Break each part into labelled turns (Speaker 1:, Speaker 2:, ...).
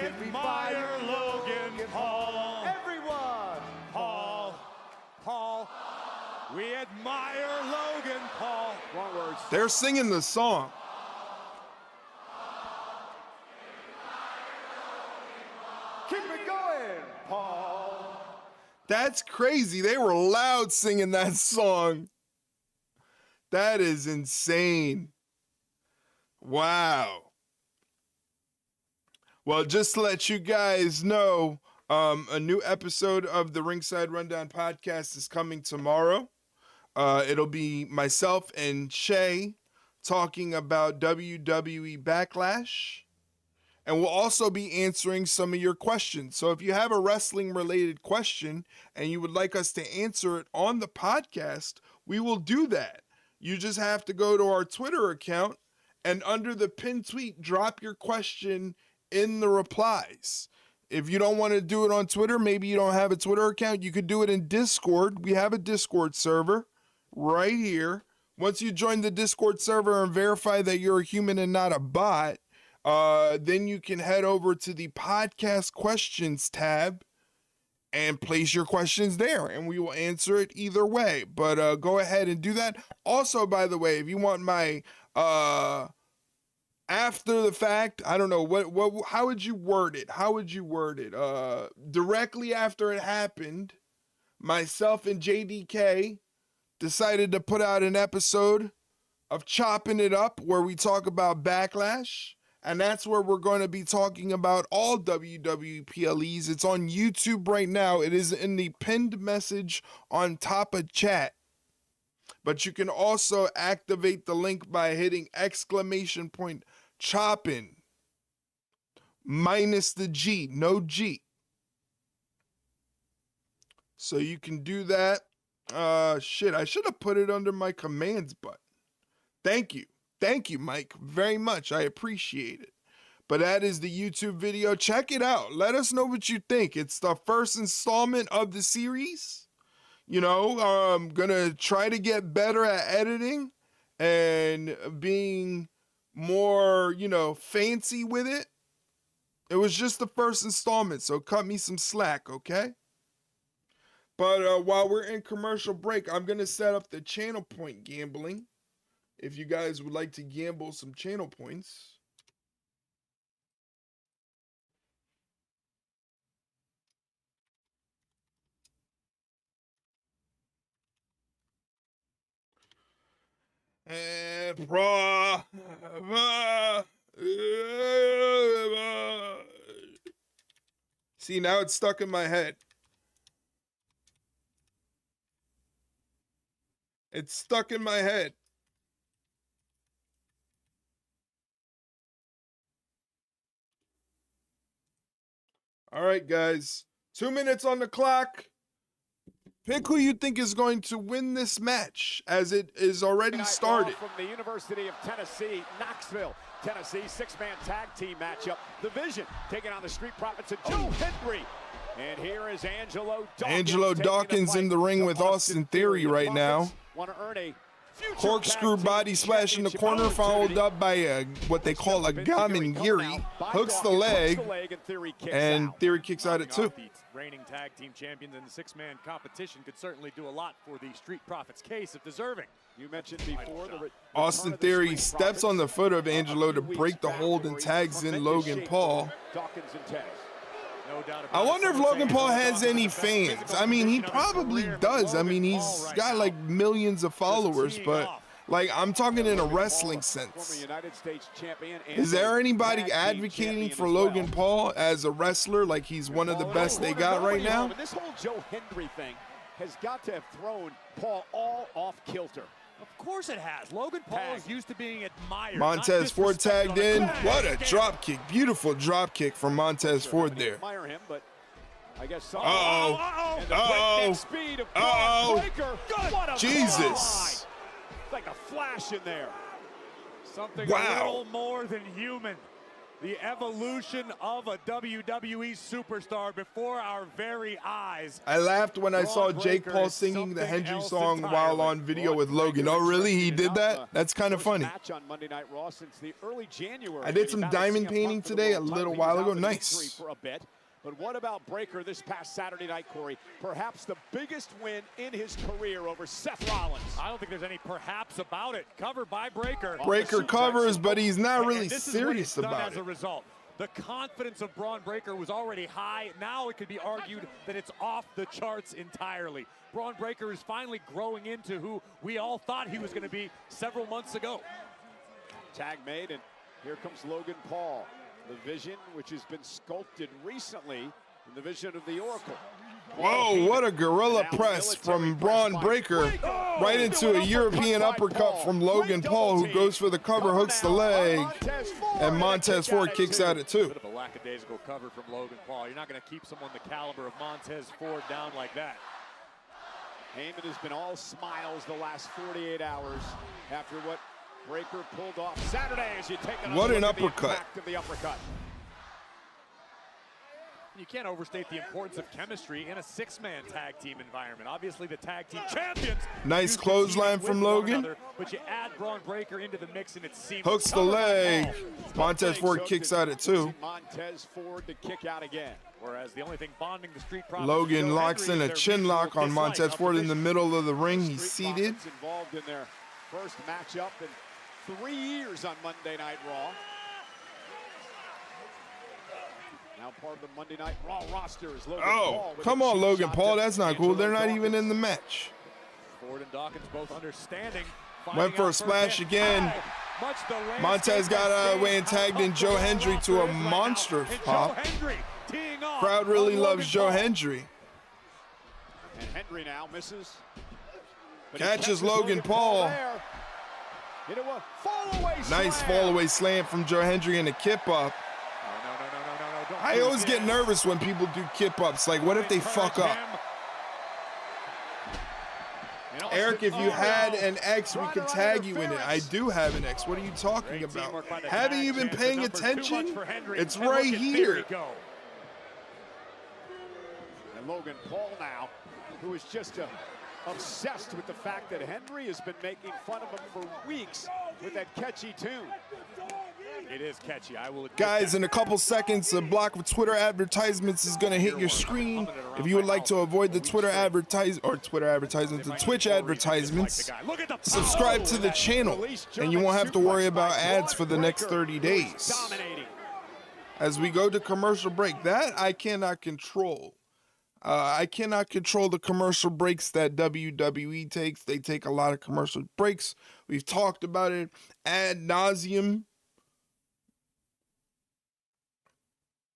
Speaker 1: admire Logan Paul.
Speaker 2: Everyone!
Speaker 1: Paul. We admire Logan Paul.
Speaker 2: Wrong words.
Speaker 3: They're singing the song.
Speaker 2: Keep it going, Paul.
Speaker 3: That's crazy. They were loud singing that song. That is insane. Wow. Well, just to let you guys know, a new episode of the Ringside Rundown podcast is coming tomorrow. It'll be myself and Shay talking about WWE Backlash. And we'll also be answering some of your questions. So if you have a wrestling related question and you would like us to answer it on the podcast, we will do that. You just have to go to our Twitter account and under the pinned tweet, drop your question in the replies. If you don't want to do it on Twitter, maybe you don't have a Twitter account, you could do it in Discord. We have a Discord server right here. Once you join the Discord server and verify that you're a human and not a bot, then you can head over to the podcast questions tab and place your questions there, and we will answer it either way. But go ahead and do that. Also, by the way, if you want my after the fact, I don't know how would you word it? Directly after it happened, myself and JDK decided to put out an episode of Chopping It Up where we talk about Backlash. And that's where we're going to be talking about all WWE PLEs. It's on YouTube right now. It is in the pinned message on top of chat. But you can also activate the link by hitting !chopping minus the G, no G. So you can do that. Shit, I should have put it under my commands button. Thank you. Thank you, Mike, very much. I appreciate it. But that is the YouTube video. Check it out. Let us know what you think. It's the first installment of the series. You know, I'm going to try to get better at editing and being more, fancy with it. It was just the first installment, so cut me some slack, okay? But while we're in commercial break, I'm going to set up the channel point gambling. If you guys would like to gamble some channel points. See, now it's stuck in my head. It's stuck in my head. All right, guys. 2 minutes on the clock. Pick who you think is going to win this match, as it is already started.
Speaker 2: From the University of Tennessee, Knoxville, Tennessee, six-man tag team matchup. The Vision taking on the Street Profits of Joe Hendry. And here is Angelo Dawkins.
Speaker 3: Angelo Dawkins in the ring with Austin Theory right now.
Speaker 2: Want to earn a
Speaker 3: corkscrew body splash in the corner, followed up by what they call a Gamengiri. Hooks the leg, and Theory kicks out at 2.
Speaker 4: Reigning tag team champion in the six-man competition could certainly do a lot for the Street Profits case if deserving.
Speaker 2: You mentioned before
Speaker 3: Austin Theory steps on the foot of Angelo to break the hold and tags in Logan Paul.
Speaker 2: Dawkins and Taz.
Speaker 3: I wonder if Logan Paul has any fans. I mean, he probably does. I mean, he's got like millions of followers, but like, I'm talking in a wrestling sense. Is there anybody advocating for Logan Paul as a wrestler? Like, he's one of the best they got right now?
Speaker 2: This whole Joe Hendry thing has got to have thrown Paul all off kilter.
Speaker 4: Of course it has. Logan Paul is used to being admired.
Speaker 3: Montez Ford tagged in. What a drop kick. Beautiful drop kick from Montez Ford there.
Speaker 2: Admire him, but I guess so.
Speaker 3: Jesus.
Speaker 2: Like a flash in there.
Speaker 4: Something a little more than human. The evolution of a WWE superstar before our very eyes.
Speaker 3: I laughed when I saw
Speaker 4: Braun
Speaker 3: Jake
Speaker 4: Breaker
Speaker 3: Paul
Speaker 4: is
Speaker 3: singing the
Speaker 4: something
Speaker 3: Hendry
Speaker 4: else
Speaker 3: song while
Speaker 4: entirely.
Speaker 3: on video
Speaker 2: Braun
Speaker 3: with Logan.
Speaker 2: Breaker
Speaker 3: Oh, really? He
Speaker 2: interesting
Speaker 3: did that?
Speaker 2: enough,
Speaker 3: That's kind of
Speaker 2: first
Speaker 3: funny.
Speaker 2: match on Monday Night Raw since the early January.
Speaker 3: I did
Speaker 2: when he
Speaker 3: some
Speaker 2: battled
Speaker 3: diamond
Speaker 2: CM
Speaker 3: painting
Speaker 2: Punk for the
Speaker 3: today a
Speaker 2: world title.
Speaker 3: little
Speaker 2: He
Speaker 3: while
Speaker 2: was
Speaker 3: ago.
Speaker 2: out with
Speaker 3: Nice.
Speaker 2: injury for a bit. But what about Breaker this past Saturday night, Corey? Perhaps the biggest win in his career over Seth Rollins.
Speaker 4: I don't think there's any perhaps about it. Covered by Breaker.
Speaker 3: Breaker covers, but he's not really
Speaker 4: And this
Speaker 3: serious
Speaker 4: is what it's done
Speaker 3: about
Speaker 4: as a
Speaker 3: it.
Speaker 4: result. The confidence of Braun Breaker was already high. Now it could be argued that it's off the charts entirely. Braun Breaker is finally growing into who we all thought he was going to be several months ago.
Speaker 2: Tag made, and here comes Logan Paul. The vision, which has been sculpted recently in the vision of the Oracle.
Speaker 3: Whoa, what a gorilla press from Braun Breaker right into a European uppercut from Logan Paul, who goes for the cover, hooks the leg, and Montez Ford kicks at it too.
Speaker 4: Bit of a lackadaisical cover from Logan Paul. You're not going to keep someone the caliber of Montez Ford down like that.
Speaker 2: Heyman has been all smiles the last 48 hours after what Breaker pulled off Saturday as you take another
Speaker 3: What an
Speaker 2: look at the
Speaker 3: uppercut.
Speaker 2: impact of the uppercut.
Speaker 4: You can't overstate the importance of chemistry in a six-man tag team environment. Obviously, the tag team champions.
Speaker 3: Nice
Speaker 4: used to
Speaker 3: clothesline
Speaker 4: team
Speaker 3: from
Speaker 4: with one
Speaker 3: Logan.
Speaker 4: another, but you add Braun Breaker into the mix and it's seamless.
Speaker 3: Hooks the
Speaker 4: Covered by
Speaker 3: leg.
Speaker 4: Paul.
Speaker 3: Montez Ford kicks at it too.
Speaker 2: Montez Ford to kick out again.
Speaker 4: Whereas the only thing bonding the Street Profits
Speaker 3: Logan
Speaker 4: Joe
Speaker 3: locks in
Speaker 4: Hendry
Speaker 3: a
Speaker 4: is
Speaker 3: chin
Speaker 4: their
Speaker 3: lock on
Speaker 4: mutual
Speaker 3: Montez
Speaker 4: dislike of
Speaker 3: Ford in the
Speaker 4: division.
Speaker 3: middle of the ring. He's
Speaker 2: Street
Speaker 3: seated.
Speaker 2: Profits involved in their first matchup in 3 years on Monday Night Raw. Now part of the Monday Night Raw roster is Logan Paul.
Speaker 3: Oh,
Speaker 2: with
Speaker 3: come
Speaker 2: a
Speaker 3: on,
Speaker 2: cheap
Speaker 3: Logan
Speaker 2: shot
Speaker 3: Paul.
Speaker 2: to
Speaker 3: That's not cool.
Speaker 2: Angelo
Speaker 3: They're not even
Speaker 2: Dawkins.
Speaker 3: in the match.
Speaker 4: Ford and Dawkins both understanding.
Speaker 3: Went for a splash again. Montez got away and tagged in Joe Hendry to a monster pop. Crowd really loves Joe Hendry.
Speaker 2: And Hendry now misses. But he
Speaker 3: Catches Logan Paul.
Speaker 2: there. Into a fall-away
Speaker 3: Nice
Speaker 2: slam.
Speaker 3: fall away slam from Joe Hendry and a kip up.
Speaker 4: No.
Speaker 3: I always get nervous when people do kip ups. Like, what if they fuck up? Eric, if you had an X, we could tag you in it. I do have an X. What are you talking about? Haven't you been paying attention? It's right here.
Speaker 2: And Logan Paul now, who is just obsessed with the fact that Hendry has been making fun of him for weeks with that catchy tune.
Speaker 4: It is catchy, I will admit
Speaker 3: Guys,
Speaker 4: that.
Speaker 3: in a couple seconds, a block of Twitter advertisements is going to hit your screen. If you would like to avoid the Twitch advertisements, subscribe to the channel, and you won't have to worry about ads for the next 30 days. As we go to commercial break, that I cannot control. I cannot control the commercial breaks that WWE takes. They take a lot of commercial breaks. We've talked about it ad nauseum.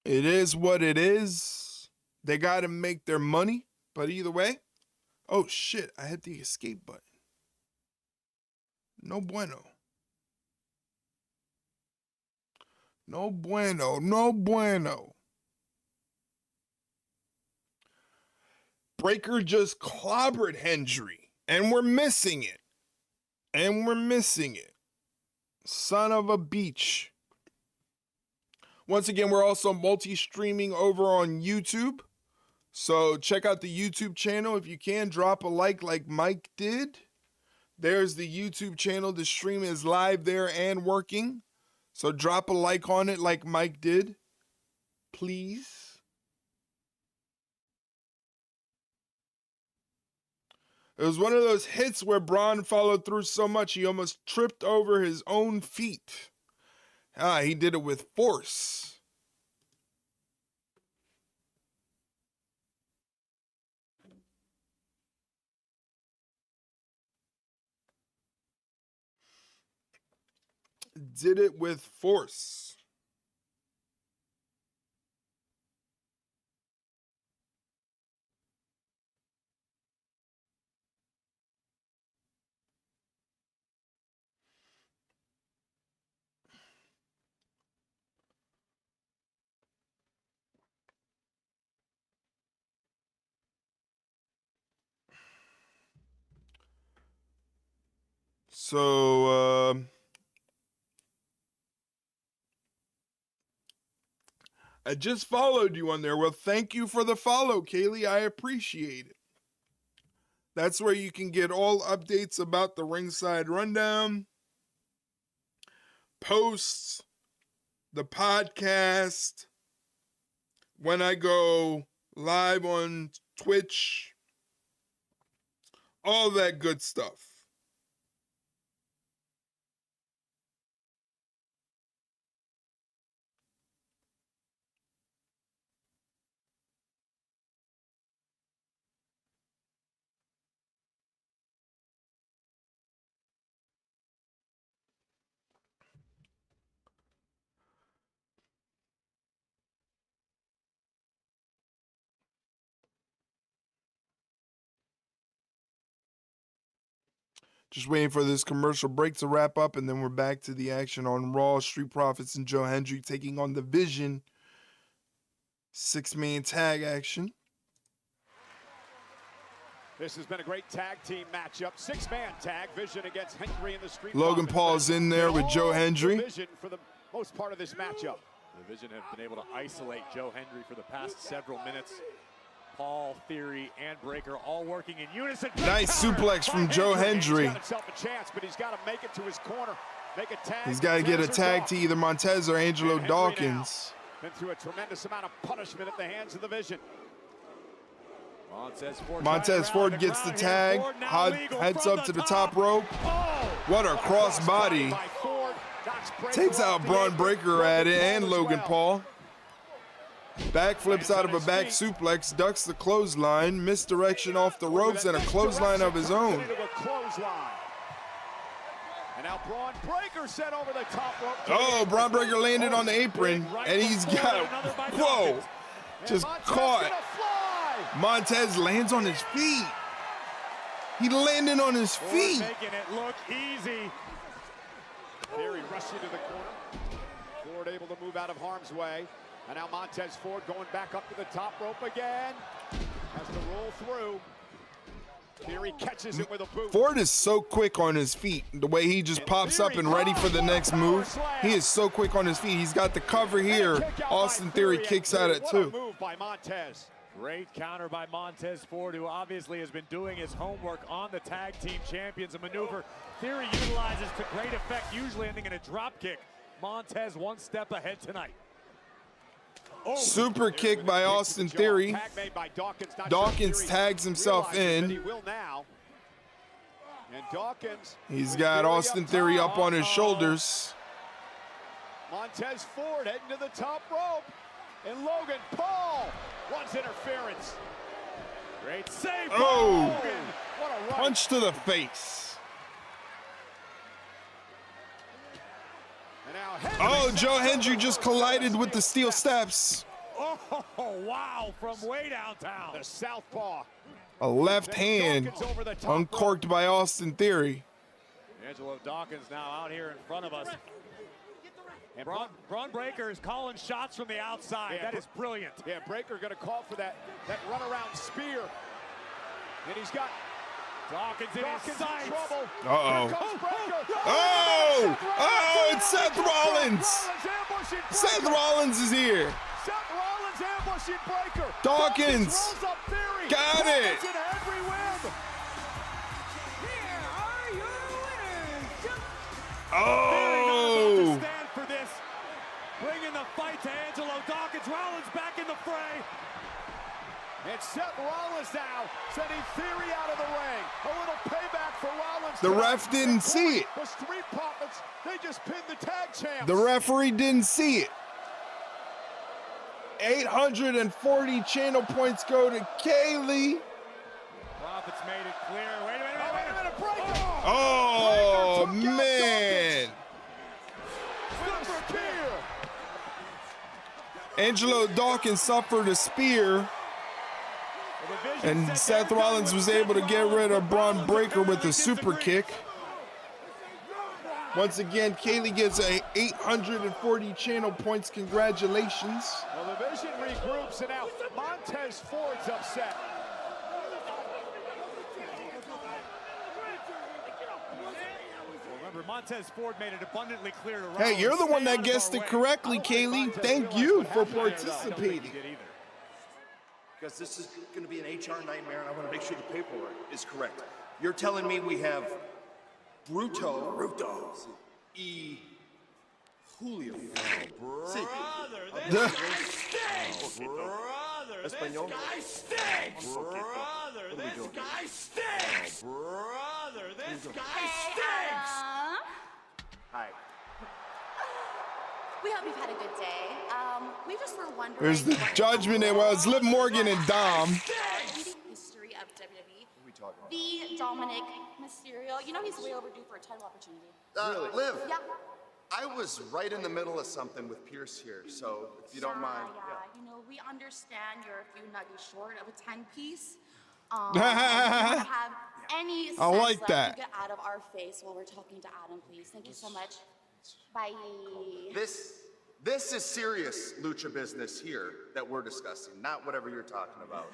Speaker 3: It is what it is. They got to make their money. But either way, oh shit, I hit the escape button. No bueno. No bueno, no bueno. Breaker just clobbered Hendry, and we're missing it. Son of a beach. Once again, we're also multi-streaming over on YouTube. So check out the YouTube channel. If you can, drop a like Mike did. There's the YouTube channel. The stream is live there and working. So drop a like on it like Mike did. Please. It was one of those hits where Braun followed through so much he almost tripped over his own feet. He did it with force. Did it with force. So, I just followed you on there. Well, thank you for the follow, Kaylee. I appreciate it. That's where you can get all updates about the Ringside Rundown, posts, the podcast, when I go live on Twitch, all that good stuff. Just waiting for this commercial break to wrap up, and then we're back to the action on Raw. Street Profits and Joe Hendry taking on the Vision. 6-man tag action.
Speaker 2: This has been a great tag team matchup. 6-man tag, Vision against Hendry in the Street
Speaker 3: Logan
Speaker 2: Profits.
Speaker 3: Paul's in there with Joe Hendry.
Speaker 2: Vision for the most part of this matchup.
Speaker 4: The Vision have been able to isolate Joe Hendry for the past several minutes. Paul, Theory, and Breaker all working in unison.
Speaker 3: Nice suplex from Joe Hendry.
Speaker 2: He's got himself a chance, but he's got to make it to his corner. Make a tag.
Speaker 3: He's got to get a tag to either Montez or Angelo Dawkins.
Speaker 2: Been through a tremendous amount of punishment at the hands of the Vision.
Speaker 3: Montez Ford gets the tag, heads up to the top rope. What a crossbody. Takes out Braun Breaker at it and Logan Paul. Backflips out of a back suplex, ducks the clothesline, misdirection off the ropes, and a clothesline of his own.
Speaker 2: And now Braun Breaker set over the top rope.
Speaker 3: Oh, Braun Breaker landed on the apron, and he's got, whoa, just caught. Montez lands on his feet. He landed on his feet.
Speaker 4: Making it look easy.
Speaker 2: Theory rushing to the corner. Ford able to move out of harm's way. And now Montez Ford going back up to the top rope again. Has to roll through. Theory catches it with a boot.
Speaker 3: Ford is so quick on his feet. The way he just pops up and ready for the next move. He is so quick on his feet. He's got the cover here. Austin Theory kicks at it too.
Speaker 2: What a move by Montez.
Speaker 4: Great counter by Montez Ford, who obviously has been doing his homework on the tag team champions. A maneuver Theory utilizes to great effect, usually ending in a drop kick. Montez one step ahead tonight.
Speaker 3: Oh, super kick by Austin Theory. Dawkins tags himself in.
Speaker 2: He will now. And Dawkins.
Speaker 3: He's got Austin Theory up on his shoulders.
Speaker 2: Montez Ford heading to the top rope. And Logan Paul wants interference.
Speaker 4: Great save.
Speaker 3: Oh,
Speaker 2: what a right.
Speaker 3: Punch to the face.
Speaker 2: And now
Speaker 3: oh, Joe Hendry just collided with the steel steps.
Speaker 4: Oh, wow, from way downtown.
Speaker 2: The southpaw.
Speaker 3: A left hand uncorked by Austin Theory.
Speaker 4: Angelo Dawkins now out here in front of us. And Braun Breaker is calling shots from the outside. Yeah, that is brilliant.
Speaker 2: Yeah, Breaker going to call for that runaround spear. And he's got
Speaker 4: Dawkins in his sights.
Speaker 2: Trouble.
Speaker 3: Oh, it's Seth Rollins. Seth Rollins is here.
Speaker 2: Seth Rollins ambushing Breaker.
Speaker 3: Dawkins. Got it. Oh.
Speaker 4: Stand for this. Bringing the fight to Angelo Dawkins. Rollins back in the fray.
Speaker 2: And Seth Rollins now sending Theory out of the ring. A little payback for Rollins.
Speaker 3: The ref didn't see it.
Speaker 2: The Street Profits, they just pinned the tag champs.
Speaker 3: The referee didn't see it. 840 channel points go to Kaylee.
Speaker 4: Profits made it clear. Wait a minute.
Speaker 2: Breaker.
Speaker 3: Oh, man. Angelo Dawkins suffered a spear, and Seth Rollins was able to get rid of Braun Breaker with a super kick. Once again, Kaylee gets a 840 channel points. Congratulations.
Speaker 2: Well, the Vision regroups, and now Montez Ford's upset.
Speaker 4: Remember,
Speaker 1: Montez Ford made it abundantly clear to
Speaker 3: Hey, you're the one that
Speaker 1: Rollins,
Speaker 3: guessed
Speaker 1: "Stay
Speaker 3: it
Speaker 1: out of our way."
Speaker 3: correctly,
Speaker 1: I don't think
Speaker 3: Kaylee.
Speaker 1: Montez
Speaker 3: Thank
Speaker 1: realized
Speaker 3: you
Speaker 1: what
Speaker 3: for
Speaker 1: happened there, though. I don't think he
Speaker 3: participating.
Speaker 1: did either.
Speaker 5: Because this is going to be an HR nightmare, and I want to make sure the paperwork is correct. You're telling me we have Bruto, E. Julio. Sí.
Speaker 6: Brother, this
Speaker 5: Espanol.
Speaker 6: guy stinks! Brother, this guy stinks! Brother, this guy stinks!
Speaker 5: Hi.
Speaker 7: We hope you've had a good day. We just were wondering.
Speaker 3: There's the judgment. It was Liv Morgan and Dom.
Speaker 7: In the history of WWE,
Speaker 5: What are we talking about?
Speaker 7: the Dominic Mysterio. You know he's way overdue for a title opportunity.
Speaker 5: Liv,
Speaker 7: Yeah.
Speaker 5: I was right in the middle of something with Pierce here, so if you don't mind.
Speaker 7: Yeah. You know, we understand you're a few nuggets short of a 10-piece. We don't have any sense
Speaker 3: I like
Speaker 7: left
Speaker 3: that.
Speaker 7: to get out of our face while we're talking to Adam, please. Thank you so much. Bye.
Speaker 5: This is serious lucha business here that we're discussing, not whatever you're talking about.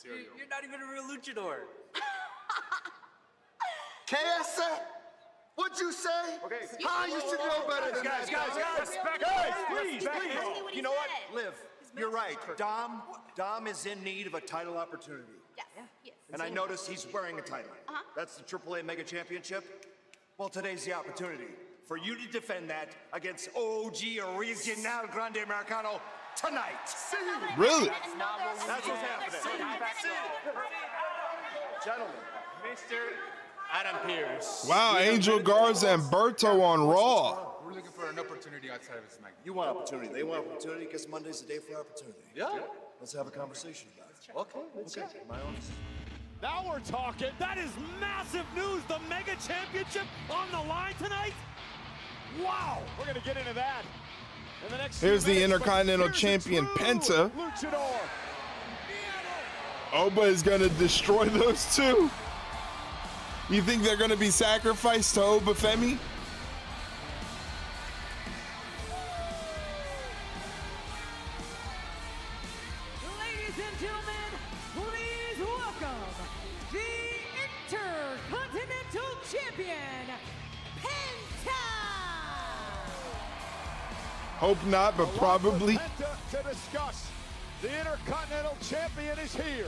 Speaker 6: You're not even a real luchador.
Speaker 5: KS? What'd you say? Okay. You should know better than that.
Speaker 6: Please.
Speaker 7: Exactly what he
Speaker 6: You know what?
Speaker 7: said.
Speaker 6: Liv, you're right. Dom is in need of a title opportunity.
Speaker 7: Yes. Yes.
Speaker 6: And I noticed he's wearing a title.
Speaker 7: Uh-huh.
Speaker 6: That's the AAA Mega Championship. Well, today's the opportunity for you to defend that against OG Original Grande Americano tonight.
Speaker 3: Really?
Speaker 6: That's what's happening.
Speaker 5: Gentlemen.
Speaker 6: Mr. Adam Pierce.
Speaker 3: Wow, Angel Garza and Berto on Raw.
Speaker 8: We're looking for an opportunity outside of SmackDown.
Speaker 5: You want opportunity. They want opportunity because Monday's the day for opportunity. Yeah. Let's have a conversation about it. Okay. My office.
Speaker 1: Now we're talking. That is massive news. The Mega Championship on the line tonight. Wow. We're going to get into that in the next
Speaker 3: Here's
Speaker 1: few
Speaker 3: the
Speaker 1: minutes, but
Speaker 3: Intercontinental
Speaker 1: here's a
Speaker 3: Champion,
Speaker 1: true
Speaker 3: Penta.
Speaker 1: Luchador.
Speaker 3: Oba is going to destroy those two. You think they're going to be sacrificed to Oba Femi?
Speaker 9: Ladies and gentlemen, please welcome the Intercontinental Champion, Penta!
Speaker 3: Hope not, but probably.
Speaker 1: Penta to discuss. The Intercontinental Champion is here.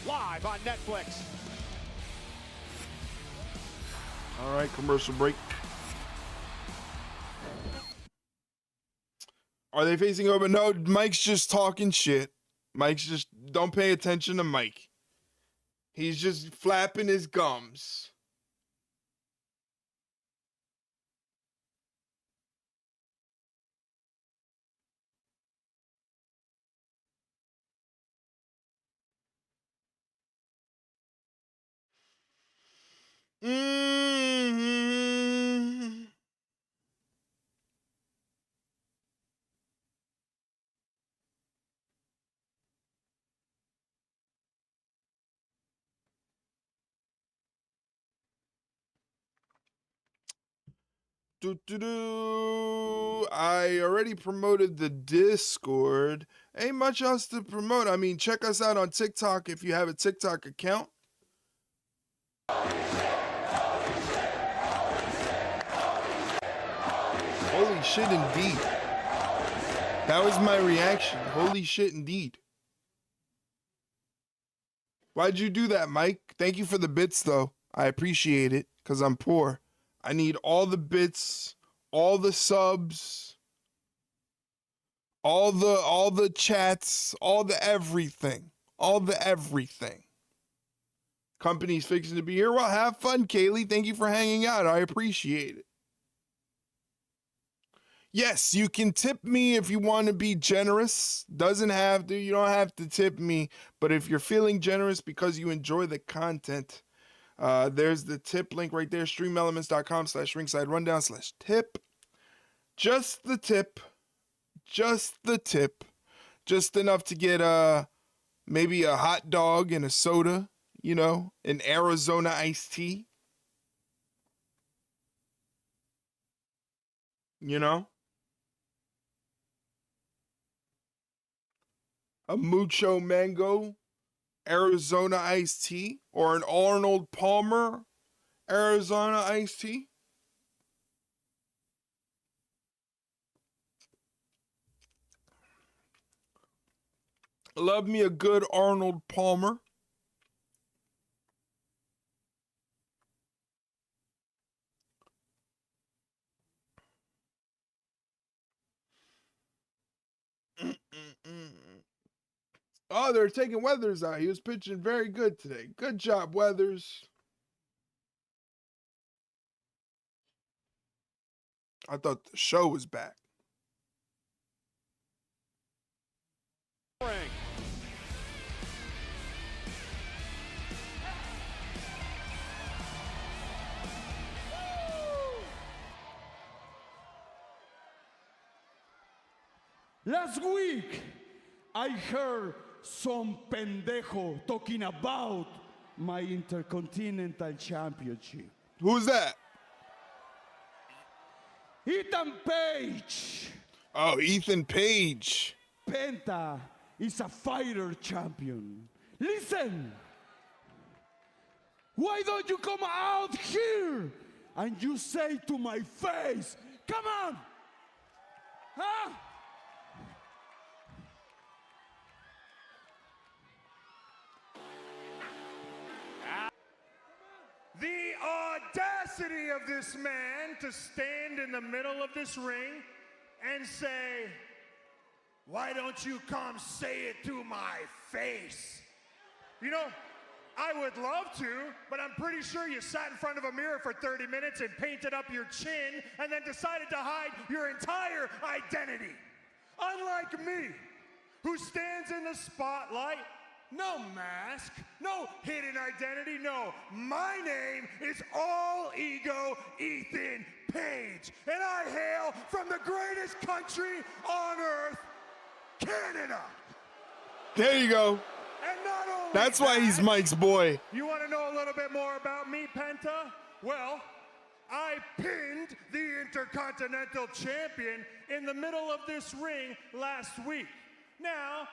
Speaker 1: Live on Netflix.
Speaker 3: All right, commercial break. Are they facing Oba? No, Mike's just talking shit. Mike's just, don't pay attention to Mike. He's just flapping his gums. Mm-hmm. I already promoted the Discord. Ain't much else to promote. I mean, check us out on TikTok if you have a TikTok account. Holy shit, indeed. That was my reaction. Holy shit, indeed. Why'd you do that, Mike? Thank you for the bits, though. I appreciate it, because I'm poor. I need all the bits, all the subs, all the chats, all the everything. Company's fixing to be here. Well, have fun, Kaylee. Thank you for hanging out. I appreciate it. Yes, you can tip me if you want to be generous. Doesn't have to. You don't have to tip me. But if you're feeling generous because you enjoy the content, there's the tip link right there. Streamelements.com/ringside rundown/tip. Just the tip. Just enough to get maybe a hot dog and a soda, you know, an Arizona iced tea. You know? A Mucho Mango Arizona iced tea or an Arnold Palmer Arizona iced tea. Love me a good Arnold Palmer. Oh, they're taking Weathers out. He was pitching very good today. Good job, Weathers. I thought the show was back.
Speaker 10: Last week, I heard some pendejo talking about my Intercontinental Championship.
Speaker 3: Who's that?
Speaker 10: Ethan Page.
Speaker 3: Oh, Ethan Page.
Speaker 10: Penta is a fighter champion. Listen. Why don't you come out here and you say to my face, come on. Huh?
Speaker 6: The audacity of this man to stand in the middle of this ring and say, why don't you come say it to my face? You know, I would love to, but I'm pretty sure you sat in front of a mirror for 30 minutes and painted up your chin and then decided to hide your entire identity. Unlike me, who stands in the spotlight, no mask, no hidden identity, no. My name is All Ego Ethan Page, and I hail from the greatest country on earth, Canada.
Speaker 3: There you go.
Speaker 6: And not only
Speaker 3: That's why he's Mike's boy.
Speaker 6: You want to know a little bit more about me, Penta? Well, I pinned the Intercontinental Champion in the middle of this ring last week. Now,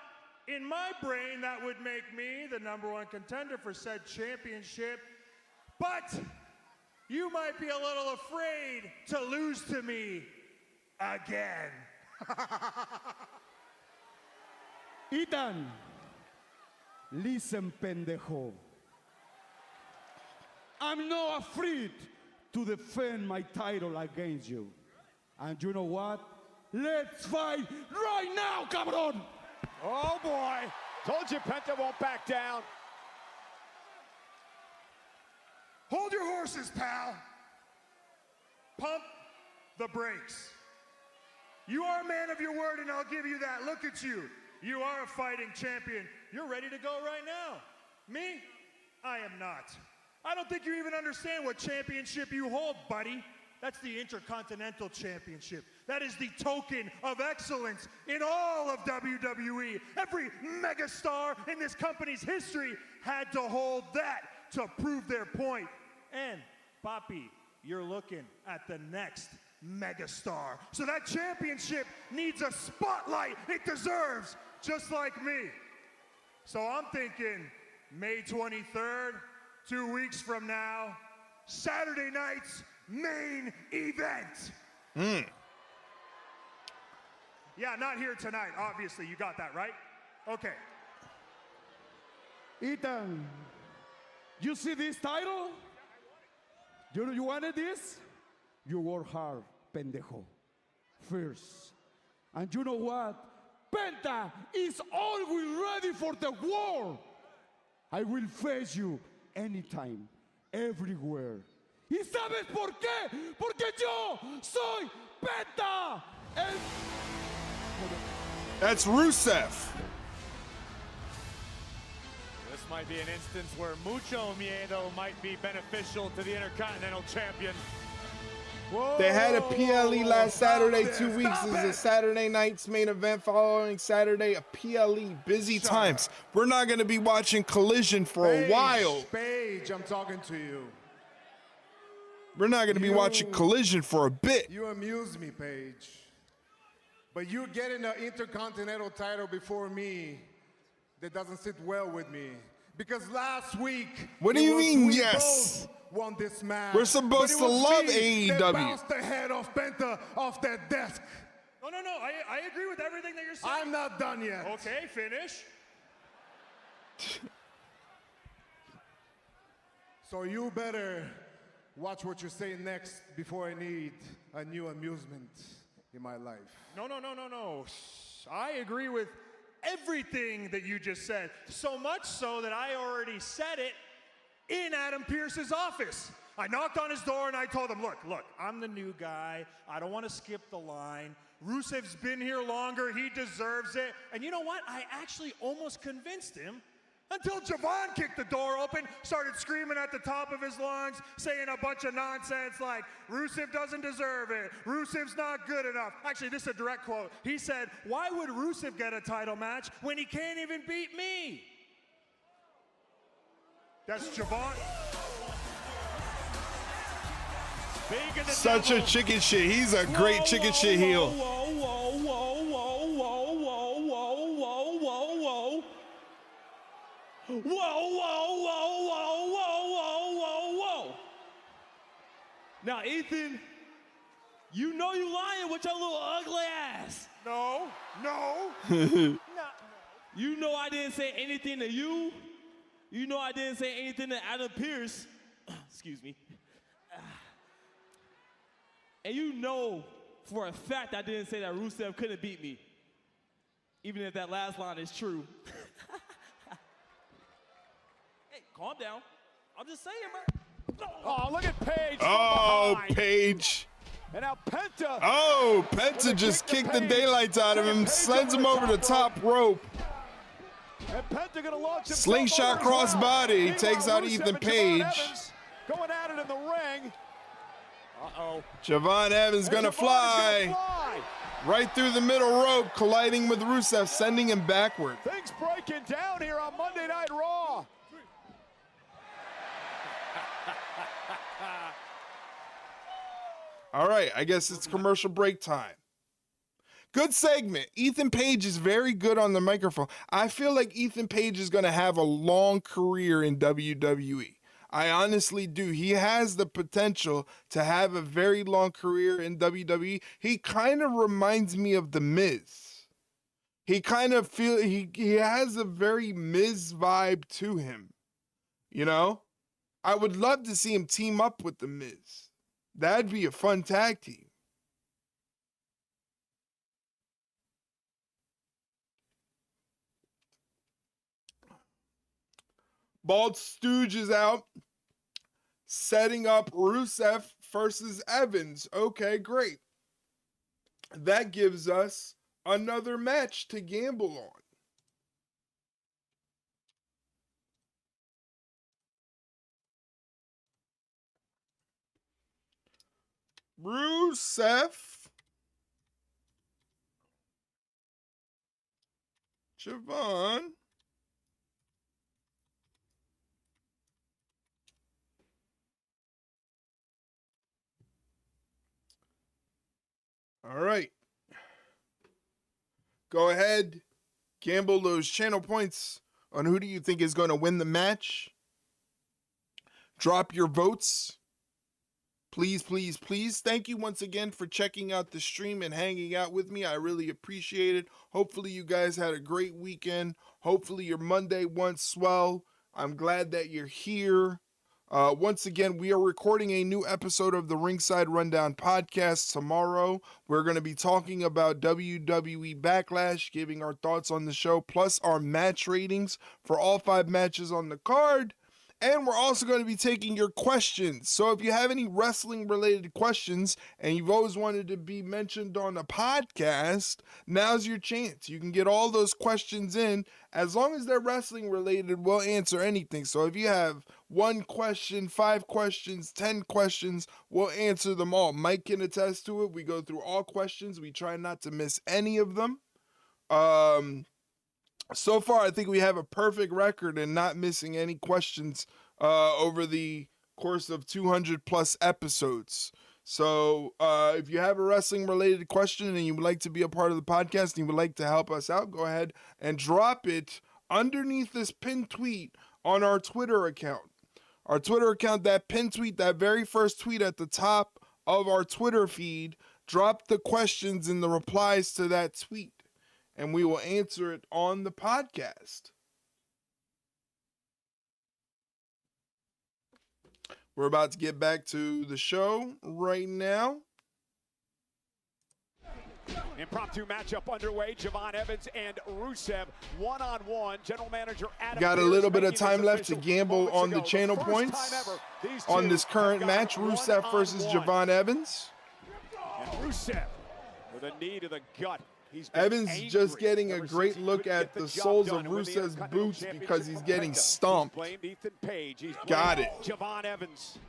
Speaker 6: in my brain, that would make me the #1 contender for said championship, but you might be a little afraid to lose to me again.
Speaker 10: Ethan, listen, pendejo. I'm not afraid to defend my title against you. And you know what? Let's fight right now, cabrón!
Speaker 2: Oh boy. Told you Penta won't back down.
Speaker 6: Hold your horses, pal. Pump the brakes. You are a man of your word, and I'll give you that. Look at you. You are a fighting champion. You're ready to go right now. Me? I am not. I don't think you even understand what championship you hold, buddy. That's the Intercontinental Championship. That is the token of excellence in all of WWE. Every megastar in this company's history had to hold that to prove their point. And, Papi, you're looking at the next megastar. So that championship needs a spotlight it deserves, just like me. So I'm thinking May 23rd, 2 weeks from now, Saturday night's main event. Yeah, not here tonight, obviously. You got that, right? Okay.
Speaker 10: Ethan, you see this title? You wanted this? You work hard, pendejo. First. And you know what? Penta is always ready for the war. I will face you anytime, everywhere. ¿Y sabes por qué? Porque yo soy Penta.
Speaker 3: That's Rusev.
Speaker 4: This might be an instance where mucho miedo might be beneficial to the Intercontinental Champion.
Speaker 10: Whoa.
Speaker 3: They had a PLE last Saturday, 2 weeks. This is a Saturday night's main event following Saturday, a PLE. Busy times. We're not going to be watching Collision for a while.
Speaker 6: Paige, I'm talking to you.
Speaker 3: We're not going to be watching Collision for a bit.
Speaker 6: You amuse me, Paige. But you getting the Intercontinental title before me, that doesn't sit well with me. Because last week,
Speaker 3: what do you mean,
Speaker 6: we
Speaker 3: yes?
Speaker 6: both won this match.
Speaker 3: We're supposed to love AEW.
Speaker 6: That bounced the head of Penta off that desk.
Speaker 1: No, I agree with everything that you're saying.
Speaker 6: I'm not done yet.
Speaker 1: Okay, finish.
Speaker 6: So you better watch what you say next before I need a new amusement in my life. No. I agree with everything that you just said. So much so that I already said it in Adam Pearce's office. I knocked on his door and I told him, look, I'm the new guy. I don't want to skip the line. Rusev's been here longer. He deserves it. And you know what? I actually almost convinced him until Javon kicked the door open, started screaming at the top of his lungs, saying a bunch of nonsense like, Rusev doesn't deserve it. Rusev's not good enough. Actually, this is a direct quote. He said, why would Rusev get a title match when he can't even beat me? That's Javon.
Speaker 3: Such a chicken shit. He's a great chicken shit heel.
Speaker 1: Whoa. Now, Ethan, you know you lying with your little ugly ass.
Speaker 6: No.
Speaker 1: You know I didn't say anything to you. You know I didn't say anything to Adam Pearce. Excuse me. And you know for a fact I didn't say that Rusev couldn't beat me. Even if that last line is true. Hey, calm down. I'm just saying, bro.
Speaker 2: Oh, look at Paige.
Speaker 3: Oh, Paige.
Speaker 2: And now Penta.
Speaker 3: Oh, Penta just kicked the daylights out of him, sends him over the top rope.
Speaker 2: And Penta gonna launch himself
Speaker 3: Slingshot
Speaker 2: over as well.
Speaker 3: crossbody, takes out
Speaker 2: Rusev
Speaker 3: Ethan
Speaker 2: and Javon
Speaker 3: Page.
Speaker 2: Evans going at it in the ring. Uh-oh.
Speaker 3: Javon Evans gonna fly right through the middle rope, colliding with Rusev, sending him backward.
Speaker 2: Things breaking down here on Monday Night Raw.
Speaker 3: All right, I guess it's commercial break time. Good segment. Ethan Page is very good on the microphone. I feel like Ethan Page is going to have a long career in WWE. I honestly do. He has the potential to have a very long career in WWE. He kind of reminds me of The Miz. He kind of he has a very Miz vibe to him. You know? I would love to see him team up with The Miz. That'd be a fun tag team. Bald Stooge is out, setting up Rusev versus Evans. Okay, great. That gives us another match to gamble on. Rusev, Javon, all right. Go ahead, gamble those channel points on who do you think is going to win the match. Drop your votes. Please, please, please. Thank you once again for checking out the stream and hanging out with me. I really appreciate it. Hopefully you guys had a great weekend. Hopefully your Monday went swell. I'm glad that you're here. Once again, we are recording a new episode of the Ringside Rundown podcast tomorrow. We're going to be talking about WWE Backlash, giving our thoughts on the show, plus our match ratings for all 5 matches on the card. And we're also going to be taking your questions. So if you have any wrestling-related questions and you've always wanted to be mentioned on a podcast, now's your chance. You can get all those questions in. As long as they're wrestling-related, we'll answer anything. So if you have 1 question, 5 questions, 10 questions, we'll answer them all. Mike can attest to it. We go through all questions. We try not to miss any of them. So far, I think we have a perfect record in not missing any questions over the course of 200 plus episodes. So if you have a wrestling related question and you would like to be a part of the podcast and you would like to help us out, go ahead and drop it underneath this pinned tweet on our Twitter account. Our Twitter account, that pinned tweet, that very first tweet at the top of our Twitter feed, drop the questions and the replies to that tweet, and we will answer it on the podcast. We're about to get back to the show right now.
Speaker 2: Impromptu matchup underway. Javon Evans and Rusev one-on-one. General Manager Adam
Speaker 3: Got a
Speaker 2: Pearce
Speaker 3: little bit of
Speaker 2: making
Speaker 3: time
Speaker 2: this
Speaker 3: left to
Speaker 2: official
Speaker 3: gamble
Speaker 2: moments
Speaker 3: on the
Speaker 2: ago.
Speaker 3: channel
Speaker 2: First
Speaker 3: points
Speaker 2: time ever, these
Speaker 3: on
Speaker 2: two
Speaker 3: this current
Speaker 2: have
Speaker 3: match.
Speaker 2: gone
Speaker 3: Rusev versus
Speaker 2: one-on-one.
Speaker 3: Javon Evans.
Speaker 2: And Rusev with a knee to the gut. He's been
Speaker 3: Evans
Speaker 2: angry
Speaker 3: just getting a
Speaker 2: ever
Speaker 3: great
Speaker 2: since he
Speaker 3: look
Speaker 2: couldn't
Speaker 3: at
Speaker 2: get
Speaker 3: the
Speaker 2: job
Speaker 3: soles
Speaker 2: done
Speaker 3: of
Speaker 2: to win the
Speaker 3: Rusev's
Speaker 2: Intercontinental
Speaker 3: boots because
Speaker 2: Championship
Speaker 3: he's
Speaker 2: from
Speaker 3: getting
Speaker 2: Penta.
Speaker 3: stomped.
Speaker 2: He's blamed Ethan Page. He's
Speaker 3: Got
Speaker 2: blamed
Speaker 3: it.
Speaker 2: Javon Evans.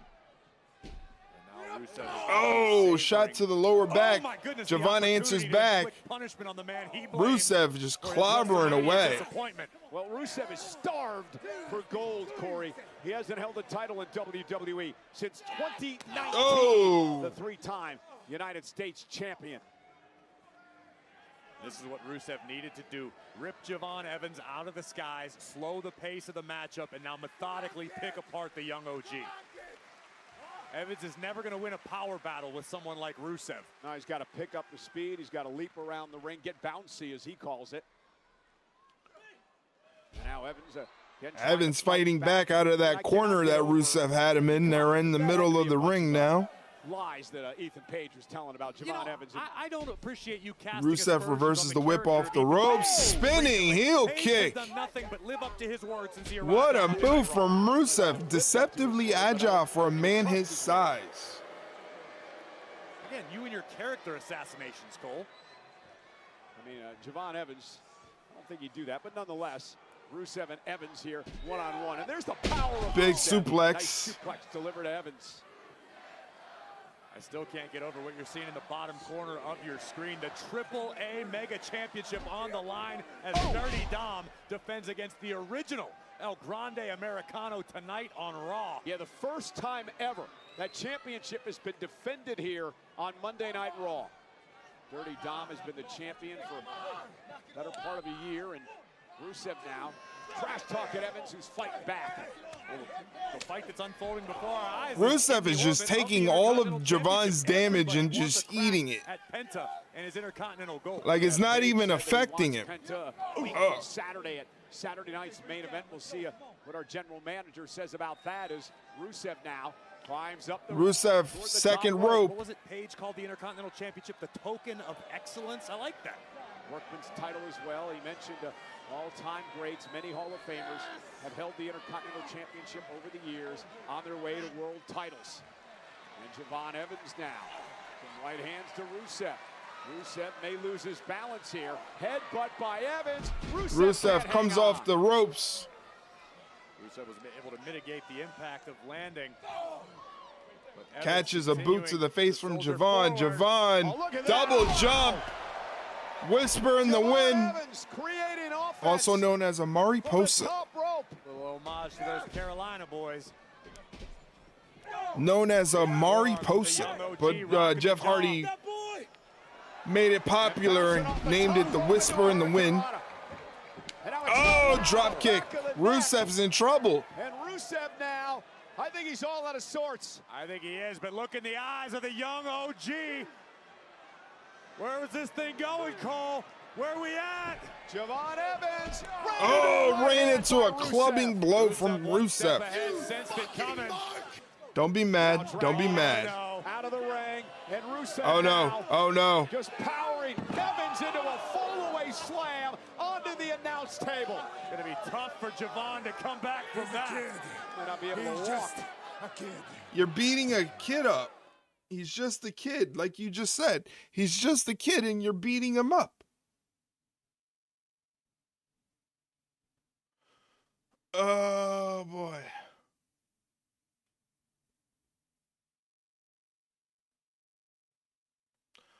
Speaker 3: Oh, shot to the lower back.
Speaker 4: Oh my goodness,
Speaker 3: Javon answers back.
Speaker 4: Punishment on the man he blamed
Speaker 3: Rusev just
Speaker 4: for his
Speaker 3: clobbering
Speaker 4: WrestleMania
Speaker 3: away.
Speaker 4: disappointment.
Speaker 2: Well, Rusev is starved for gold, Corey. He hasn't held a title in WWE since 2019.
Speaker 3: Oh.
Speaker 2: The three-time United States champion.
Speaker 4: This is what Rusev needed to do. Rip Javon Evans out of the skies, slow the pace of the matchup, and now methodically pick apart the young OG. Evans is never going to win a power battle with someone like Rusev.
Speaker 2: Now he's got to pick up the speed. He's got to leap around the ring, get bouncy, as he calls it. And now Evans again
Speaker 3: Evans fighting back out of that corner that Rusev had him in. They're in the middle of the ring now.
Speaker 2: Lies that Ethan Page was telling about Javon Evans.
Speaker 4: I don't appreciate you casting
Speaker 3: Rusev reverses the whip off the ropes. Spinning heel kick.
Speaker 4: Done nothing but live up to his word since he
Speaker 3: What a
Speaker 4: arrived.
Speaker 3: move from Rusev. Deceptively agile for a man his size.
Speaker 4: Again, you and your character assassinations, Cole.
Speaker 2: I mean, Javon Evans, I don't think he'd do that, but nonetheless, Rusev and Evans here one-on-one. And there's the power of
Speaker 3: Big
Speaker 2: Rusev.
Speaker 3: suplex.
Speaker 2: Nice suplex delivered to Evans.
Speaker 4: I still can't get over what you're seeing in the bottom corner of your screen. The AAA Mega Championship on the line as Dirty Dom defends against the original El Grande Americano tonight on Raw.
Speaker 2: Yeah, the first time ever that championship has been defended here on Monday Night Raw. Dirty Dom has been the champion for the better part of a year, and Rusev now trash talking Evans, who's fighting back.
Speaker 4: The fight that's unfolding before our eyes.
Speaker 3: Rusev is just taking all of Javon's damage and just eating it.
Speaker 4: At Penta and his Intercontinental gold.
Speaker 3: Like it's not even affecting him.
Speaker 2: Saturday at Saturday night's main event. We'll see what our general manager says about that as Rusev now climbs up the
Speaker 3: Rusev,
Speaker 2: toward the
Speaker 3: second
Speaker 2: top rope.
Speaker 3: rope.
Speaker 4: What was it Page called the Intercontinental Championship? The token of excellence? I like that.
Speaker 2: Workman's title as well. He mentioned all-time greats, many Hall of Famers have held the Intercontinental Championship over the years on their way to world titles. And Javon Evans now from right hands to Rusev. Rusev may lose his balance here. Headbutt by Evans.
Speaker 3: Rusev comes off the ropes.
Speaker 4: Rusev was able to mitigate the impact of landing.
Speaker 3: Catches a boot to the face from Javon. Javon, double jump. Whisper in the wind. Also known as a Mariposa.
Speaker 4: Little homage to those Carolina boys.
Speaker 3: Known as a Mariposa. But Jeff Hardy made it popular and named it the Whisper in the Wind. Oh, drop kick. Rusev's in trouble.
Speaker 2: And Rusev now, I think he's all out of sorts.
Speaker 4: I think he is, but look in the eyes of the young OG. Where was this thing going, Cole? Where are we at?
Speaker 2: Javon Evans.
Speaker 3: Ran into a clubbing blow from Rusev. Don't be mad. Don't be mad.
Speaker 2: Out of the ring, and Rusev
Speaker 3: Oh no. Oh no.
Speaker 2: just powering Evans into a fall-away slam onto the announce table.
Speaker 4: Gonna be tough for Javon to come back from that.
Speaker 2: May not be able to walk.
Speaker 3: You're beating a kid up. He's just a kid, like you just said. He's just a kid and you're beating him up. Oh boy.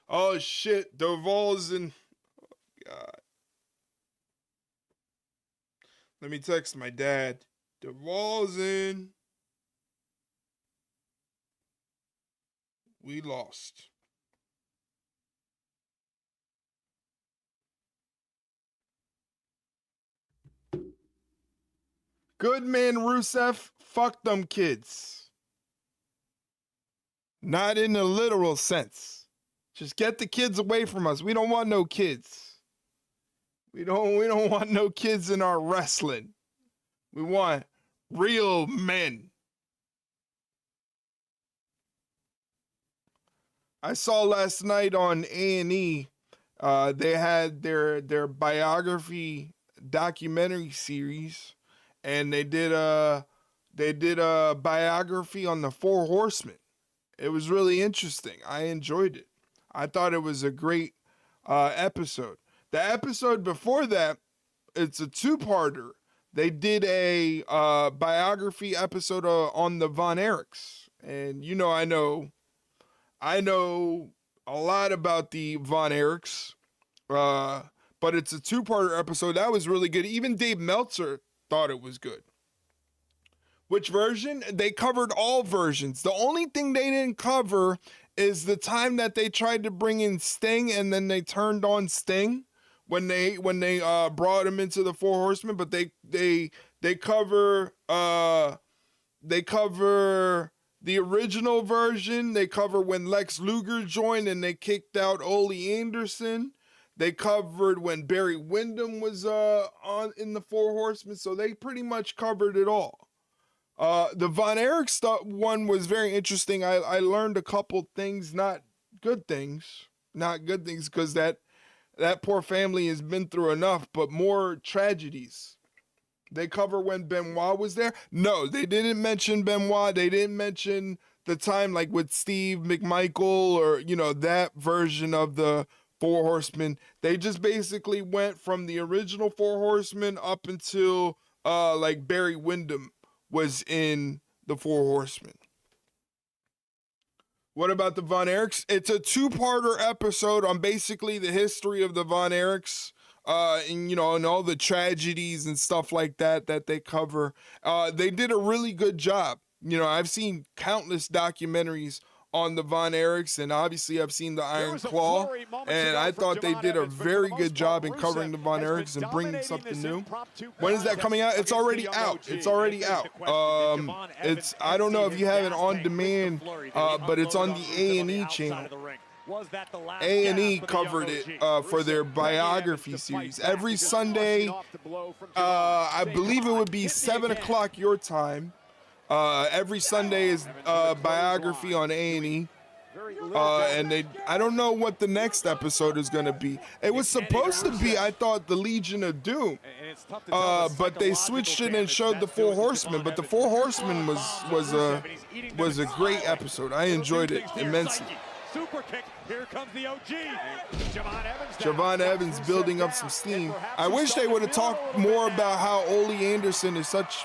Speaker 3: Oh shit, Duvall's in. Oh God. Let me text my dad. Duvall's in. We lost. Good man, Rusev. Fuck them kids. Not in the literal sense. Just get the kids away from us. We don't want no kids. We don't want no kids in our wrestling. We want real men. I saw last night on A&E, they had their biography documentary series, and they did a biography on the Four Horsemen. It was really interesting. I enjoyed it. I thought it was a great episode. The episode before that, it's a two-parter. They did a biography episode on the Von Erichs. And you know, I know a lot about the Von Erichs, but it's a two-parter episode. That was really good. Even Dave Meltzer thought it was good. Which version? They covered all versions. The only thing they didn't cover is the time that they tried to bring in Sting and then they turned on Sting when they brought him into the Four Horsemen. But they cover the original version. They cover when Lex Luger joined and they kicked out Ole Anderson. They covered when Barry Windham was in the Four Horsemen. So they pretty much covered it all. The Von Erich one was very interesting. I learned a couple things, not good things, because that poor family has been through enough, but more tragedies. They cover when Benoit was there. No, they didn't mention Benoit. They didn't mention the time like with Steve McMichael or, you know, that version of the Four Horsemen. They just basically went from the original Four Horsemen up until like Barry Windham was in the Four Horsemen. What about the Von Erichs? It's a two-parter episode on basically the history of the Von Erichs, and you know, and all the tragedies and stuff like that they cover. They did a really good job. You know, I've seen countless documentaries on the Von Erichs, and obviously I've seen the Iron Claw, and I thought they did a very good job in covering the Von Erichs and bringing something new. When is that coming out? It's already out. It's already out. I don't know if you have it on demand, but it's on the A&E channel. A&E covered it for their biography series. Every Sunday, I believe it would be 7 o'clock your time. Every Sunday is biography on A&E, and I don't know what the next episode is going to be. It was supposed to be, I thought, the Legion of Doom, but they switched it and showed the Four Horsemen. But the Four Horsemen was a great episode. I enjoyed it immensely.
Speaker 4: Super kick. Here comes the OG.
Speaker 3: Javon Evans building up some steam. I wish they would have talked more about how Ole Anderson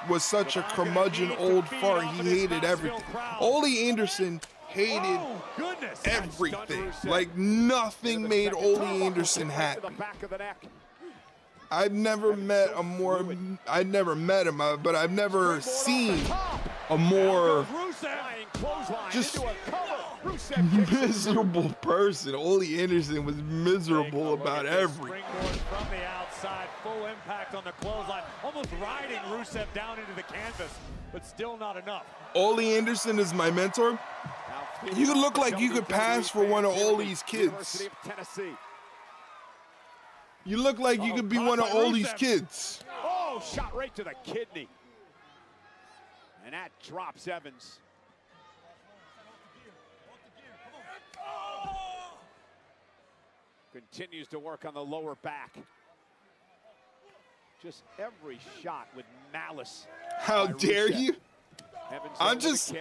Speaker 3: was such a curmudgeon old fart. He hated everything. Ole Anderson hated everything. Like nothing made Ole Anderson happy. I've never met him, but I've never seen a more just miserable person. Ole Anderson was miserable about everything.
Speaker 4: From the outside, full impact on the clothesline, almost riding Rusev down into the canvas, but still not enough.
Speaker 3: Ole Anderson is my mentor. You look like you could pass for one of Ole's kids. You look like you could be one of Ole's kids.
Speaker 2: Oh, shot right to the kidney. And that drops Evans. Continues to work on the lower back. Just every shot with malice.
Speaker 3: How dare you? I'm just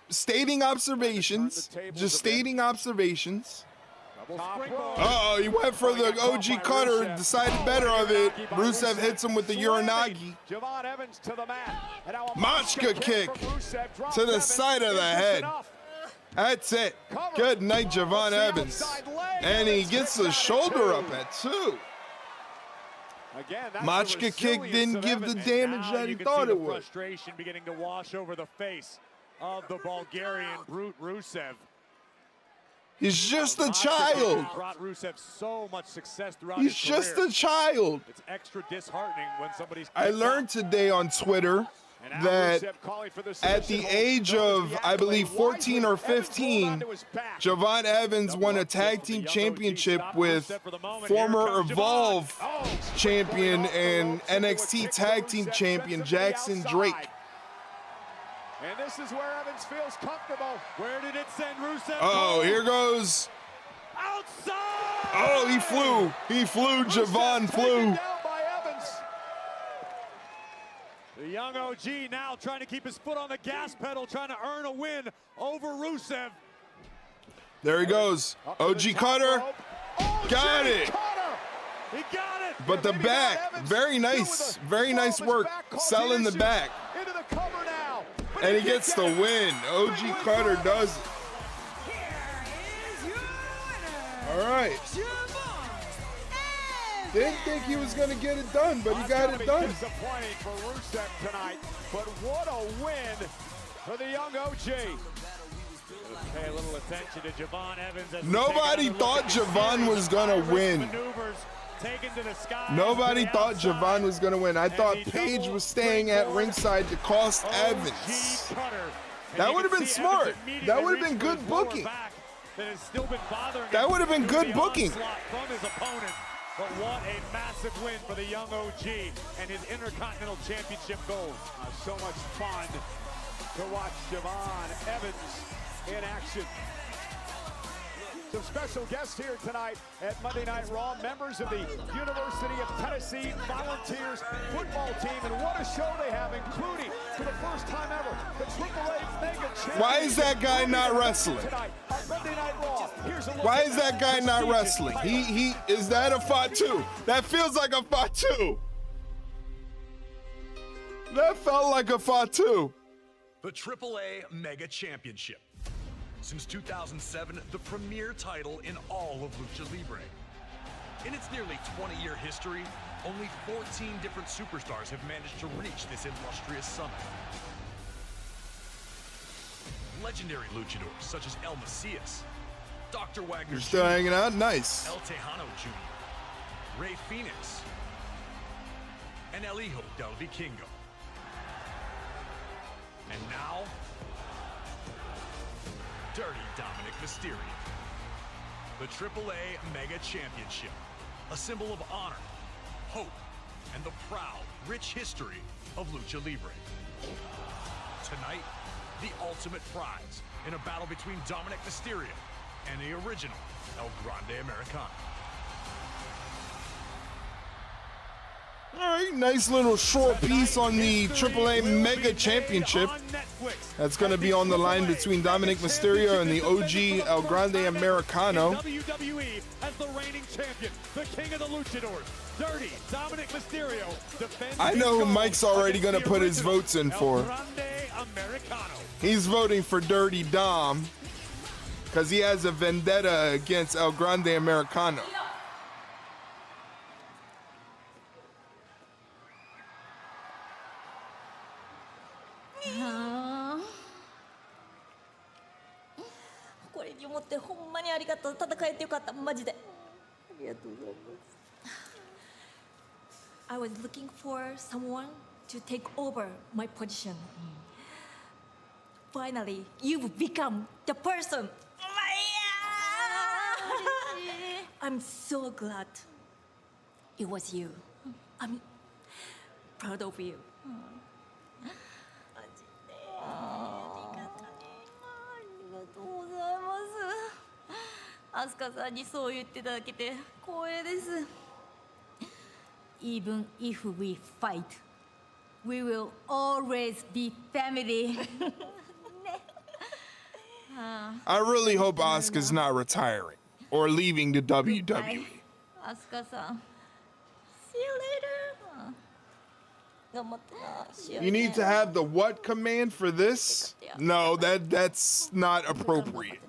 Speaker 3: stating observations. Just stating observations. Uh-oh, he went for the OG cutter, decided better of it. Rusev hits him with the Uranagi. Machka kick to the side of the head. That's it. Good night, Javon Evans. And he gets the shoulder up at 2. Machka kick didn't give the damage that he thought it would.
Speaker 4: Frustration beginning to wash over the face of the Bulgarian brute Rusev.
Speaker 3: He's just a child.
Speaker 4: Brought Rusev so much success throughout
Speaker 3: He's
Speaker 4: his career.
Speaker 3: just a child.
Speaker 4: It's extra disheartening when somebody's.
Speaker 3: I learned today on Twitter that at the age of, I believe, 14 or 15, Javon Evans won a tag team championship with former Evolve champion and NXT tag team champion Jackson Drake.
Speaker 2: And this is where Evans feels comfortable.
Speaker 4: Where did it send Rusev?
Speaker 3: Oh, here goes.
Speaker 4: Outside!
Speaker 3: Oh, he flew. He flew. Javon flew.
Speaker 2: Down by Evans.
Speaker 4: The young OG now trying to keep his foot on the gas pedal, trying to earn a win over Rusev.
Speaker 3: There he goes. OG Cutter. Got it.
Speaker 4: He got it.
Speaker 3: But the back, very nice. Very nice work. Selling the back.
Speaker 2: Into the cover now.
Speaker 3: And he gets the win. OG Cutter does it. All right. Didn't think he was going to get it done, but he got it done.
Speaker 2: Disappointing for Rusev tonight, but what a win for the young OG.
Speaker 4: Pay a little attention to Javon Evans.
Speaker 3: Nobody thought Javon was going to win. Nobody thought Javon was going to win. I thought Paige was staying at ringside to cost Evans. That would have been smart. That would have been good booking. That would have been good booking.
Speaker 4: From his opponent. But what a massive win for the young OG and his Intercontinental Championship goals.
Speaker 2: So much fun to watch Javon Evans in action. Some special guests here tonight at Monday Night Raw, members of the University of Tennessee Volunteers football team, and what a show they have, including, for the first time ever, the AAA Mega Championship.
Speaker 3: Why is that guy not wrestling?
Speaker 2: Monday Night Raw.
Speaker 3: Why is that guy not wrestling? He is that a Fatu? That feels like a Fatu. That felt like a Fatu.
Speaker 11: The AAA Mega Championship. Since 2007, the premier title in all of Lucha Libre. In its nearly 20-year history, only 14 different superstars have managed to reach this illustrious summit. Legendary luchadors such as El Macias, Dr. Wagner
Speaker 3: You're still
Speaker 11: Jr.,
Speaker 3: hanging out? Nice.
Speaker 11: El Tejano Jr., Rey Phoenix, and El Hijo del Vikingo. And now, Dirty Dominic Mysterio. The AAA Mega Championship, a symbol of honor, hope, and the proud, rich history of Lucha Libre. Tonight, the ultimate prize in a battle between Dominic Mysterio and the original El Grande Americano.
Speaker 3: All right, nice little short piece on the AAA Mega Championship. That's going to be on the line between Dominic Mysterio and the OG El Grande Americano.
Speaker 4: WWE as the reigning champion, the king of the luchadors, Dirty Dominic Mysterio defends.
Speaker 3: I know who Mike's already going to put his votes in for. He's voting for Dirty Dom because he has a vendetta against El Grande Americano.
Speaker 12: I was looking for someone to take over my position. Finally, you've become the person. I'm so glad it was you. I'm proud of you. アスカさんにそう言っていただけて光栄です。Even if we fight, we will always be family.
Speaker 3: I really hope Asuka's not retiring or leaving the WWE.
Speaker 12: アスカさん See you later. 頑張ってな。
Speaker 3: You need to have the what command for this? No, that's not appropriate.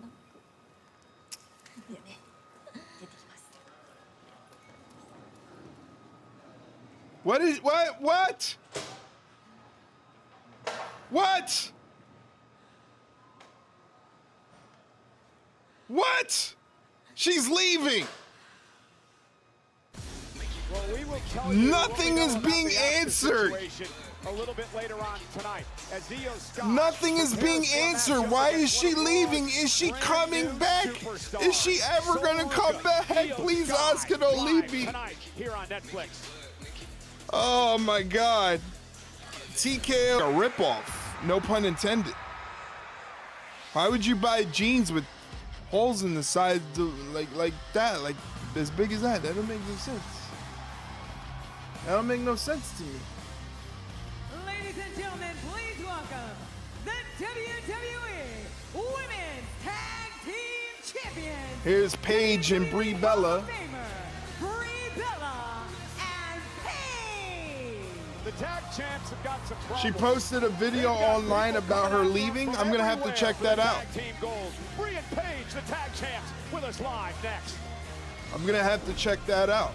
Speaker 3: What? What? She's leaving.
Speaker 2: Well, we will tell you
Speaker 3: nothing is being answered.
Speaker 2: A little bit later on tonight, as Io Scott
Speaker 3: nothing is being answered. Why is she leaving? Is she coming back? Is she ever gonna come back? Please, Asuka, don't leave me.
Speaker 2: Here on Netflix.
Speaker 3: Oh my God. TKO a ripoff. No pun intended. Why would you buy jeans with holes in the side like that, like as big as that? That don't make no sense. That don't make no sense to me.
Speaker 9: Ladies and gentlemen, please welcome the WWE Women's Tag Team Champions.
Speaker 3: Here's Paige and Brie Bella.
Speaker 9: Brie Bella and Paige.
Speaker 2: The tag champs have got some problems.
Speaker 3: She posted a video online about her leaving. I'm gonna have to check that out.
Speaker 2: Tag team goals. Brie and Paige, the tag champs, with us live next.
Speaker 3: I'm gonna have to check that out.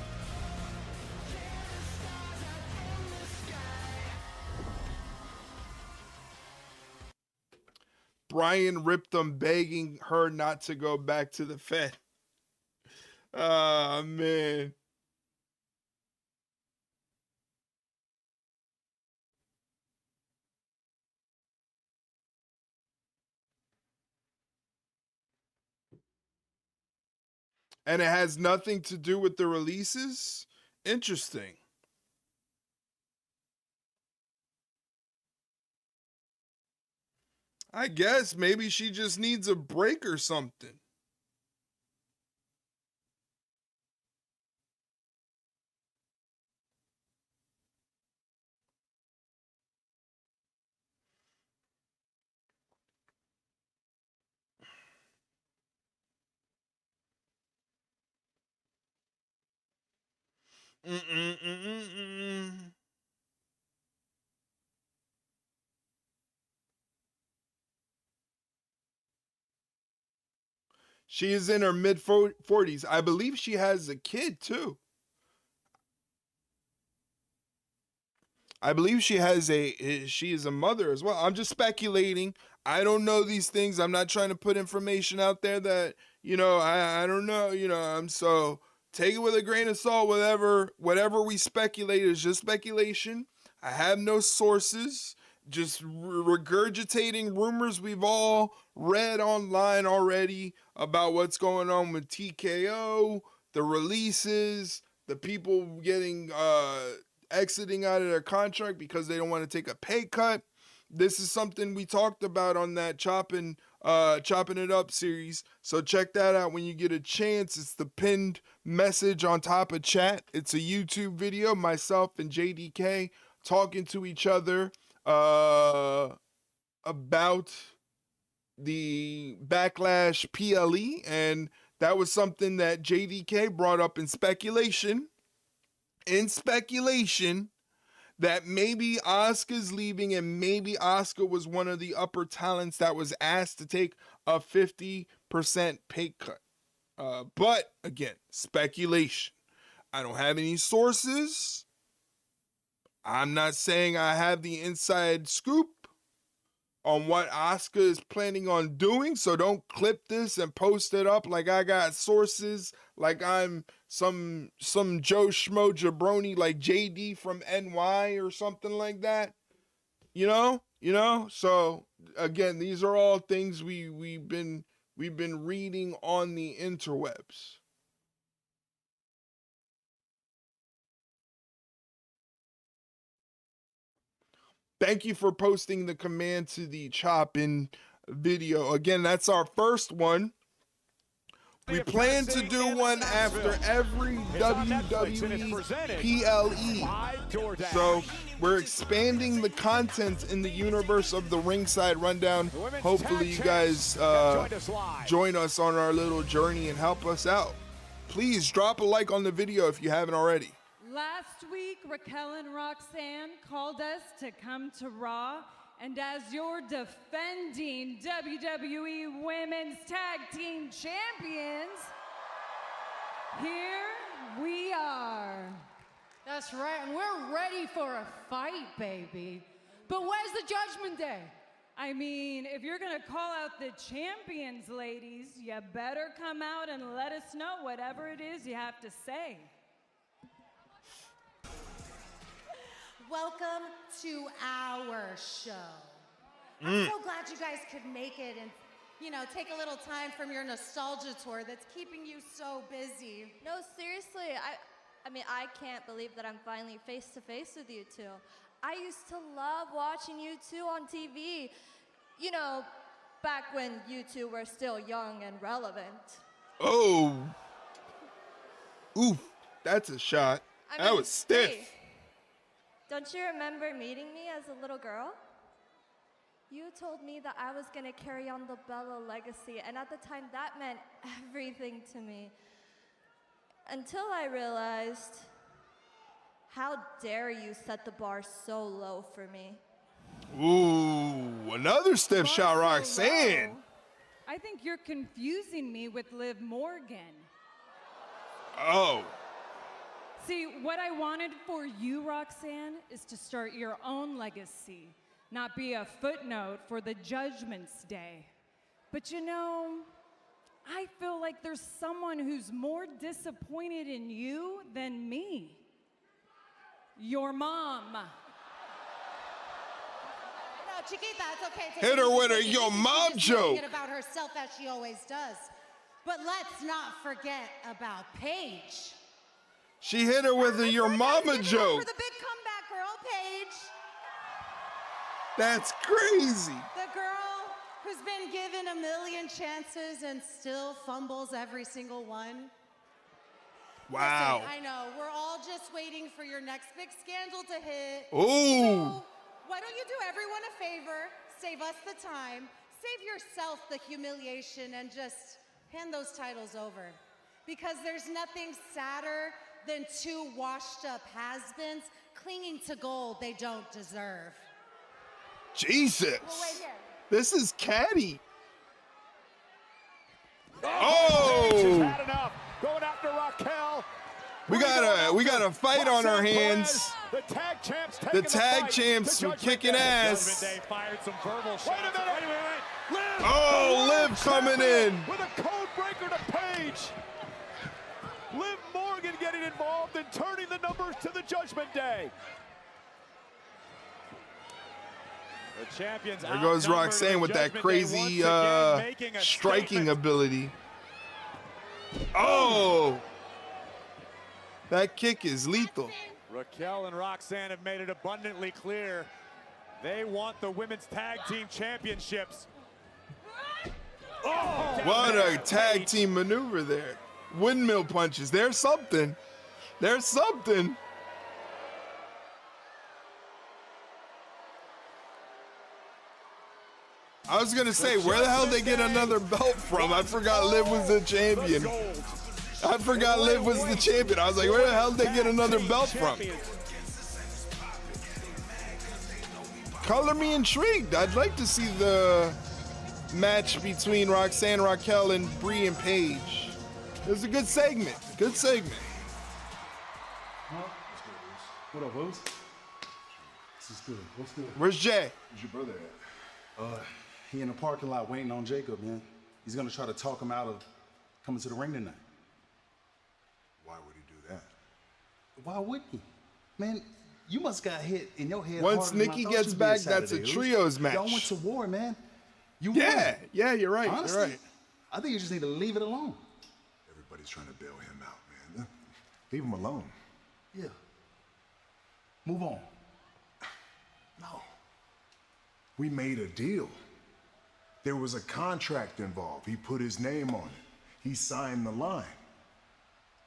Speaker 3: Brian ripped them begging her not to go back to the Fed. Ah, man. And it has nothing to do with the releases? Interesting. I guess maybe she just needs a break or something. She is in her mid 40s. I believe she has a kid too. I believe she is a mother as well. I'm just speculating. I don't know these things. I'm not trying to put information out there that, I don't know, so take it with a grain of salt. Whatever we speculate is just speculation. I have no sources, just regurgitating rumors we've all read online already about what's going on with TKO, the releases, the people getting exiting out of their contract because they don't want to take a pay cut. This is something we talked about on that chopping it up series. So check that out when you get a chance. It's the pinned message on top of chat. It's a YouTube video, myself and JDK talking to each other about the Backlash PLE, and that was something that JDK brought up in speculation that maybe Asuka's leaving, and maybe Asuka was one of the upper talents that was asked to take a 50% pay cut. But again, speculation. I don't have any sources. I'm not saying I have the inside scoop on what Asuka is planning on doing, so don't clip this and post it up like I got sources, like I'm some Joe Schmo jabroni like JD from NY or something like that. You know? So again, these are all things we've been reading on the interwebs. Thank you for posting the command to the chop-in video. Again, that's our first one. We plan to do one after every WWE PLE. So we're expanding the content in the universe of the Ringside Rundown. Hopefully you guys join us on our little journey and help us out. Please drop a like on the video if you haven't already.
Speaker 9: Last week, Raquel and Roxanne called us to come to Raw, and as your defending WWE Women's Tag Team Champions, here we are.
Speaker 13: That's right, and we're ready for a fight, baby. But where's the Judgment Day?
Speaker 9: I mean, if you're gonna call out the champions, ladies, you better come out and let us know whatever it is you have to say.
Speaker 14: Welcome to our show. I'm so glad you guys could make it and, take a little time from your nostalgia tour that's keeping you so busy.
Speaker 12: No, seriously, I mean, I can't believe that I'm finally face to face with you two. I used to love watching you two on TV. You know, back when you two were still young and relevant.
Speaker 3: Oh. Oof, that's a shot. That was stiff.
Speaker 12: Hey, don't you remember meeting me as a little girl? You told me that I was gonna carry on the Bella legacy, and at the time that meant everything to me. Until I realized, how dare you set the bar so low for me?
Speaker 3: Ooh, another stiff shot, Roxanne.
Speaker 9: I think you're confusing me with Liv Morgan.
Speaker 3: Oh.
Speaker 9: See, what I wanted for you, Roxanne, is to start your own legacy, not be a footnote for the Judgment's Day. But you know, I feel like there's someone who's more disappointed in you than me. Your mom.
Speaker 14: No, Chiquita, it's okay.
Speaker 3: Hit her with a yo mom joke.
Speaker 14: It about herself as she always does. But let's not forget about Paige.
Speaker 3: She hit her with a your mama joke.
Speaker 14: For the big comeback girl, Paige.
Speaker 3: That's crazy.
Speaker 14: The girl who's been given a million chances and still fumbles every single one.
Speaker 3: Wow.
Speaker 14: Listen, I know, we're all just waiting for your next big scandal to hit.
Speaker 3: Ooh.
Speaker 14: So why don't you do everyone a favor, save us the time, save yourself the humiliation, and just hand those titles over. Because there's nothing sadder than two washed-up has-beens clinging to gold they don't deserve.
Speaker 3: Jesus.
Speaker 14: Well, wait here.
Speaker 3: This is catty.
Speaker 2: Oh! She's
Speaker 3: Oh.
Speaker 2: had enough. Going after Raquel.
Speaker 3: We got a fight on our hands.
Speaker 2: The tag champs
Speaker 3: The tag champs were kicking ass.
Speaker 4: Judgment Day fired some verbal shots.
Speaker 2: Wait a minute.
Speaker 4: Wait.
Speaker 3: Oh, Liv coming in.
Speaker 2: With a code breaker to Paige. Liv Morgan getting involved and turning the numbers to the Judgment Day.
Speaker 4: The champions
Speaker 3: There goes Roxanne with that crazy striking ability. Oh! That kick is lethal.
Speaker 4: Raquel and Roxanne have made it abundantly clear they want the women's tag team championships. Oh,
Speaker 3: What a tag team maneuver there. Windmill punches. There's something. There's something. I was going to say, where the hell did they get another belt from? I forgot Liv was the champion. I forgot Liv was the champion. I was like, where the hell did they get another belt from? Color me intrigued. I'd like to see the match between Roxanne, Raquel, and Brie and Paige. It was a good segment. Good segment.
Speaker 15: What up, Boots? This is good. What's good?
Speaker 3: Where's Jay?
Speaker 15: Where's your brother at? He in the parking lot waiting on Jacob, man. He's gonna try to talk him out of coming to the ring tonight.
Speaker 16: Why would he do that?
Speaker 15: Why wouldn't he? Man, you must got hit in your head.
Speaker 3: Once
Speaker 15: harder than I
Speaker 3: Nikki
Speaker 15: thought
Speaker 3: gets
Speaker 15: you'd be
Speaker 3: back,
Speaker 15: Saturday,
Speaker 3: that's a
Speaker 15: Ooze.
Speaker 3: trios match.
Speaker 15: Y'all went to war, man. You
Speaker 3: Yeah,
Speaker 15: won.
Speaker 3: yeah, you're right.
Speaker 15: Honestly,
Speaker 3: You're right.
Speaker 15: I think you just need to leave it alone.
Speaker 16: Everybody's trying to bail him out, man. Leave him alone.
Speaker 15: Yeah. Move on.
Speaker 16: No. We made a deal. There was a contract involved. He put his name on it. He signed the line.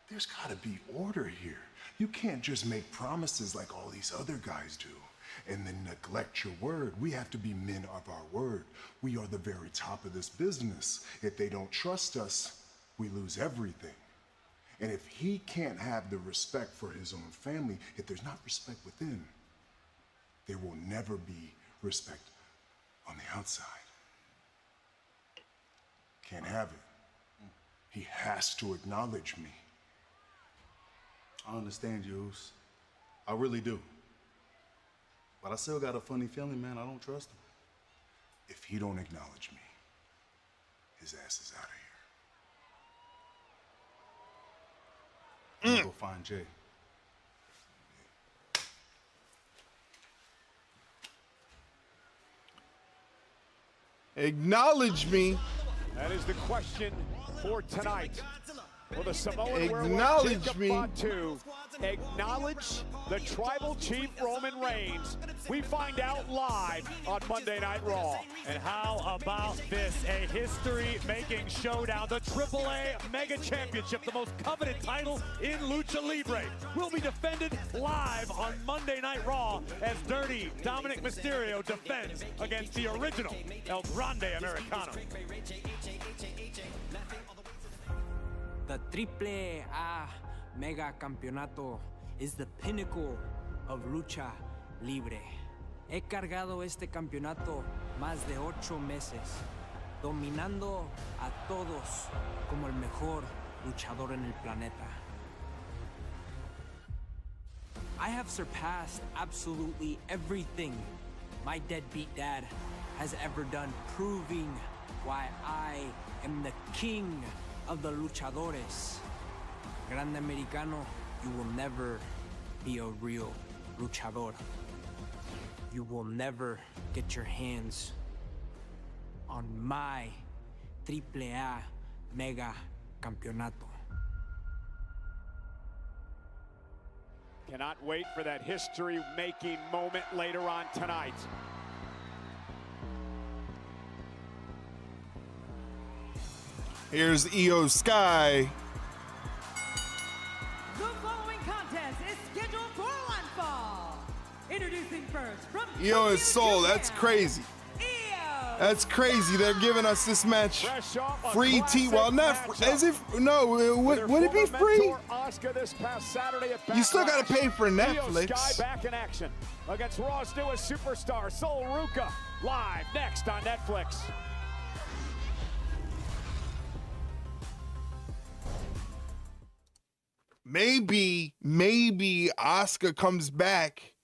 Speaker 16: There's got to be order here. You can't just make promises like all these other guys do and then neglect your word. We have to be men of our word. We are the very top of this business. If they don't trust us, we lose everything. And if he can't have the respect for his own family, if there's not respect within, there will never be respect on the outside. Can't have it. He has to acknowledge me.
Speaker 15: I understand you, Oos. I really do. But I still got a funny feeling, man. I don't trust him.
Speaker 16: If he don't acknowledge me, his ass is out of here.
Speaker 15: I'm gonna go find Jay.
Speaker 3: Acknowledge me.
Speaker 2: That is the question for tonight. Will the Samoan
Speaker 3: Acknowledge
Speaker 2: Jacob
Speaker 3: me.
Speaker 2: Fatu acknowledge the Tribal Chief Roman Reigns? We find out live on Monday Night Raw.
Speaker 4: And how about this? A history-making showdown. The AAA Mega Championship, the most coveted title in Lucha Libre, will be defended live on Monday Night Raw as Dirty Dominic Mysterio defends against the original El Grande Americano.
Speaker 17: The Triple A Mega Campeonato is the pinnacle of lucha libre. He cargado este campeonato más de 8 meses, dominando a todos como el mejor luchador en el planeta. I have surpassed absolutely everything my deadbeat dad has ever done, proving why I am the king of the luchadores. Grande Americano, you will never be a real luchador. You will never get your hands on my Triple A Mega Campeonato.
Speaker 2: Cannot wait for that history-making moment later on tonight.
Speaker 3: Here's Io Sky.
Speaker 9: The following contest is scheduled for one fall. Introducing first from
Speaker 3: Io is Soul. That's crazy. That's crazy. They're giving us this match free. Well, not as if would it be free? You still got to pay for Netflix.
Speaker 2: Sky back in action against Raw's newest superstar, Sol Ruca, live next on Netflix.
Speaker 3: Maybe Asuka comes back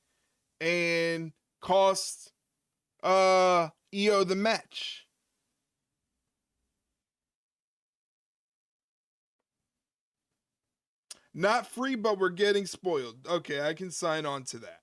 Speaker 3: and costs Io the match. Not free, but we're getting spoiled. Okay, I can sign on to that.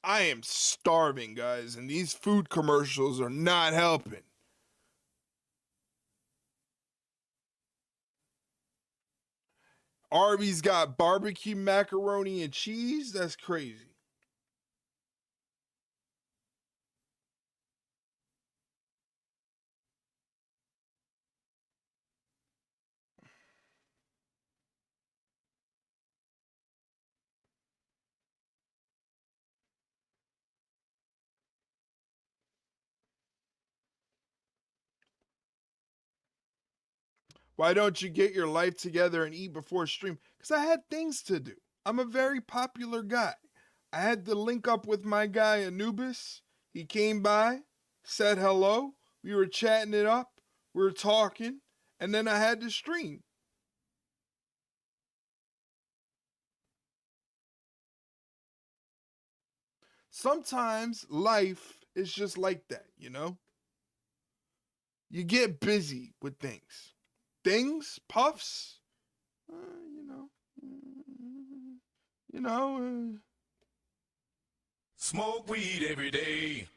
Speaker 3: I am starving, guys, and these food commercials are not helping. Arby's got barbecue macaroni and cheese. That's crazy. Why don't you get your life together and eat before stream? Because I had things to do. I'm a very popular guy. I had to link up with my guy Anubis. He came by, said hello. We were chatting it up. We were talking. And then I had to stream. Sometimes life is just like that, you know? You get busy with things. Puffs,
Speaker 11: Smoke weed every day.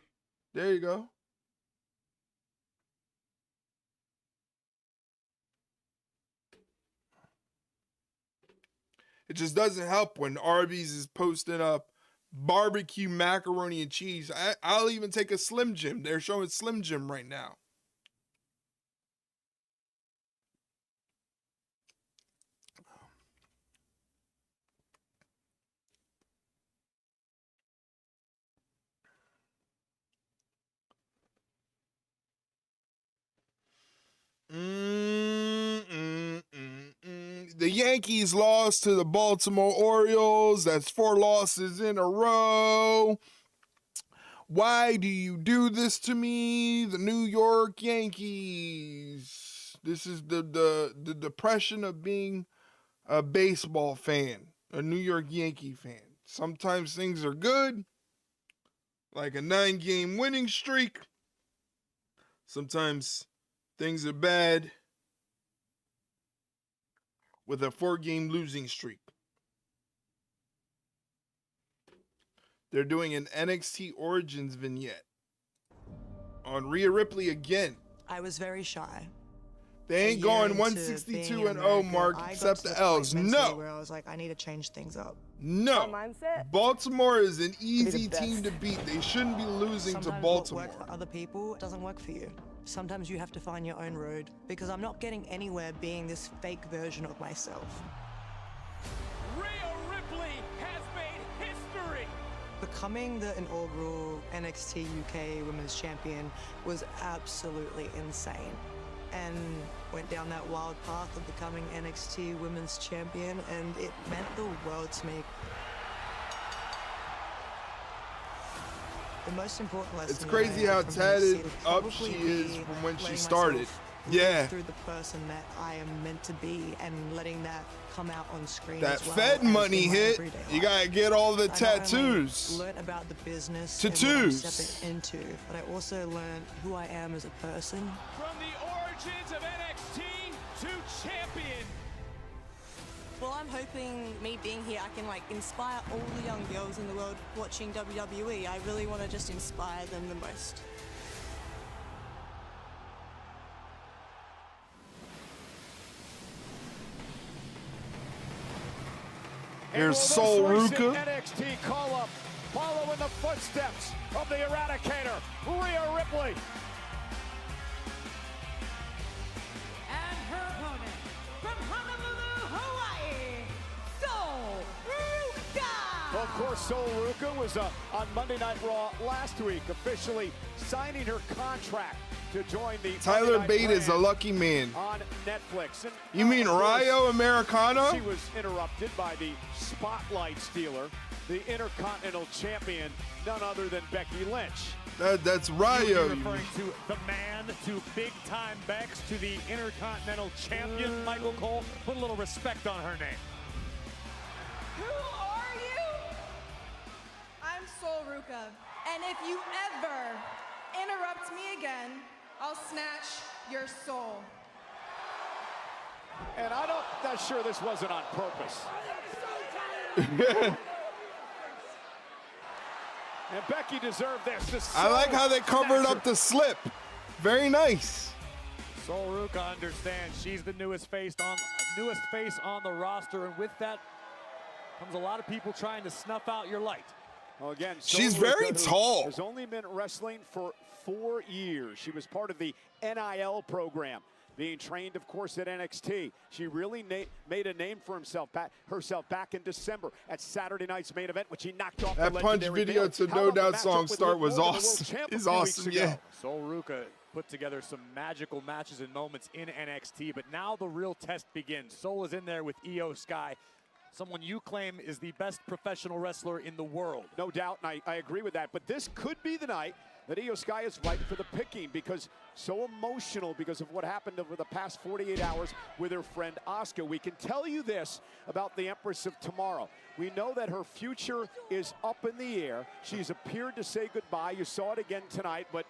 Speaker 3: There you go. It just doesn't help when Arby's is posting up barbecue macaroni and cheese. I'll even take a Slim Jim. They're showing Slim Jim right now. The Yankees lost to the Baltimore Orioles. That's 4 losses in a row. Why do you do this to me? The New York Yankees. This is the depression of being a baseball fan, a New York Yankee fan. Sometimes things are good, like a 9-game winning streak. Sometimes things are bad, with a 4-game losing streak. They're doing an NXT Origins vignette on Rhea Ripley again.
Speaker 18: I was very shy.
Speaker 3: They ain't going 162-0, Mark, except the L's. No.
Speaker 18: Where I was like, I need to change things up.
Speaker 3: No. Baltimore is an easy team to beat. They shouldn't be losing to Baltimore.
Speaker 18: What works for other people doesn't work for you. Sometimes you have to find your own road, because I'm not getting anywhere being this fake version of myself.
Speaker 4: Rhea Ripley has made history.
Speaker 18: Becoming the inaugural NXT UK Women's Champion was absolutely insane, and went down that wild path of becoming NXT Women's Champion, and it meant the world to me. The most important lesson.
Speaker 3: It's crazy how tatted up she is from when she started. Yeah.
Speaker 18: Through the person that I am meant to be, and letting that come out on screen.
Speaker 3: That
Speaker 18: as well
Speaker 3: Fed money hit. You gotta get all the
Speaker 18: I
Speaker 3: tattoos.
Speaker 18: learned about the business
Speaker 3: Tattoos.
Speaker 18: and what I'm stepping into, but I also learned who I am as a person.
Speaker 4: From the origins of NXT to champion.
Speaker 18: Well, I'm hoping me being here, I can like inspire all the young girls in the world watching WWE. I really want to just inspire them the most.
Speaker 3: Here's Sol Ruka.
Speaker 2: NXT call-up, following the footsteps of the Eradicator, Rhea Ripley.
Speaker 9: And her opponent from Honolulu, Hawaii, Sol Ruka.
Speaker 2: Well, of course, Sol Ruka was on Monday Night Raw last week, officially signing her contract to join the
Speaker 3: Tyler Bate is a lucky man.
Speaker 2: on Netflix. And,
Speaker 3: You mean Rayo Americano?
Speaker 2: She was interrupted by the spotlight stealer, the Intercontinental Champion, none other than Becky Lynch.
Speaker 3: That's Rayo.
Speaker 4: Referring to the man, to big-time Bex, to the Intercontinental Champion, Michael Cole. Put a little respect on her name.
Speaker 14: Who are you? I'm Sol Ruka, and if you ever interrupt me again, I'll snatch your soul.
Speaker 2: And I'm not sure this wasn't on purpose. And Becky deserved this.
Speaker 3: I like how they covered up the slip. Very nice.
Speaker 4: Sol Ruka understands she's the newest face on the roster, and with that comes a lot of people trying to snuff out your light.
Speaker 2: Well, again,
Speaker 3: She's
Speaker 2: Sol
Speaker 3: very
Speaker 2: Ruka,
Speaker 3: tall.
Speaker 2: Has only been wrestling for 4 years. She was part of the NIL program, being trained, of course, at NXT. She really made a name for herself back in December at Saturday night's main event, which she knocked off.
Speaker 3: That
Speaker 2: the
Speaker 3: punch
Speaker 2: legendary
Speaker 3: video
Speaker 2: Bayley.
Speaker 3: to
Speaker 2: How
Speaker 3: No
Speaker 2: about the
Speaker 3: Doubt
Speaker 2: matchup
Speaker 3: song
Speaker 2: with
Speaker 3: start
Speaker 2: Liv
Speaker 3: was
Speaker 2: Morgan, the world
Speaker 3: awesome.
Speaker 2: champ a
Speaker 3: It's
Speaker 2: few
Speaker 3: awesome,
Speaker 2: weeks ago?
Speaker 3: yeah.
Speaker 4: Sol Ruka put together some magical matches and moments in NXT, but now the real test begins. Sol is in there with Io Sky, someone you claim is the best professional wrestler in the world.
Speaker 2: No doubt, and I agree with that. But this could be the night that Io Sky is ripe for the picking, because so emotional because of what happened over the past 48 hours with her friend Asuka. We can tell you this about the Empress of Tomorrow. We know that her future is up in the air. She's appeared to say goodbye. You saw it again tonight, but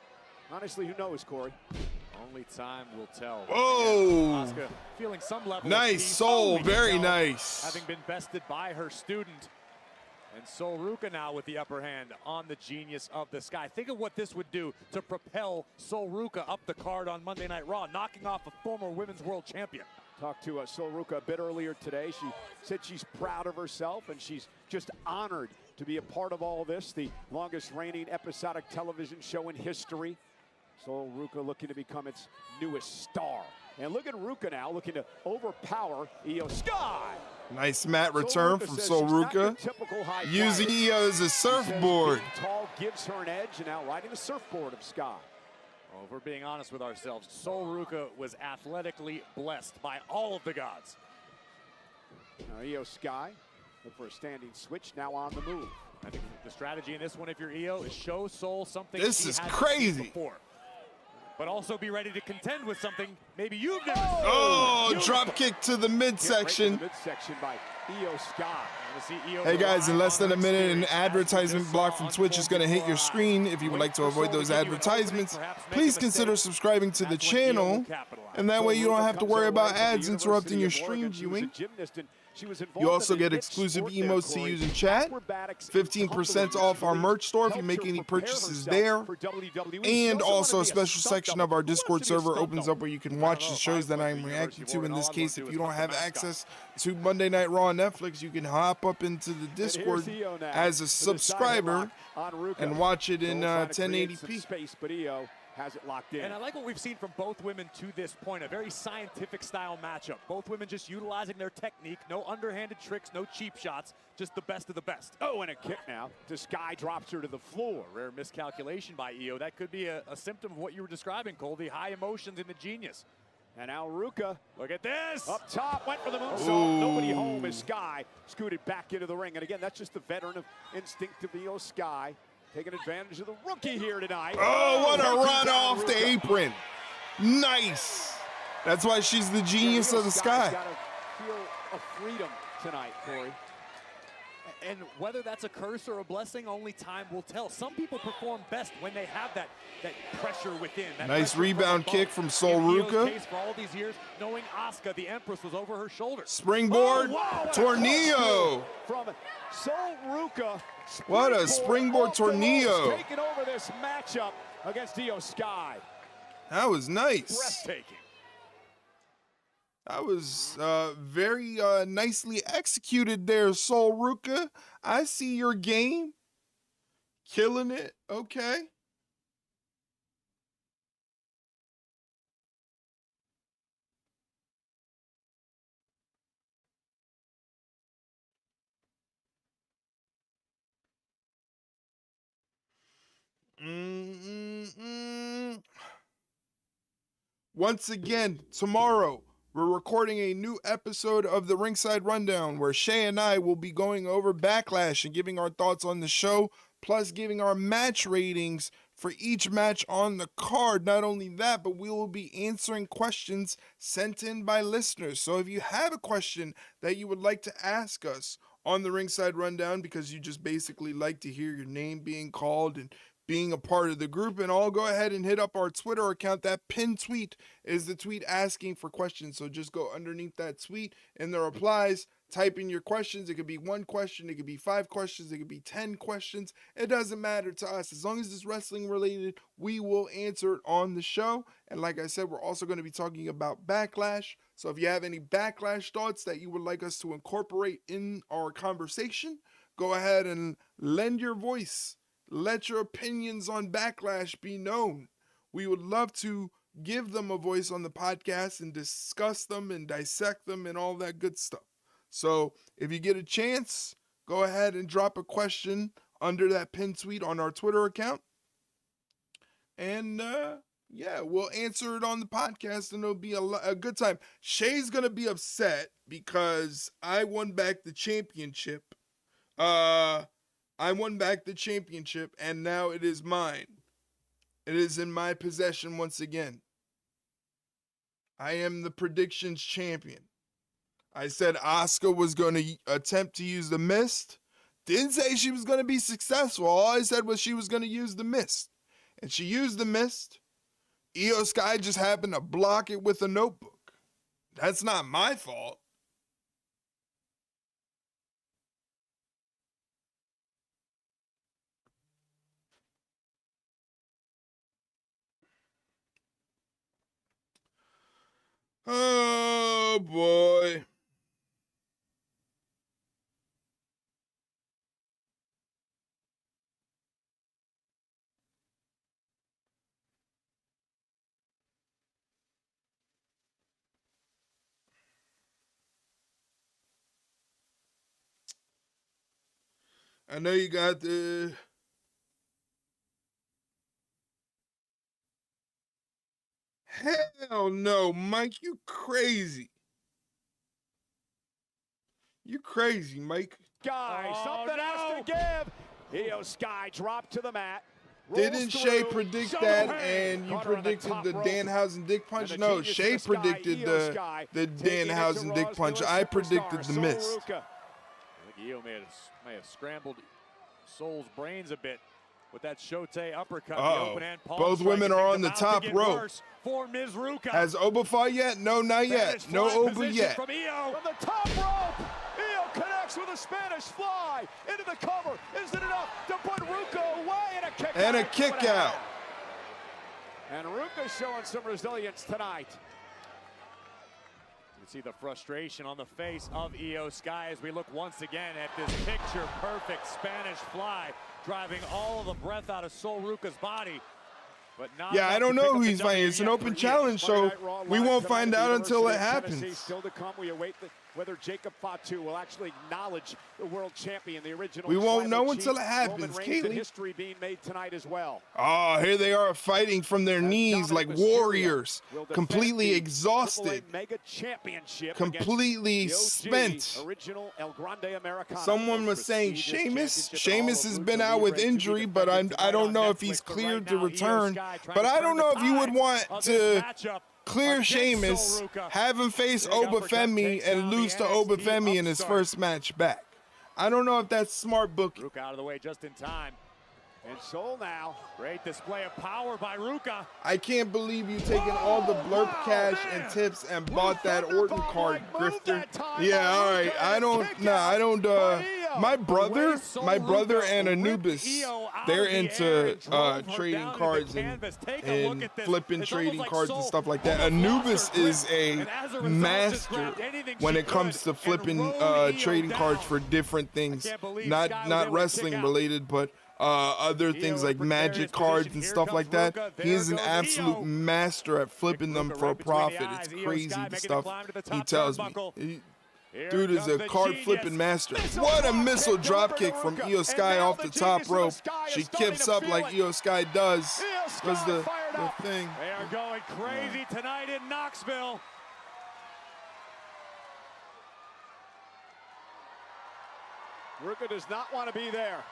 Speaker 2: honestly, who knows, Corey?
Speaker 4: Only time will tell.
Speaker 3: Whoa.
Speaker 4: Asuka feeling some level
Speaker 3: Nice,
Speaker 4: of peace.
Speaker 3: Sol,
Speaker 4: We can
Speaker 3: very
Speaker 4: tell,
Speaker 3: nice.
Speaker 4: Having been bested by her student. And Sol Ruka now with the upper hand on the Genius of the Sky. Think of what this would do to propel Sol Ruka up the card on Monday Night Raw, knocking off a former women's world champion.
Speaker 2: Talked to Sol Ruka a bit earlier today. She said she's proud of herself, and she's just honored to be a part of all this, the longest reigning episodic television show in history. Sol Ruka looking to become its newest star. And look at Ruka now, looking to overpower Io Sky.
Speaker 3: Nice mat return from Sol Ruka. Using Io as a surfboard.
Speaker 2: Being tall gives her an edge, and now riding the surfboard of Sky.
Speaker 4: Well, if we're being honest with ourselves, Sol Ruka was athletically blessed by all of the gods.
Speaker 2: Now Io Sky, look for a standing switch, now on the move.
Speaker 4: I think the strategy in this one, if you're Io, is show Sol something
Speaker 3: This
Speaker 4: he
Speaker 3: is
Speaker 4: hasn't
Speaker 3: crazy.
Speaker 4: seen before. But also be ready to contend with something maybe you've never seen.
Speaker 3: Oh, drop kick to the midsection.
Speaker 2: Right midsection by Io Sky.
Speaker 3: Hey guys, in less than a minute, an advertisement block from Twitch is going to hit your screen. If you would like to avoid those advertisements, please consider subscribing to the channel, and that way you don't have to worry about ads interrupting your stream viewing.
Speaker 2: She was involved
Speaker 3: You also
Speaker 2: in the
Speaker 3: get
Speaker 2: hit
Speaker 3: exclusive
Speaker 2: sport there,
Speaker 3: emotes to
Speaker 2: Corey.
Speaker 3: use in chat.
Speaker 2: Acrobatics and
Speaker 3: 15%
Speaker 2: tumbling,
Speaker 3: off our
Speaker 2: which
Speaker 3: merch store if you
Speaker 2: helped
Speaker 3: make
Speaker 2: her
Speaker 3: any
Speaker 2: prepare
Speaker 3: purchases
Speaker 2: herself
Speaker 3: there.
Speaker 2: for WWE.
Speaker 3: And
Speaker 2: She also
Speaker 3: also a
Speaker 2: wanted to be a
Speaker 3: special
Speaker 2: stunt
Speaker 3: section
Speaker 2: double.
Speaker 3: of our
Speaker 2: Who wants
Speaker 3: Discord
Speaker 2: to be a
Speaker 3: server
Speaker 2: stunt
Speaker 3: opens
Speaker 2: double?
Speaker 3: up where you can
Speaker 2: I
Speaker 3: watch
Speaker 2: don't
Speaker 3: the
Speaker 2: know.
Speaker 3: shows that
Speaker 2: I
Speaker 3: I'm
Speaker 2: went to
Speaker 3: reacting
Speaker 2: University
Speaker 3: to.
Speaker 2: of
Speaker 3: In this
Speaker 2: Warren. All I
Speaker 3: case,
Speaker 2: wanted
Speaker 3: if
Speaker 2: to
Speaker 3: you
Speaker 2: do
Speaker 3: don't
Speaker 2: was
Speaker 3: have
Speaker 2: fuck the
Speaker 3: access to Monday Night Raw on Netflix, you can hop up into the Discord
Speaker 2: Io now
Speaker 3: as a
Speaker 2: with the side
Speaker 3: subscriber
Speaker 2: headlock on Ruka.
Speaker 3: and watch it in
Speaker 2: Cole trying to create some
Speaker 3: 1080p.
Speaker 2: space, but Io has it locked in.
Speaker 4: And I like what we've seen from both women to this point, a very scientific style matchup. Both women just utilizing their technique, no underhanded tricks, no cheap shots, just the best of the best.
Speaker 2: Oh, and a kick now. The Sky drops her to the floor.
Speaker 4: Rare miscalculation by Io. That could be a symptom of what you were describing, Cole, the high emotions in the genius.
Speaker 2: And now Ruka,
Speaker 4: look at this.
Speaker 2: Up top, went for the moonsault. Nobody home as Sky scooted back into the ring. And again, that's just the veteran of instinct of Io Sky. Taking advantage of the rookie here tonight.
Speaker 3: Oh, what a run off the apron. Nice. That's why she's the genius of the Sky.
Speaker 2: Got to feel a freedom tonight, Corey.
Speaker 4: And whether that's a curse or a blessing, only time will tell. Some people perform best when they have that pressure within. That
Speaker 3: Nice
Speaker 4: pressure
Speaker 3: rebound
Speaker 4: from
Speaker 3: kick from Sol
Speaker 4: In Io's
Speaker 3: Ruka.
Speaker 4: case for all these years, knowing Asuka, the Empress, was over her shoulder.
Speaker 3: Springboard tornillo.
Speaker 2: From Sol Ruka.
Speaker 3: What a springboard tornillo.
Speaker 2: Taking over this matchup against Io Sky.
Speaker 3: That was nice.
Speaker 2: Breathtaking.
Speaker 3: That was very nicely executed there, Sol Ruka. I see your game. Killing it. Okay. Once again, tomorrow, we're recording a new episode of the Ringside Rundown where Shay and I will be going over Backlash and giving our thoughts on the show, plus giving our match ratings for each match on the card. Not only that, but we will be answering questions sent in by listeners. So if you have a question that you would like to ask us on the Ringside Rundown because you just basically like to hear your name being called and being a part of the group, and all, go ahead and hit up our Twitter account. That pinned tweet is the tweet asking for questions. So just go underneath that tweet in the replies, type in your questions. It could be one question, it could be 5 questions, it could be 10 questions. It doesn't matter to us. As long as it's wrestling related, we will answer it on the show. And like I said, we're also going to be talking about Backlash. So if you have any Backlash thoughts that you would like us to incorporate in our conversation, go ahead and lend your voice. Let your opinions on Backlash be known. We would love to give them a voice on the podcast and discuss them and dissect them and all that good stuff. So if you get a chance, go ahead and drop a question under that pinned tweet on our Twitter account. And yeah, we'll answer it on the podcast and it'll be a good time. Shay's going to be upset because I won back the championship. I won back the championship, and now it is mine. It is in my possession once again. I am the predictions champion. I said Asuka was going to attempt to use the mist. Didn't say she was going to be successful. All I said was she was going to use the mist. And she used the mist. Io Sky just happened to block it with a notebook. That's not my fault. Oh, boy. I know you got the... Hell no, Mike, you crazy. You crazy, Mike.
Speaker 2: Sky, something has to give. Io Sky dropped to the mat.
Speaker 3: Didn't Shay predict that and you predicted the Danhausen dick punch? No, Shay predicted the Danhausen dick punch. I predicted the miss.
Speaker 4: I think Io may have scrambled Sol's brains a bit with that Shote uppercut. The open hand palm
Speaker 3: Both
Speaker 4: strike.
Speaker 3: women are on the top rope.
Speaker 4: For Ms. Ruka.
Speaker 3: Has Oba fought yet? No, not yet. No Oba yet.
Speaker 4: From Io.
Speaker 2: From the top rope. Connects with a Spanish fly. Into the cover. Is it enough to put Ruka away? And a kick
Speaker 3: And
Speaker 2: out.
Speaker 3: a kick out.
Speaker 2: And Ruka showing some resilience tonight.
Speaker 4: You can see the frustration on the face of Io Sky as we look once again at this picture-perfect Spanish fly, driving all of the breath out of Sol Ruka's body. But not
Speaker 3: Yeah, I don't know who he's fighting. It's an open challenge, so we won't find out until it happens.
Speaker 2: Still to come. We await whether Jacob Fatu will actually acknowledge the world champion, the original.
Speaker 3: We won't know
Speaker 2: Tribal
Speaker 3: until it
Speaker 2: Chief.
Speaker 3: happens,
Speaker 2: Roman Reigns and
Speaker 3: Kaylee.
Speaker 2: history being made tonight as well.
Speaker 3: Oh, here they are fighting from their knees like warriors, completely exhausted,
Speaker 2: Mega Championship
Speaker 3: completely
Speaker 2: against the OG,
Speaker 3: spent.
Speaker 2: Original El Grande Americano.
Speaker 3: Someone was saying Sheamus has been out with injury, but I don't know if he's cleared to return. But I don't know if you would want to clear Sheamus, have him face Oba Femi, and lose to Oba Femi in his first match back. I don't know if that's smart booking.
Speaker 4: Ruka out of the way just in time.
Speaker 2: And Sol now.
Speaker 4: Great display of power by Ruka.
Speaker 3: I can't believe you taking all the Blerp cash and tips and bought that Orton card, grifter. Yeah, all right. I don't. My brother and Anubis, they're into trading cards and flipping trading cards and stuff like that. Anubis is a master when it comes to flipping trading cards for different things, not wrestling related, but other things like magic cards and stuff like that. He is an absolute master at flipping them for a profit. It's crazy the stuff he tells me. Dude is a card flipping master. What a missile drop kick from Io Sky off the top rope. She kips up like Io Sky does. Was the thing.
Speaker 4: They are going crazy tonight in Knoxville.
Speaker 2: Ruka does not want to be there.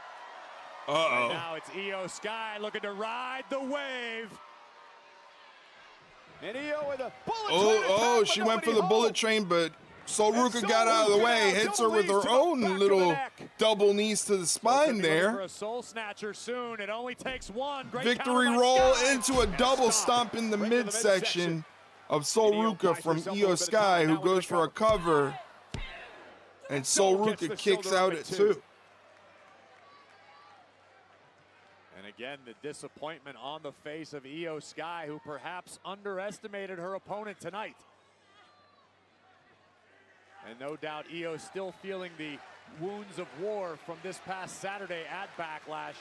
Speaker 3: Uh-oh.
Speaker 4: Right now it's Io Sky looking to ride the wave.
Speaker 2: And Io with a bullet
Speaker 3: Oh, she went for the bullet train, but Sol Ruka got out of the way, hits her with her own little double knees to the spine there.
Speaker 4: For a soul snatcher soon. It only takes one. Great
Speaker 3: Victory roll into a double stomp in the midsection of Sol Ruka from Io Sky, who goes for a cover. And Sol Ruka kicks out at 2.
Speaker 4: And again, the disappointment on the face of Io Sky, who perhaps underestimated her opponent tonight. And no doubt Io still feeling the wounds of war from this past Saturday at Backlash.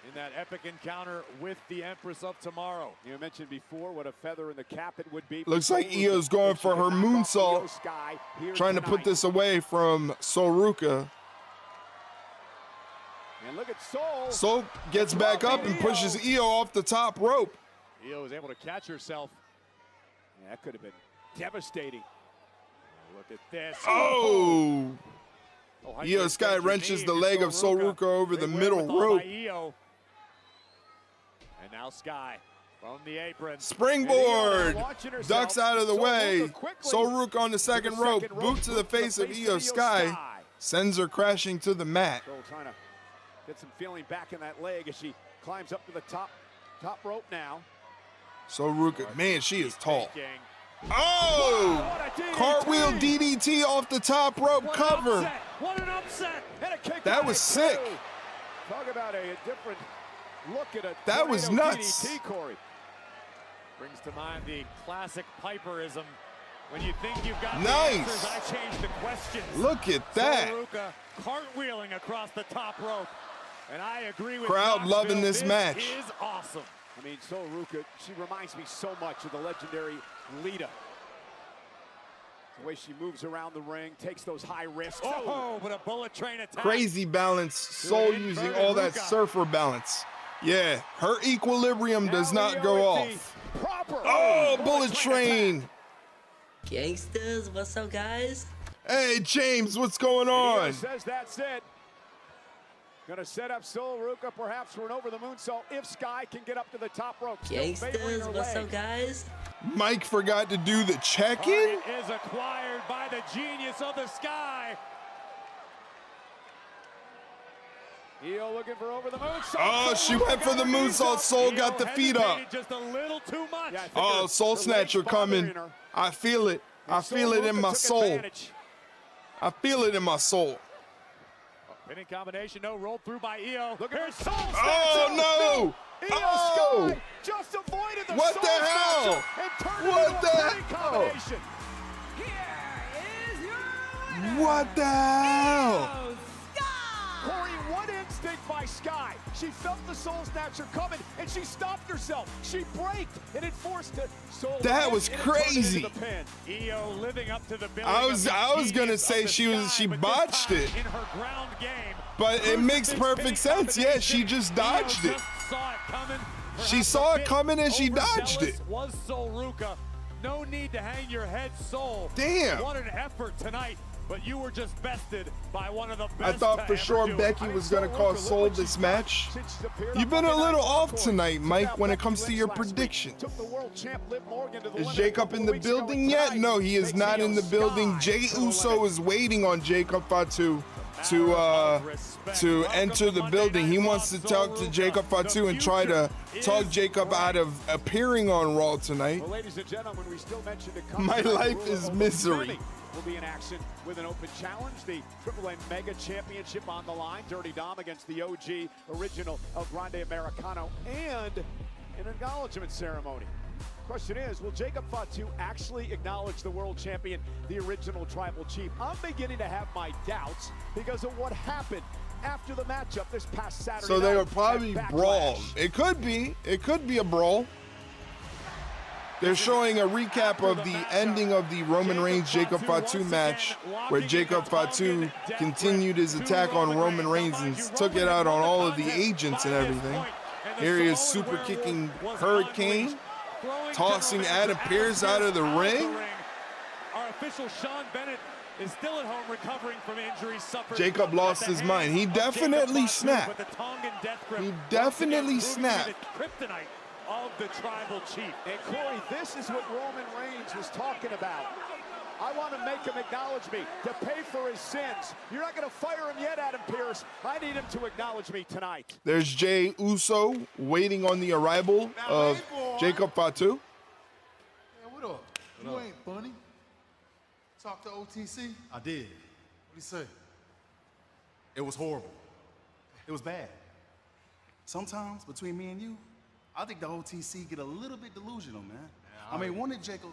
Speaker 4: In that epic encounter with the Empress of Tomorrow.
Speaker 2: You mentioned before what a feather in the cap it would be.
Speaker 3: Looks like Io's going for her moonsault, trying to put this away from Sol Ruka.
Speaker 2: And look at Sol.
Speaker 3: Sol gets back up and pushes Io off the top rope.
Speaker 4: Io is able to catch herself.
Speaker 2: Yeah, that could have been devastating.
Speaker 4: Look at this.
Speaker 3: Oh! Io Sky wrenches the leg of Sol Ruka over the middle rope.
Speaker 4: And now Sky from the apron.
Speaker 3: Springboard! Ducks out of the way. Sol Ruka on the second rope. Boot to the face of Io Sky. Sends her crashing to the mat.
Speaker 2: Sol trying to get some feeling back in that leg as she climbs up to the top rope now.
Speaker 3: Sol Ruka, man, she is tall. Oh! Cartwheel DDT off the top rope cover.
Speaker 4: What an upset!
Speaker 2: And a kick
Speaker 3: That was sick.
Speaker 2: Talk about a different look at a
Speaker 3: That was nuts.
Speaker 2: DDT, Corey.
Speaker 4: Brings to mind the classic Piperism. When you think you've got
Speaker 3: Nice.
Speaker 4: the answers, I change the questions.
Speaker 3: Look at that.
Speaker 4: Sol Ruka cartwheeling across the top rope. And I agree with
Speaker 3: Crowd
Speaker 4: Knoxville.
Speaker 3: loving this match.
Speaker 4: Is awesome.
Speaker 2: I mean, Sol Ruka, she reminds me so much of the legendary Lita. The way she moves around the ring, takes those high risks.
Speaker 4: Oh, but a bullet train attack.
Speaker 3: Crazy balance. Sol using all that surfer balance. Yeah, her equilibrium does not go off. Oh, bullet train.
Speaker 19: Gangsters, what's up, guys?
Speaker 3: Hey, James, what's going on?
Speaker 2: Says that's it. Gonna set up Sol Ruka perhaps for an over the moonsault if Sky can get up to the top rope.
Speaker 19: Gangsters, what's up, guys?
Speaker 3: Mike forgot to do the check-in?
Speaker 4: It is acquired by the genius of the Sky.
Speaker 2: Io looking for over the moonsault.
Speaker 3: Oh, she went for the moonsault. Sol got the feet up.
Speaker 4: Just a little too much.
Speaker 3: Oh, Soul Snatcher coming. I feel it. I feel it in my soul. I feel it in my soul.
Speaker 4: Pinning combination, no, rolled through by Io. Look at her soul.
Speaker 3: Oh, no.
Speaker 2: Io
Speaker 3: Oh.
Speaker 2: Sky just avoided the
Speaker 3: What
Speaker 2: soul
Speaker 3: the hell?
Speaker 2: snatcher and turned
Speaker 3: What
Speaker 2: it into
Speaker 3: the
Speaker 2: a pinning
Speaker 3: hell?
Speaker 2: combination.
Speaker 3: What the hell?
Speaker 2: Corey, what instinct by Sky? She felt the soul snatcher coming, and she stopped herself. She braked, and it forced the soul.
Speaker 3: That was
Speaker 2: and it turned it into
Speaker 3: crazy.
Speaker 2: the pin.
Speaker 4: Io living up to the billing.
Speaker 3: I was gonna say she botched it,
Speaker 4: in her ground game.
Speaker 3: but it makes perfect sense. Yeah, she just dodged it.
Speaker 4: Saw it coming.
Speaker 3: She saw it coming and she dodged it.
Speaker 4: Was Sol Ruka. No need to hang your head, Sol.
Speaker 3: Damn.
Speaker 4: What an effort tonight. But you were just bested by one of the best.
Speaker 3: I thought for
Speaker 4: to
Speaker 3: sure
Speaker 4: ever do it.
Speaker 3: Becky was gonna call Sol this match. You've been a little off tonight, Mike, when it comes to your predictions. Is Jacob in the building yet? No, he is not in the building. Jey Uso is waiting on Jacob Fatu to enter the building. He wants to talk to Jacob Fatu and try to talk Jacob out of appearing on Raw tonight.
Speaker 2: Well, ladies and gentlemen, we still mentioned
Speaker 3: My life is misery.
Speaker 2: Will be in action with an open challenge. The AAA Mega Championship on the line. Dirty Dom against the OG original El Grande Americano, and an acknowledgement ceremony. Question is, will Jacob Fatu actually acknowledge the world champion, the original Tribal Chief? I'm beginning to have my doubts because of what happened after the matchup this past Saturday
Speaker 3: So they
Speaker 2: night
Speaker 3: were probably
Speaker 2: at Backlash.
Speaker 3: brawl. It could be a brawl. They're showing a recap of the ending of the Roman Reigns Jacob Fatu match, where Jacob Fatu continued his attack on Roman Reigns and took it out on all of the agents and everything. Here he is super kicking Hurricane, tossing Adam Pearce out of the ring.
Speaker 4: Our official Sean Bennett is still at home recovering from injuries suffered.
Speaker 3: Jacob lost his mind. He definitely snapped. He definitely snapped.
Speaker 4: Kryptonite of the Tribal Chief.
Speaker 2: And Corey, this is what Roman Reigns was talking about. I want to make him acknowledge me, to pay for his sins. You're not going to fire him yet, Adam Pearce. I need him to acknowledge me tonight.
Speaker 3: There's Jey Uso waiting on the arrival of Jacob Fatu.
Speaker 15: Yeah, what up? You ain't funny. Talk to OTC? I did. What'd he say? It was horrible. It was bad. Sometimes, between me and you, I think the OTC get a little bit delusional, man. Yeah, I mean, when if Jacob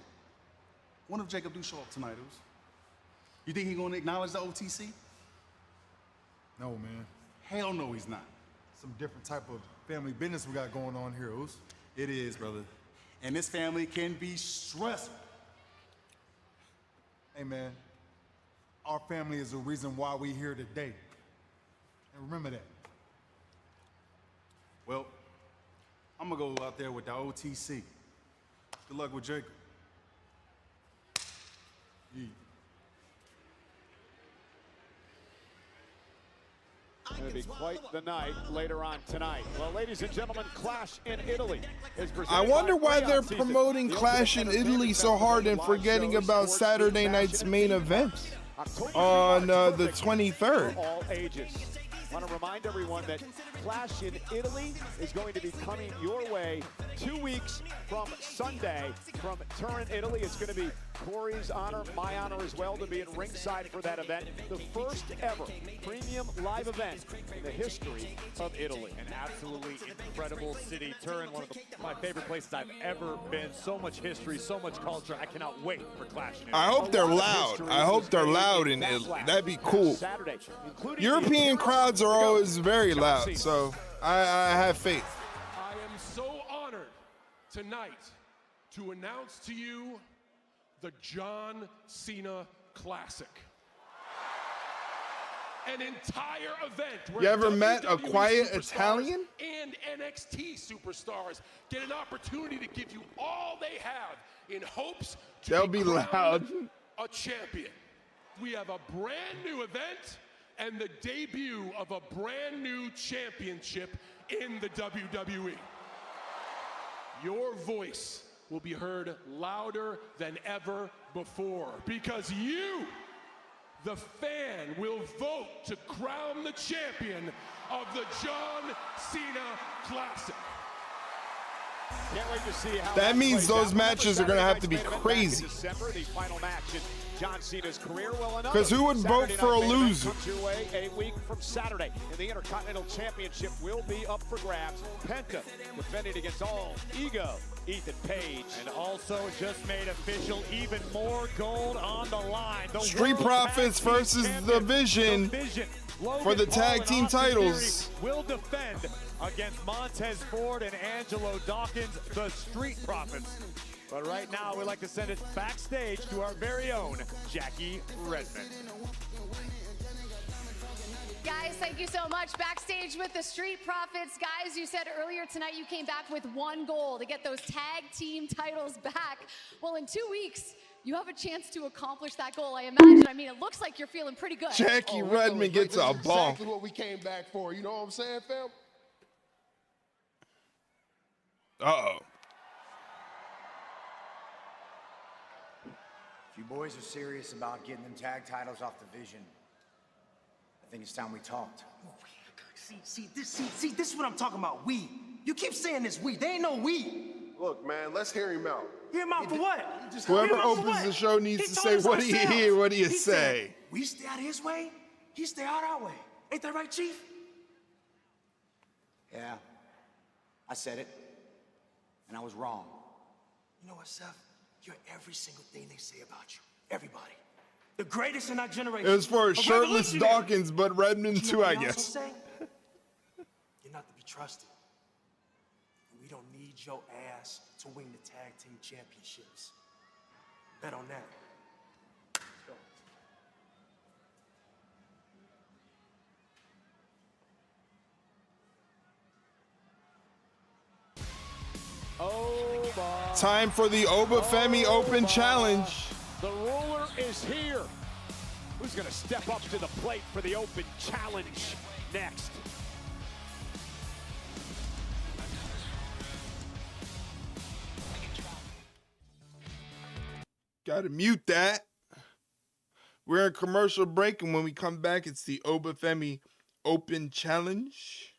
Speaker 15: do show up tonight, Oos? You think he gonna acknowledge the OTC?
Speaker 20: No, man.
Speaker 15: Hell no, he's not.
Speaker 20: Some different type of family business we got going on here, Oos.
Speaker 15: It is, brother. And this family can be stressful.
Speaker 20: Hey, man, our family is the reason why we here today. And remember that.
Speaker 15: Well, I'm gonna go out there with the OTC. Good luck with Jacob.
Speaker 20: Yeah.
Speaker 2: It's going to be quite the night later on tonight. Well, ladies and gentlemen, Clash in Italy is presented
Speaker 3: I wonder
Speaker 2: by
Speaker 3: why
Speaker 2: Rayon
Speaker 3: they're
Speaker 2: Season.
Speaker 3: promoting
Speaker 2: The
Speaker 3: Clash in
Speaker 2: ultimate
Speaker 3: Italy so hard and
Speaker 2: live
Speaker 3: forgetting
Speaker 2: shows,
Speaker 3: about
Speaker 2: sports,
Speaker 3: Saturday
Speaker 2: fashion,
Speaker 3: night's
Speaker 2: and
Speaker 3: main
Speaker 2: TV
Speaker 3: event
Speaker 2: October
Speaker 3: on
Speaker 2: starts
Speaker 3: the
Speaker 2: perfect
Speaker 3: 23rd.
Speaker 2: for all ages. I want to remind everyone that Clash in Italy is going to be coming your way 2 weeks from Sunday from Turin, Italy. It's going to be Corey's honor, my honor as well, to be at ringside for that event. The first ever premium live event in the history of Italy.
Speaker 4: An absolutely incredible city. Turin, one of my favorite places I've ever been. So much history, so much culture. I cannot wait for Clash in Italy.
Speaker 3: I hope they're loud. I hope they're loud in Italy. That'd be cool. European crowds are always very loud, so I have faith.
Speaker 21: I am so honored tonight to announce to you the John Cena Classic. An entire event where
Speaker 3: You ever met a
Speaker 21: WWE
Speaker 3: quiet
Speaker 21: superstars
Speaker 3: Italian?
Speaker 21: and NXT superstars get an opportunity to give you all they have in hopes to
Speaker 3: They'll be
Speaker 21: crowned
Speaker 3: loud.
Speaker 21: a champion. We have a brand new event and the debut of a brand new championship in the WWE. Your voice will be heard louder than ever before because you, the fan, will vote to crown the champion of the John Cena Classic.
Speaker 2: Can't wait to see how
Speaker 3: That means
Speaker 2: plays
Speaker 3: those
Speaker 2: out.
Speaker 3: matches are going to have to be
Speaker 2: Saturday night's
Speaker 3: crazy.
Speaker 2: main event back in December, the final match in John Cena's career. Well, another
Speaker 3: 'Cause who would vote
Speaker 2: Saturday
Speaker 3: for
Speaker 2: night
Speaker 3: a
Speaker 2: main event
Speaker 3: loser?
Speaker 2: comes your way a week from Saturday, and the Intercontinental Championship will be up for grabs. Penta defending against all ego Ethan Page.
Speaker 4: And also just made official, even more gold on the line. The
Speaker 3: Street
Speaker 4: World
Speaker 3: Profits
Speaker 4: Tag Team
Speaker 3: versus
Speaker 4: Champions,
Speaker 3: the Vision
Speaker 4: Logan
Speaker 3: for the
Speaker 4: Paul
Speaker 3: tag
Speaker 4: and
Speaker 3: team
Speaker 4: Austin
Speaker 3: titles.
Speaker 4: Theory will defend against Montez Ford and Angelo Dawkins, the Street Profits. But right now, we'd like to send it backstage to our very own Jackie Redmond.
Speaker 7: Guys, thank you so much. Backstage with the Street Profits. Guys, you said earlier tonight you came back with one goal to get those tag team titles back. Well, in 2 weeks, you have a chance to accomplish that goal, I imagine. I mean, it looks like you're feeling pretty good.
Speaker 3: Jackie Redmond gets a ball.
Speaker 22: Exactly what we came back for. You know what I'm saying, fam?
Speaker 3: Uh-oh.
Speaker 23: If you boys are serious about getting them tag titles off the Vision, I think it's time we talked.
Speaker 24: See, this is what I'm talking about. We. You keep saying this we. They ain't no we.
Speaker 22: Look, man, let's hear him out.
Speaker 24: Hear him out for what?
Speaker 3: Whoever opens the show needs to say, what do you hear, what do you say?
Speaker 24: We stay out his way, he stay out our way. Ain't that right, Chief?
Speaker 23: Yeah, I said it, and I was wrong.
Speaker 24: You know what, Seth? You're every single thing they say about you. Everybody. The greatest in our generation.
Speaker 3: It was for
Speaker 24: A
Speaker 3: shirtless
Speaker 24: revolutionary.
Speaker 3: Dawkins, but Redmond
Speaker 24: You know
Speaker 3: too,
Speaker 24: what
Speaker 3: I
Speaker 24: they also
Speaker 3: guess.
Speaker 24: say? You're not to be trusted. We don't need your ass to win the tag team championships. Bet on that. Let's go.
Speaker 3: Time for the Oba Femi Open Challenge.
Speaker 2: The ruler is here. Who's going to step up to the plate for the Open Challenge next?
Speaker 3: Gotta mute that. We're in commercial break, and when we come back, it's the Oba Femi Open Challenge.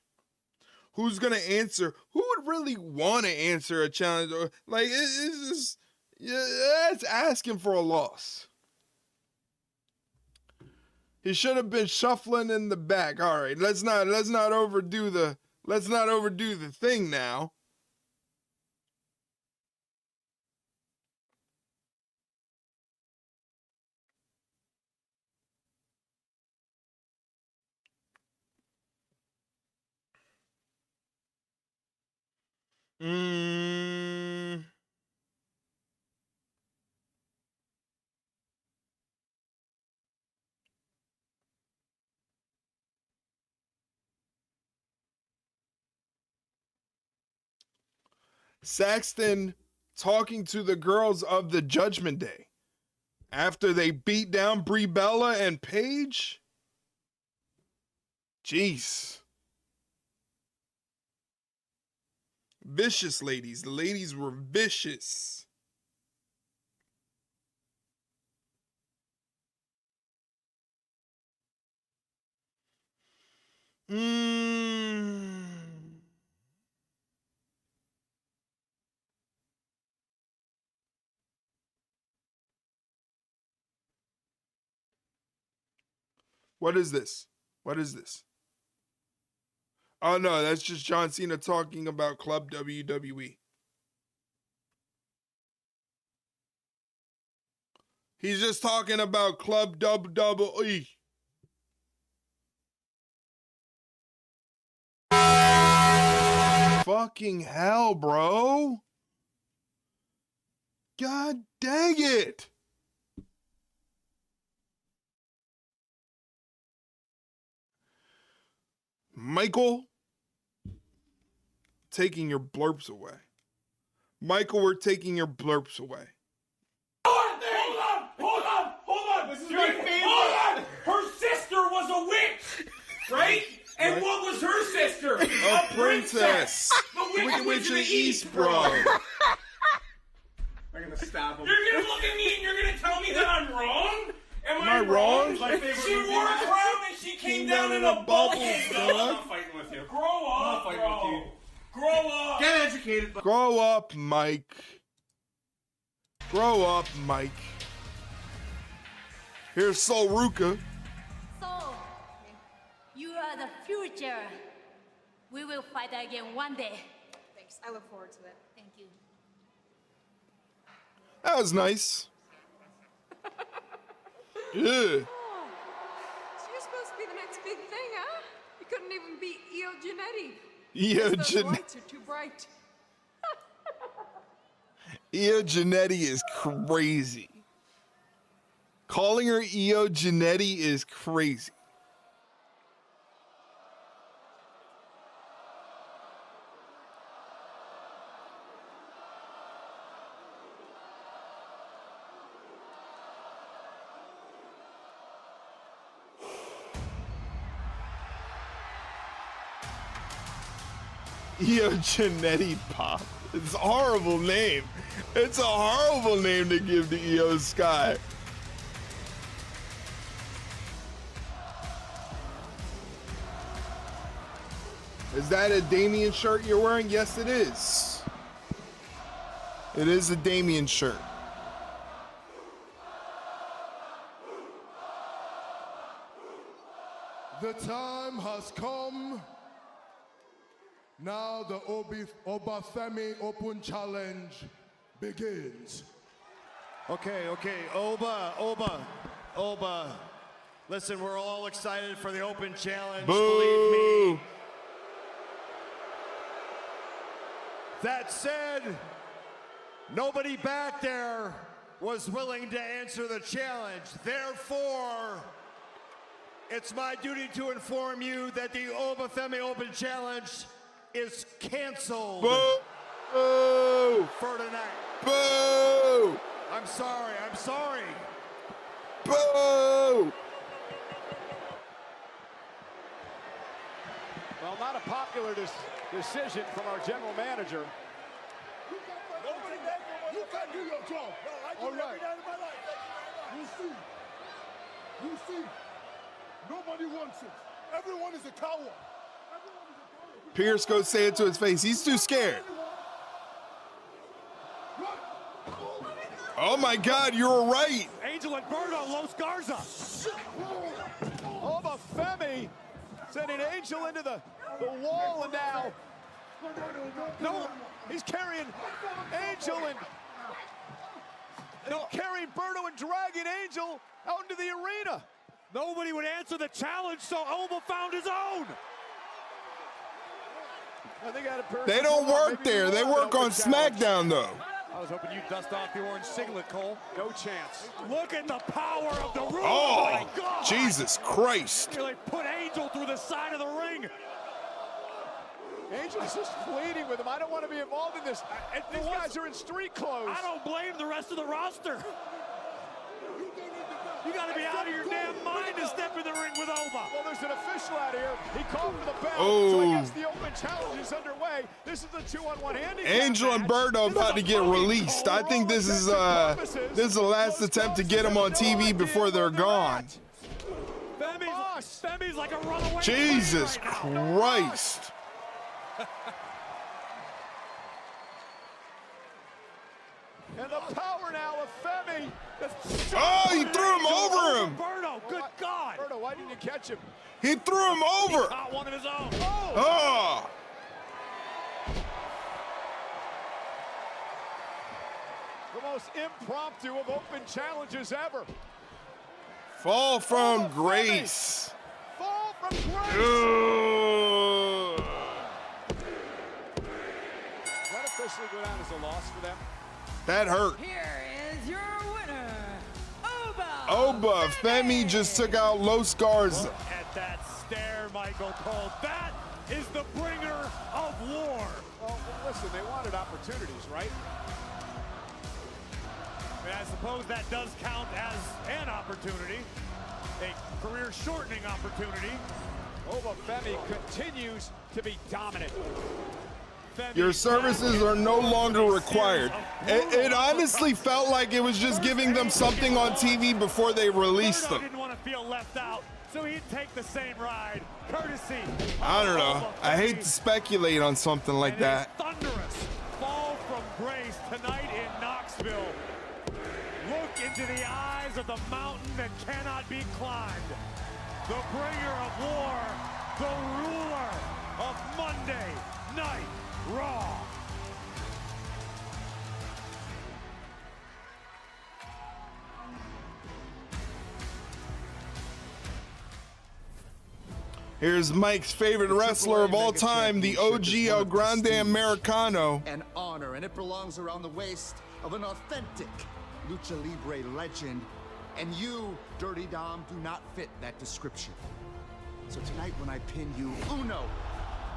Speaker 3: Who's gonna answer? Who would really want to answer a challenge? Or like, it's just, yeah, it's asking for a loss. He should have been shuffling in the back. All right, let's not overdo the thing now. Saxton talking to the girls of the Judgment Day after they beat down Brie Bella and Paige. Jeez. Vicious ladies. The ladies were vicious. What is this? What is this? Oh no, that's just John Cena talking about Club WWE. He's just talking about Club WWE. Fucking hell, bro. God dang it. Michael, taking your blurps away. Michael, we're taking your blurps away.
Speaker 25: Hold on. This is my favorite. Hold on. Her sister was a witch, right? And
Speaker 3: Right.
Speaker 25: what was her sister?
Speaker 3: A princess.
Speaker 25: The Wicked Witch of the East,
Speaker 3: bro.
Speaker 25: I'm gonna stab him. You're gonna look at me and you're gonna tell me that I'm wrong? Am I wrong?
Speaker 3: My
Speaker 25: She wore a crown and she came down in a bubble.
Speaker 3: dog.
Speaker 25: I'm not fighting with you. Grow up, bro. Grow up. Get educated.
Speaker 3: Grow up, Mike. Grow up, Mike. Here's Sol Ruka.
Speaker 1: So, you are the future. We will fight again one day.
Speaker 5: Thanks. I look forward to it.
Speaker 1: Thank you.
Speaker 3: That was nice. Yeah.
Speaker 5: Oh, so you're supposed to be the next big thing, huh? You couldn't even beat Io Giannetti.
Speaker 3: Io
Speaker 5: Those
Speaker 3: Giannetti.
Speaker 5: lights are too bright.
Speaker 3: Io Giannetti is crazy. Calling her Io Giannetti is crazy. Io Giannetti Pop. It's a horrible name. It's a horrible name to give to Io Sky. Is that a Damien shirt you're wearing? Yes, it is. It is a Damien shirt.
Speaker 6: The time has come. Now the Oba Femi Open Challenge begins.
Speaker 8: Okay, Oba. Listen, we're all excited for the Open Challenge.
Speaker 3: Boo!
Speaker 8: Believe me. That said, nobody back there was willing to answer the challenge. Therefore, it's my duty to inform you that the Oba Femi Open Challenge is canceled.
Speaker 3: Boo!
Speaker 8: For tonight.
Speaker 3: Boo!
Speaker 8: I'm sorry.
Speaker 3: Boo!
Speaker 2: Well, not a popular decision from our general manager.
Speaker 6: You can do your job. All right. You see, nobody wants it. Everyone is a coward.
Speaker 3: Pierce goes say it to his face. He's too scared. Oh my God, you were right.
Speaker 4: Angel and Berto, Los Garza.
Speaker 2: Oba Femi sending Angel into the wall, and now he's carrying Angel and carrying Berto and dragging Angel out into the arena.
Speaker 4: Nobody would answer the challenge, so Oba found his own.
Speaker 3: They don't work there. They work on SmackDown though.
Speaker 4: I was hoping you'd dust off the orange singlet, Cole. No chance. Look at the power of the room.
Speaker 3: Oh,
Speaker 4: my God.
Speaker 3: Jesus Christ.
Speaker 4: You like put Angel through the side of the ring.
Speaker 2: Angel's just pleading with him. I don't want to be involved in this. These guys are in street clothes.
Speaker 4: I don't blame the rest of the roster. You got to be out of your damn mind to step in the ring with Oba.
Speaker 2: Well, there's an official out here. He called for the bell.
Speaker 3: Oh.
Speaker 2: So I guess the Open Challenge is underway. This is the 2-on-1 handicap
Speaker 3: Angel and Berto about to get released. I think this is the last attempt to get them on TV before they're gone.
Speaker 4: Femi's like a runaway.
Speaker 3: Jesus Christ.
Speaker 2: And the power now of Femi.
Speaker 3: Oh, he threw him over him.
Speaker 4: Berto, good God.
Speaker 2: Berto, why didn't you catch him?
Speaker 3: He threw him over.
Speaker 4: He caught one of his own.
Speaker 3: Oh.
Speaker 2: The most impromptu of Open Challenges ever.
Speaker 3: Fall from grace.
Speaker 2: Fall from grace. Does that officially go down as a loss for them?
Speaker 3: That hurt.
Speaker 9: Here is your winner, Oba.
Speaker 3: Oba Femi just took out Los Garza.
Speaker 4: Look at that stare, Michael Cole. That is the bringer of war.
Speaker 2: Well, listen, they wanted opportunities, right?
Speaker 4: I mean, I suppose that does count as an opportunity, a career-shortening opportunity.
Speaker 2: Oba Femi continues to be dominant.
Speaker 3: Your services are no longer required. It honestly felt like it was just giving them something on TV before they released them.
Speaker 4: Didn't want to feel left out, so he'd take the same ride courtesy.
Speaker 3: I don't know. I hate to speculate on something like that.
Speaker 4: Thunderous fall from grace tonight in Knoxville. Look into the eyes of the mountain that cannot be climbed. The bringer of war, the ruler of Monday Night Raw.
Speaker 3: Here's Mike's favorite wrestler of all time, the OG El Grande Americano.
Speaker 10: An honor, and it belongs around the waist of an authentic Lucha Libre legend. And you, Dirty Dom, do not fit that description. So tonight when I pin you, uno,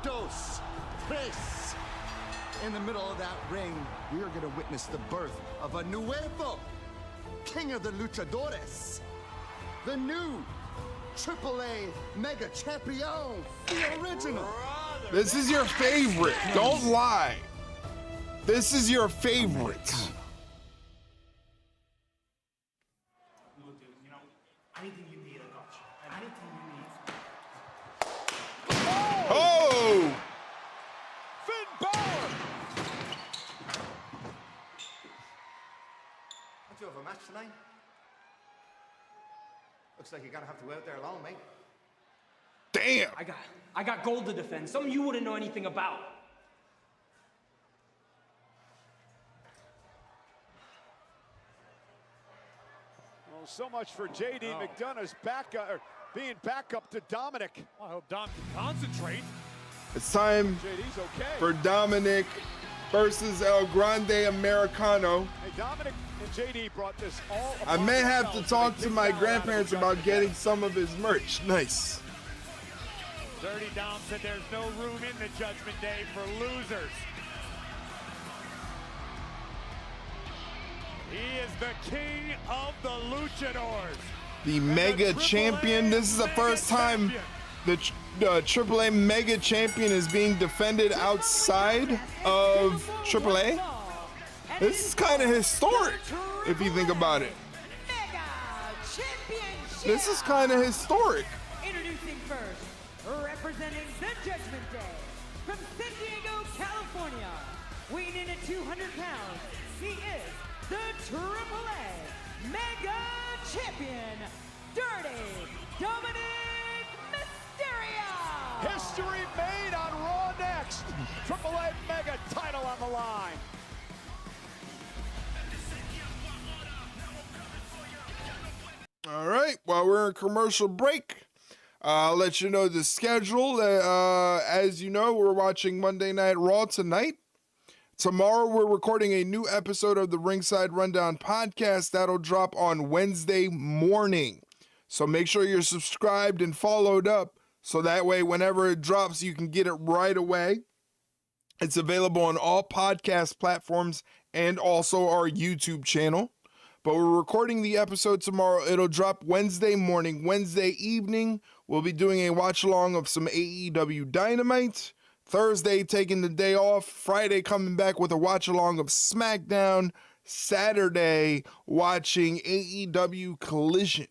Speaker 10: dos, tres, in the middle of that ring, we are gonna witness the birth of a nuevo king of the luchadores. The new AAA Mega Champion, the original.
Speaker 3: This is your favorite. Don't lie. This is your favorite.
Speaker 24: Anything you need, I got you. Anything you need.
Speaker 3: Oh!
Speaker 4: Finn Balor!
Speaker 10: Don't you have a match tonight? Looks like you're gonna have to go out there alone, mate.
Speaker 3: Damn!
Speaker 24: I got gold to defend. Something you wouldn't know anything about.
Speaker 2: Well, so much for J.D. McDonough's being back up to Dominic.
Speaker 4: I hope Dom can concentrate.
Speaker 3: It's time
Speaker 2: JD's okay.
Speaker 3: for Dominic versus El Grande Americano.
Speaker 2: Hey, Dominic and JD brought this all
Speaker 3: I
Speaker 2: upon
Speaker 3: may have to
Speaker 2: themselves
Speaker 3: talk
Speaker 2: make
Speaker 3: to
Speaker 2: big
Speaker 3: my
Speaker 2: dollar
Speaker 3: grandparents
Speaker 2: out of the
Speaker 3: about
Speaker 2: judgment
Speaker 3: getting
Speaker 2: day.
Speaker 3: some of his merch. Nice.
Speaker 4: Dirty Dom said there's no room in the Judgment Day for losers. He is the king of the luchadors.
Speaker 3: The Mega Champion. This is the first time the AAA Mega Champion is being defended outside of AAA. This is kind of historic, if you think about it. This is kind of historic.
Speaker 9: Introducing first, representing the Judgment Day, from San Diego, California, weighing in at 200 pounds, he is the AAA Mega Champion, Dirty Dominic Mysterio!
Speaker 2: History made on Raw next. AAA Mega title on the line.
Speaker 3: All right, while we're in commercial break, I'll let you know the schedule. As you know, we're watching Monday Night Raw tonight. Tomorrow, we're recording a new episode of the Ringside Rundown podcast that'll drop on Wednesday morning. So make sure you're subscribed and followed up so that way, whenever it drops, you can get it right away. It's available on all podcast platforms and also our YouTube channel. But we're recording the episode tomorrow. It'll drop Wednesday morning. Wednesday evening, we'll be doing a watch-along of some AEW Dynamite. Thursday, taking the day off. Friday, coming back with a watch-along of SmackDown. Saturday, watching AEW Collision.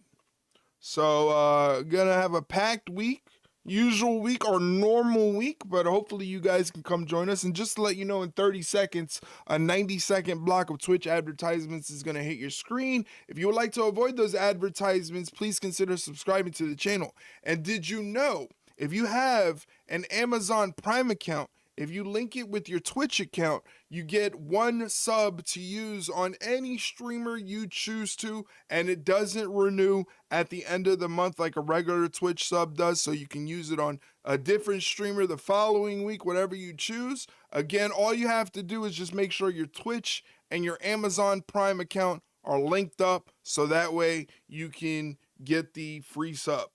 Speaker 3: So, gonna have a packed week. Usual week or normal week, but hopefully you guys can come join us. And just to let you know, in 30 seconds, a 90-second block of Twitch advertisements is going to hit your screen. If you would like to avoid those advertisements, please consider subscribing to the channel. And did you know, if you have an Amazon Prime account, if you link it with your Twitch account, you get one sub to use on any streamer you choose to, and it doesn't renew at the end of the month like a regular Twitch sub does, so you can use it on a different streamer the following week, whatever you choose. Again, all you have to do is just make sure your Twitch and your Amazon Prime account are linked up, so that way you can get the free sub.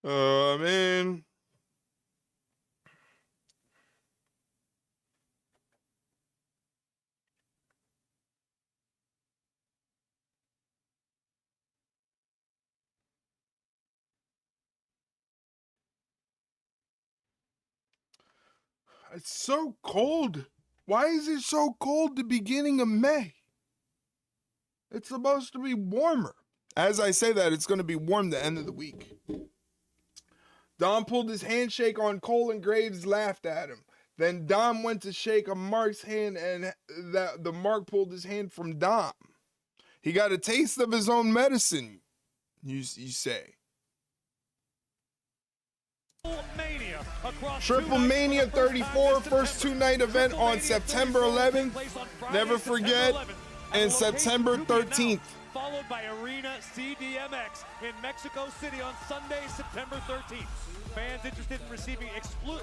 Speaker 3: Man. It's so cold. Why is it so cold the beginning of May? It's supposed to be warmer. As I say that, it's going to be warm the end of the week. Dom pulled his handshake on Cole, and Graves laughed at him. Then Dom went to shake a Mark's hand, and the Mark pulled his hand from Dom. He got a taste of his own medicine, you say. Triple Mania 34, first two-night event on September 11th. Never forget, and September 13th.
Speaker 4: Followed by Arena CDMX in Mexico City on Sunday, September 13th. Fans interested in receiving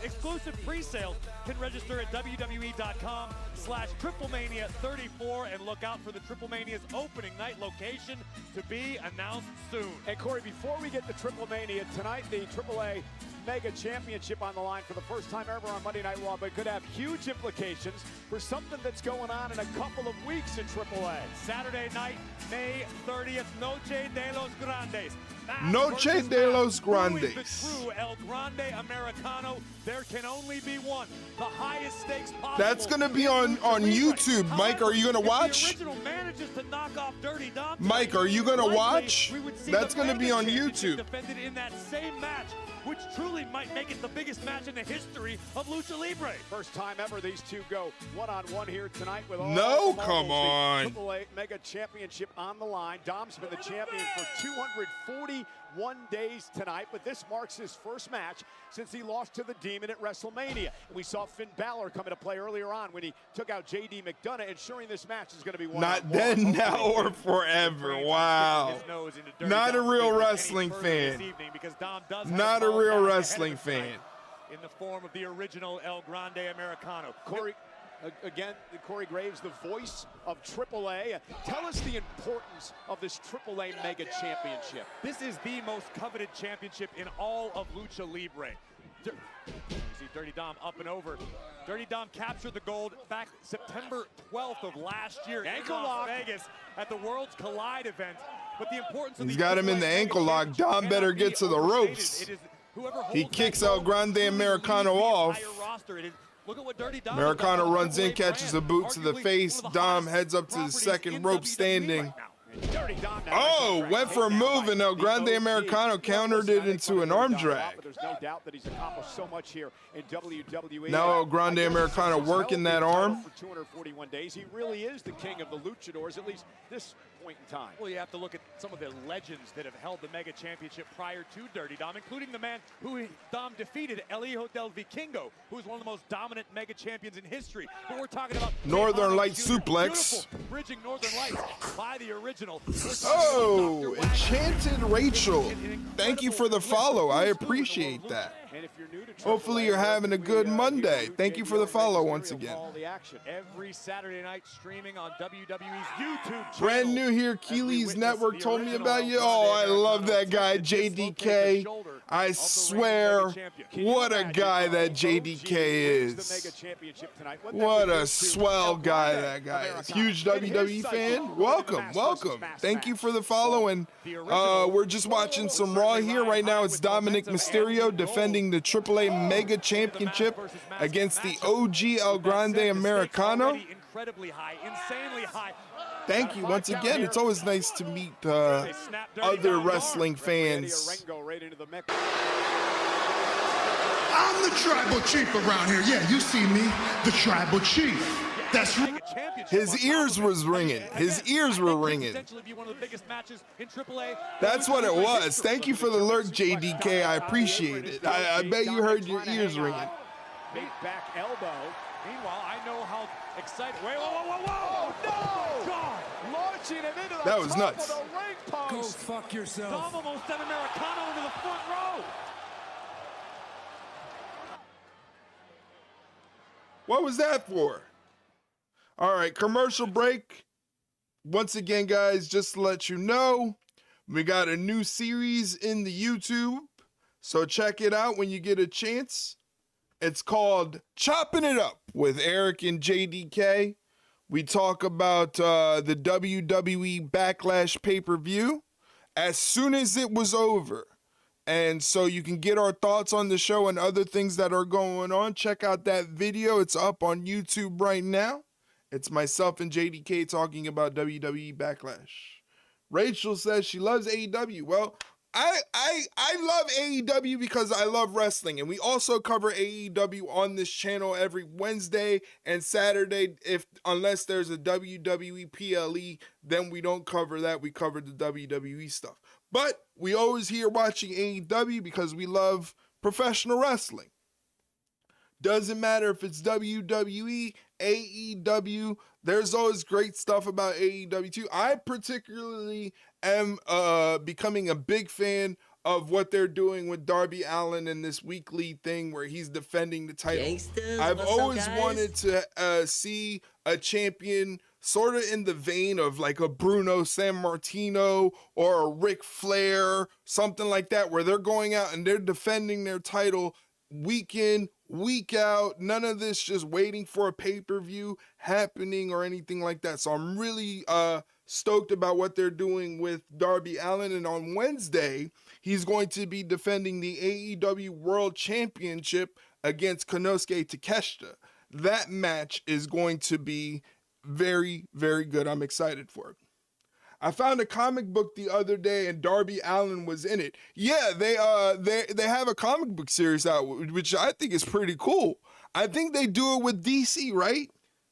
Speaker 4: exclusive pre-sales can register at www.com/TripleMania34 and look out for the Triple Mania's opening night location to be announced soon.
Speaker 2: And Corey, before we get to Triple Mania tonight, the AAA Mega Championship on the line for the first time ever on Monday Night Raw, but could have huge implications for something that's going on in a couple of weeks in AAA.
Speaker 4: Saturday night, May 30th, Noche de los Grandes.
Speaker 3: Noche de los Grandes.
Speaker 4: Who is the true El Grande Americano? There can only be one. The highest stakes possible.
Speaker 3: That's going to be on YouTube. Mike, are you going to watch?
Speaker 4: The original manages to knock off Dirty Dom.
Speaker 3: Mike, are you going to watch? That's going to be on YouTube.
Speaker 4: Defended in that same match, which truly might make it the biggest match in the history of Lucha Libre.
Speaker 2: First time ever these two go one-on-one here tonight with all
Speaker 3: No, come on.
Speaker 2: AAA Mega Championship on the line. Dom's been the champion for 241 days tonight, but this marks his first match since he lost to the Demon at WrestleMania. And we saw Finn Balor come into play earlier on when he took out J.D. McDonough, ensuring this match is going to be one-on-one.
Speaker 3: Not then, now, or forever. Wow. Not a real wrestling fan. Not a real wrestling fan.
Speaker 4: In the form of the original El Grande Americano.
Speaker 2: Corey, again, Corey Graves, the voice of AAA. Tell us the importance of this AAA Mega Championship.
Speaker 4: This is the most coveted championship in all of Lucha Libre. You see Dirty Dom up and over. Dirty Dom captured the gold back September 12th of last year in Las Vegas at the Worlds Collide event. But the importance of
Speaker 3: He's got him in the ankle lock. Dom better get to the ropes. He kicks El Grande Americano off. Americano runs in, catches a boot to the face. Dom heads up to the second rope standing. Oh, went for a move, and El Grande Americano countered it into an arm drag.
Speaker 2: There's no doubt that he's accomplished so much here in WWE.
Speaker 3: Now El Grande Americano working that arm.
Speaker 2: For 241 days, he really is the king of the luchadors, at least this point in time.
Speaker 4: Well, you have to look at some of the legends that have held the Mega Championship prior to Dirty Dom, including the man who Dom defeated, El Hijo del Vikingo, who is one of the most dominant Mega Champions in history. But we're talking about
Speaker 3: Northern Light suplex.
Speaker 4: Bridging Northern Lights by the original.
Speaker 3: Oh, Enchanted Rachel. Thank you for the follow. I appreciate that. Hopefully you're having a good Monday. Thank you for the follow once again.
Speaker 4: Every Saturday night streaming on WWE's YouTube channel.
Speaker 3: Brand new here, Keely's Network told me about you. Oh, I love that guy, JDK. I swear, what a guy that JDK is. What a swell guy that guy is. Huge WWE fan. Welcome, welcome. Thank you for the follow. And we're just watching some Raw here. Right now, it's Dominic Mysterio defending the AAA Mega Championship against the OG El Grande Americano.
Speaker 4: Incredibly high, insanely high.
Speaker 3: Thank you once again. It's always nice to meet other wrestling fans.
Speaker 6: I'm the Tribal Chief around here. Yeah, you see me, the Tribal Chief. That's right.
Speaker 3: His ears was ringing. His ears were ringing. That's what it was. Thank you for the alert, JDK. I appreciate it. I bet you heard your ears ringing.
Speaker 2: Big back elbow.
Speaker 4: Meanwhile, I know how excited. Wait, whoa!
Speaker 2: No! God! Launching him into the
Speaker 3: that was
Speaker 2: top
Speaker 3: nuts.
Speaker 2: of the ring post.
Speaker 24: Go fuck yourself.
Speaker 4: Dom almost sent Americano into the front row.
Speaker 3: What was that for? All right, commercial break. Once again, guys, just to let you know, we got a new series in the YouTube. So check it out when you get a chance. It's called Chopping It Up with Eric and JDK. We talk about the WWE Backlash pay-per-view as soon as it was over. And so you can get our thoughts on the show and other things that are going on. Check out that video. It's up on YouTube right now. It's myself and JDK talking about WWE Backlash. Rachel says she loves AEW. Well, I love AEW because I love wrestling, and we also cover AEW on this channel every Wednesday and Saturday. Unless there's a WWE PLE, then we don't cover that. We cover the WWE stuff. But we always here watching AEW because we love professional wrestling. Doesn't matter if it's WWE, AEW, there's always great stuff about AEW too. I particularly am becoming a big fan of what they're doing with Darby Allin in this weekly thing where he's defending the title.
Speaker 19: Gangsters,
Speaker 3: I've
Speaker 19: what's up,
Speaker 3: always
Speaker 19: guys?
Speaker 3: wanted to see a champion sort of in the vein of like a Bruno Sammartino or a Ric Flair, something like that, where they're going out and they're defending their title week in, week out. None of this just waiting for a pay-per-view happening or anything like that. So I'm really stoked about what they're doing with Darby Allin. And on Wednesday, he's going to be defending the AEW World Championship against Konosuke Takeshita. That match is going to be very, very good. I'm excited for it. I found a comic book the other day and Darby Allin was in it. Yeah, they have a comic book series out, which I think is pretty cool. I think they do it with DC, right?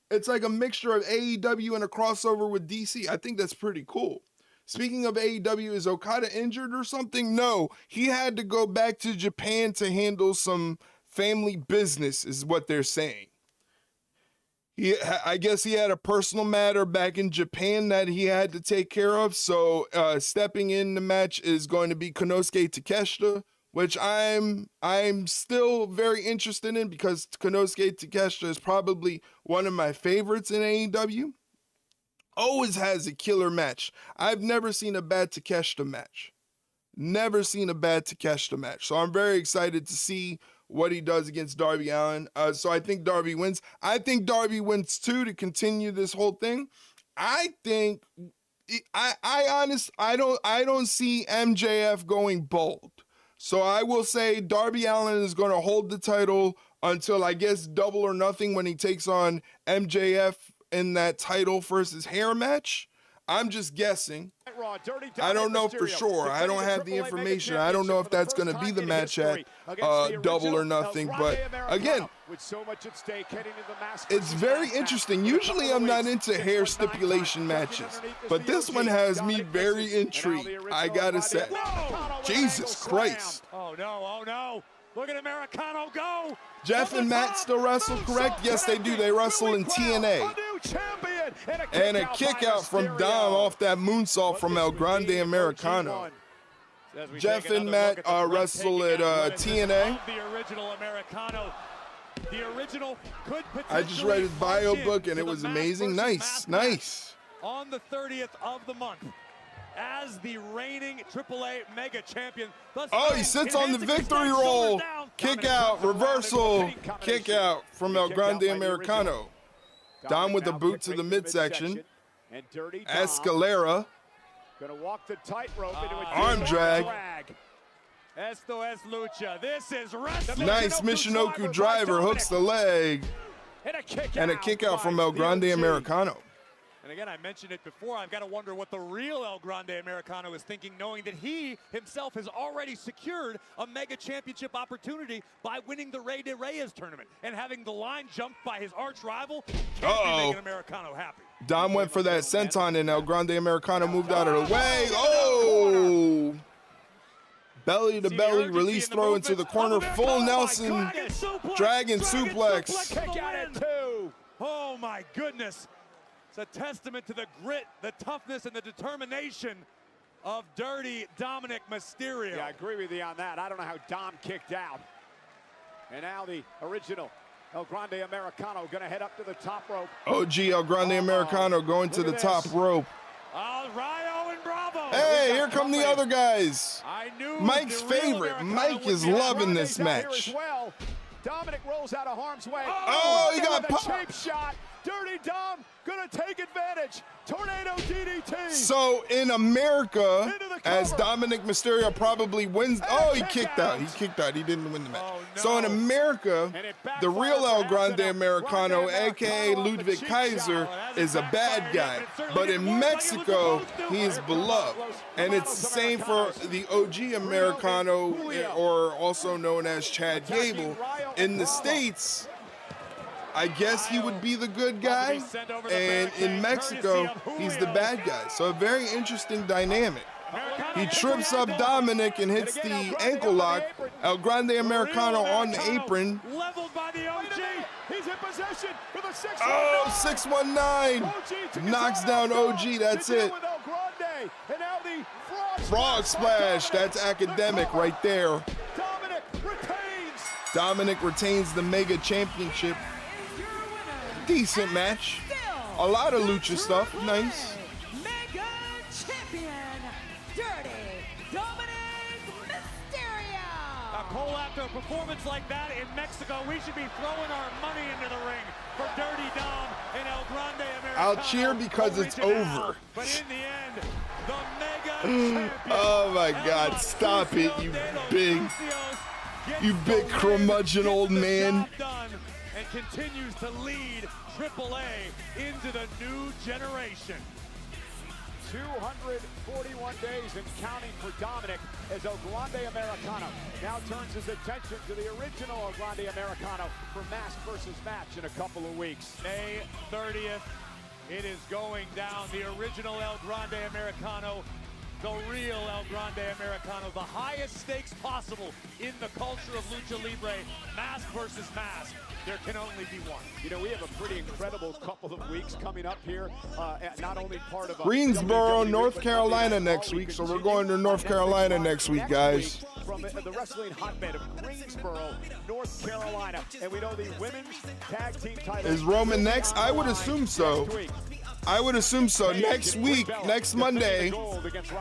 Speaker 3: It's like a mixture of AEW and a crossover with DC. I think that's pretty cool. Speaking of AEW, is Okada injured or something? No, he had to go back to Japan to handle some family business, is what they're saying. I guess he had a personal matter back in Japan that he had to take care of. So stepping in the match is going to be Konosuke Takeshita, which I'm still very interested in because Konosuke Takeshita is probably one of my favorites in AEW. Always has a killer match. I've never seen a bad Takeshita match. Never seen a bad Takeshita match. So I'm very excited to see what he does against Darby Allin. So I think Darby wins. I think Darby wins too to continue this whole thing. I think I don't see MJF going bold. So I will say Darby Allin is going to hold the title until I guess Double or Nothing when he takes on MJF in that title versus hair match. I'm just guessing. I don't know for sure. I don't have the information. I don't know if that's going to be the match at Double or Nothing. But again, it's very interesting. Usually I'm not into hair stipulation matches, but this one has me very intrigued, I gotta say. Jesus Christ.
Speaker 4: Oh no. Look at Americano go.
Speaker 3: Jeff and Matt still wrestle, correct? Yes, they do. They wrestle in TNA. And a kick out from Dom off that moonsault from El Grande Americano. Jeff and Matt wrestle at TNA.
Speaker 4: The original Americano. The original could
Speaker 3: I just read his bio book and it was amazing. Nice.
Speaker 4: On the 30th of the month, as the reigning AAA Mega Champion.
Speaker 3: Oh, he sits on the victory roll. Kick out, reversal, kick out from El Grande Americano. Dom with the boot to the midsection. Escalera.
Speaker 2: Gonna walk the tightrope into a
Speaker 3: arm drag.
Speaker 4: Esto es lucha. This is wrestling.
Speaker 3: Nice Michinoku driver, hooks the leg. And a kick out from El Grande Americano.
Speaker 4: And again, I mentioned it before, I've got to wonder what the real El Grande Americano is thinking, knowing that he himself has already secured a mega championship opportunity by winning the Rey de Reyes tournament and having the line jumped by his arch rival. Can't be making Americano happy.
Speaker 3: Dom went for that senton and El Grande Americano moved out of the way. Oh! Belly to belly, release throw into the corner, full Nelson, dragon suplex.
Speaker 4: Kick out at 2. Oh my goodness. It's a testament to the grit, the toughness, and the determination of Dirty Dominic Mysterio.
Speaker 2: Yeah, I agree with you on that. I don't know how Dom kicked out. And now the original El Grande Americano going to head up to the top rope.
Speaker 3: OG El Grande Americano going to the top rope.
Speaker 4: Rayo and Bravo.
Speaker 3: Hey, here come the other guys.
Speaker 4: I knew
Speaker 3: Mike's favorite. Mike is loving this match.
Speaker 2: Well. Dominic rolls out of harm's way.
Speaker 3: Oh, he got
Speaker 2: a
Speaker 3: popped.
Speaker 2: cheap shot. Dirty Dom gonna take advantage. Tornado DDT.
Speaker 3: So in America, as Dominic Mysterio probably wins, oh, he kicked out. He kicked out. He didn't win the match. So in America, the real El Grande Americano, aka Ludwig Kaiser, is a bad guy. But in Mexico, he is beloved. And it's the same for the OG Americano, or also known as Chad Gable. In the States, I guess he would be the good guy, and in Mexico, he's the bad guy. So a very interesting dynamic. He trips up Dominic and hits the ankle lock. El Grande Americano on the apron.
Speaker 4: Leveled by the OG.
Speaker 2: He's in possession with a 619.
Speaker 3: Oh, 619. Knocks down OG, that's it.
Speaker 2: And now the
Speaker 3: Frog splash, that's academic right there. Dominic retains the Mega Championship. Decent match. A lot of lucha stuff. Nice.
Speaker 9: Mega Champion, Dirty Dominic Mysterio.
Speaker 4: Now, Cole, after a performance like that in Mexico, we should be throwing our money into the ring for Dirty Dom and El Grande Americano.
Speaker 3: I'll cheer because it's over.
Speaker 4: But in the end, the Mega Champion.
Speaker 3: Oh my God, stop it, you big curmudgeon old man.
Speaker 4: And continues to lead AAA into the new generation.
Speaker 2: 241 days and counting for Dominic as El Grande Americano now turns his attention to the original El Grande Americano for mask versus match in a couple of weeks.
Speaker 4: May 30th, it is going down. The original El Grande Americano, the real El Grande Americano, the highest stakes possible in the culture of Lucha Libre, mask versus mask. There can only be one.
Speaker 2: You know, we have a pretty incredible couple of weeks coming up here. Not only part of
Speaker 3: Greensboro, North Carolina next week, so we're going to North Carolina next week, guys.
Speaker 2: From the wrestling hotbed of Greensboro, North Carolina, and we know the women's tag team title
Speaker 3: is Roman next. I would assume so. I would assume so. Next week, next Monday,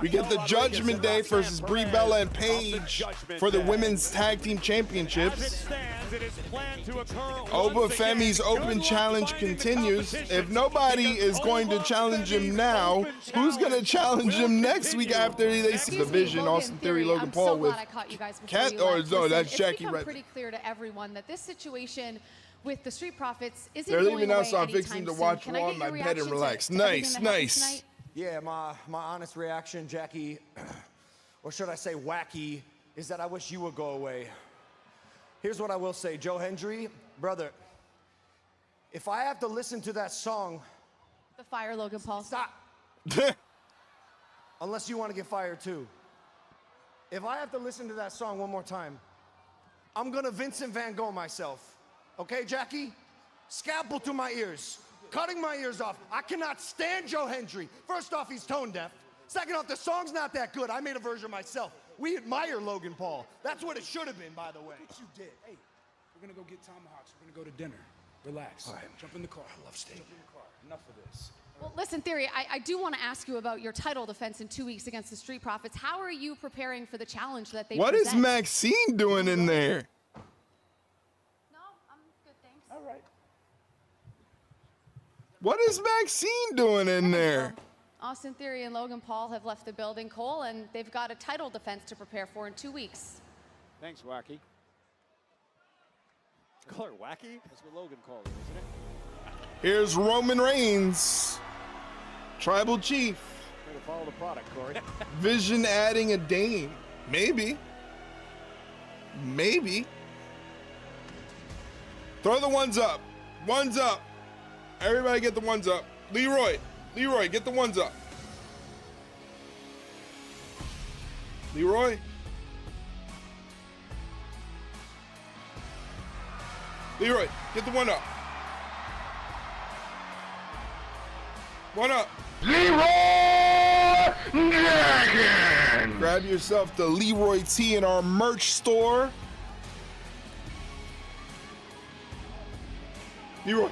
Speaker 3: we get the Judgment Day versus Brie Bella and Paige for the Women's Tag Team Championships. Oba Femi's Open Challenge continues. If nobody is going to challenge him now, who's going to challenge him next week after they see the Vision, Austin Theory, Logan Paul with Cat? Or no, that's Jackie Red.
Speaker 7: It's pretty clear to everyone that this situation with the Street Profits isn't
Speaker 3: They're
Speaker 7: going
Speaker 3: leaving
Speaker 7: away
Speaker 3: us on
Speaker 7: anytime
Speaker 3: fixing to
Speaker 7: soon.
Speaker 3: watch
Speaker 7: Can I
Speaker 3: Raw
Speaker 7: get
Speaker 3: on my
Speaker 7: your
Speaker 3: bed and
Speaker 7: reaction
Speaker 3: relax.
Speaker 7: to everything
Speaker 3: Nice,
Speaker 7: that happened
Speaker 3: nice.
Speaker 7: tonight?
Speaker 23: Yeah, my honest reaction, Jackie, or should I say wacky, is that I wish you would go away. Here's what I will say, Joe Hendry, brother, if I have to listen to that song...
Speaker 7: The fire, Logan Paul.
Speaker 23: Stop. Unless you want to get fired too. If I have to listen to that song one more time, I'm gonna Vincent Van Gogh myself. Okay, Jackie? Scalpel to my ears. Cutting my ears off. I cannot stand Joe Hendry. First off, he's tone deaf. Second off, the song's not that good. I made a version myself. We admire Logan Paul. That's what it should have been, by the way.
Speaker 11: What you did. Hey, we're gonna go get tomahawks. We're gonna go to dinner. Relax. All right. Jump in the car. I love steak. Jump in the car. Enough of this.
Speaker 7: Well, listen, Theory, I do want to ask you about your title defense in 2 weeks against the Street Profits. How are you preparing for the challenge that they
Speaker 3: What is
Speaker 7: present?
Speaker 3: Maxine doing in there?
Speaker 7: No, I'm good, thanks.
Speaker 11: All right.
Speaker 3: What is Maxine doing in there?
Speaker 7: Austin Theory and Logan Paul have left the building, Cole, and they've got a title defense to prepare for in 2 weeks.
Speaker 2: Thanks, Wacky.
Speaker 4: Call her Wacky?
Speaker 2: That's what Logan called it, isn't it?
Speaker 3: Here's Roman Reigns, Tribal Chief.
Speaker 2: Way to follow the product, Corey.
Speaker 3: Vision adding a Dame. Maybe. Maybe. Throw the ones up. Ones up. Everybody get the ones up. Leroy, get the ones up. Leroy. Leroy, get the one up. One up.
Speaker 6: Leroy Dragon!
Speaker 3: Grab yourself the Leroy T in our merch store. Leroy.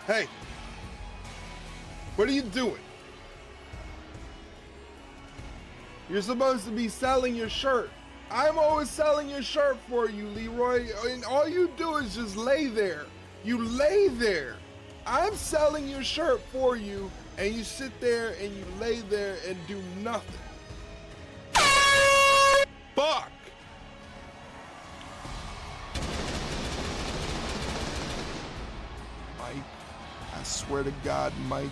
Speaker 3: Hey. What are you doing? You're supposed to be selling your shirt. I'm always selling your shirt for you, Leroy, and all you do is just lay there. You lay there. I'm selling your shirt for you, and you sit there and you lay there and do nothing. Fuck. Mike, I swear to God, Mike.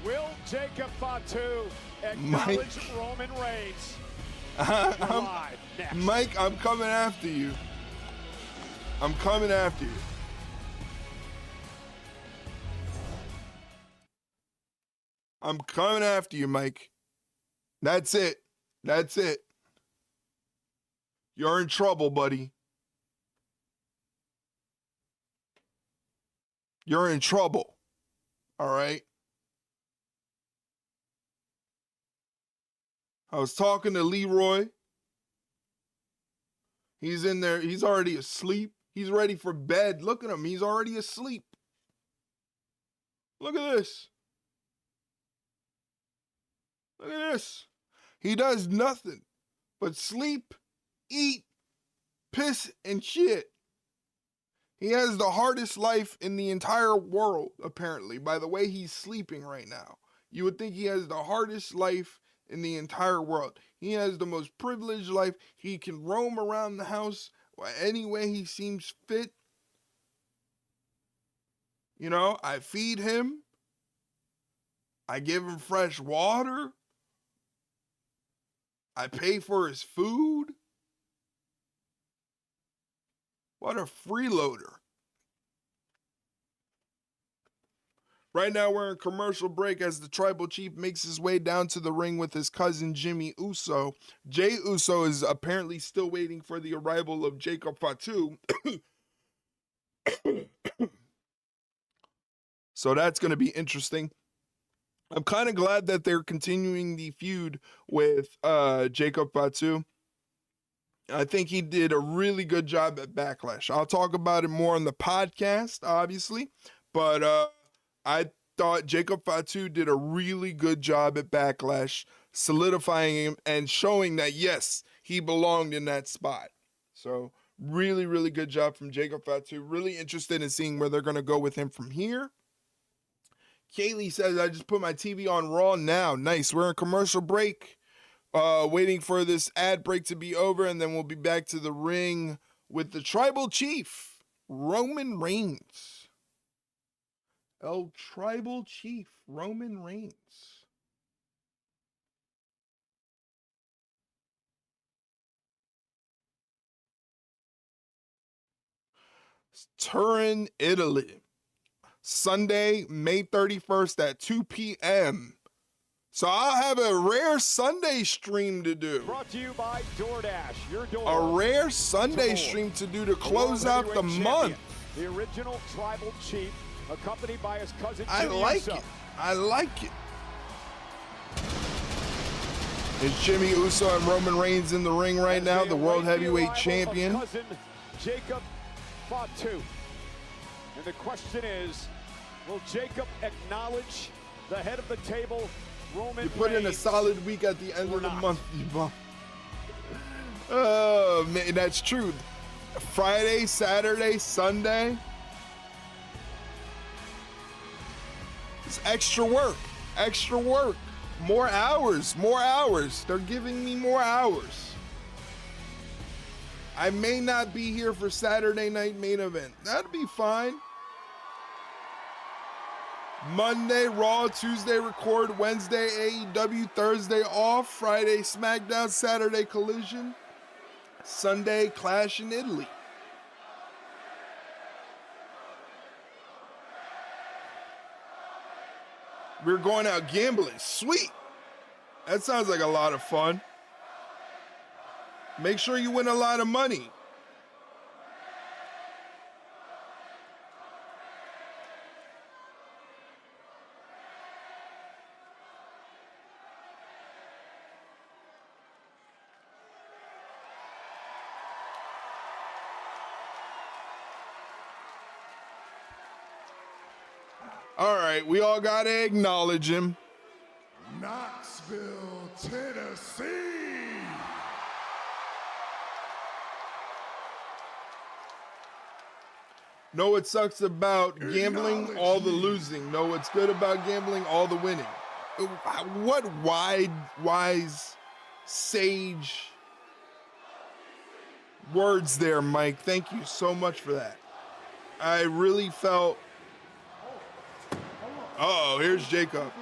Speaker 2: Will Jacob Fatu acknowledge Roman Reigns? Live next.
Speaker 3: Mike, I'm coming after you. I'm coming after you. I'm coming after you, Mike. That's it. That's it. You're in trouble, buddy. You're in trouble. All right? I was talking to Leroy. He's in there. He's already asleep. He's ready for bed. Look at him. He's already asleep. Look at this. Look at this. He does nothing but sleep, eat, piss, and shit. He has the hardest life in the entire world, apparently, by the way he's sleeping right now. You would think he has the hardest life in the entire world. He has the most privileged life. He can roam around the house any way he seems fit. You know, I feed him. I give him fresh water. I pay for his food. What a freeloader. Right now we're in commercial break as the Tribal Chief makes his way down to the ring with his cousin Jimmy Uso. Jay Uso is apparently still waiting for the arrival of Jacob Fatu. So that's going to be interesting. I'm kind of glad that they're continuing the feud with Jacob Fatu. I think he did a really good job at Backlash. I'll talk about it more on the podcast, obviously. But I thought Jacob Fatu did a really good job at Backlash, solidifying him and showing that, yes, he belonged in that spot. So really, really good job from Jacob Fatu. Really interested in seeing where they're going to go with him from here. Kaylee says, I just put my TV on Raw now. Nice. We're in commercial break. Waiting for this ad break to be over, and then we'll be back to the ring with the Tribal Chief, Roman Reigns. El Tribal Chief, Roman Reigns. Turin, Italy. Sunday, May 31st at 2 p.m. So I'll have a rare Sunday stream to do.
Speaker 2: Brought to you by DoorDash. Your door.
Speaker 3: A rare Sunday stream to do to close out the month.
Speaker 2: The original Tribal Chief, accompanied by his cousin
Speaker 3: I
Speaker 2: Jimmy
Speaker 3: like
Speaker 2: Uso.
Speaker 3: it. I like it. It's Jimmy Uso and Roman Reigns in the ring right now, the World Heavyweight Champion.
Speaker 2: Cousin Jacob Fatu. And the question is, will Jacob acknowledge the head of the table, Roman
Speaker 3: You put
Speaker 2: Reigns,
Speaker 3: in a solid week at the end of the
Speaker 2: not?
Speaker 3: month, you bum. Oh, man, that's true. Friday, Saturday, Sunday. It's extra work. Extra work. More hours. More hours. They're giving me more hours. I may not be here for Saturday night main event. That'd be fine. Monday, Raw. Tuesday, record. Wednesday, AEW. Thursday, off. Friday, SmackDown. Saturday, Collision. Sunday, Clash in Italy. We're going out gambling. Sweet. That sounds like a lot of fun. Make sure you win a lot of money. All right, we all got to acknowledge him.
Speaker 8: Not
Speaker 6: Knoxville, Tennessee.
Speaker 3: Know what sucks about gambling? All the losing. Know what's good about gambling? All the winning. What wise, sage words there, Mike. Thank you so much for that. I really felt... Uh-oh, here's Jacob.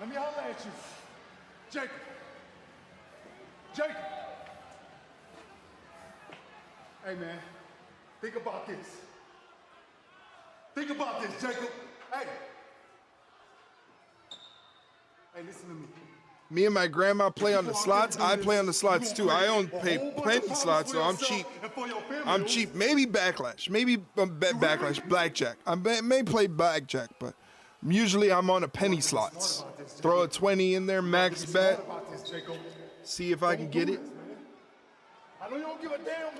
Speaker 6: Let me holler at you. Jacob. Jacob. Hey, man. Think about this. Think about this, Jacob. Hey. Hey, listen to me.
Speaker 3: Me and my grandma play on the slots. I play on the slots too. I don't pay plenty slots, so I'm cheap. I'm cheap. Maybe backlash. Maybe backlash. Blackjack. I may play blackjack, but usually I'm on a penny slots. Throw a 20 in there, max bet. See if I can get it.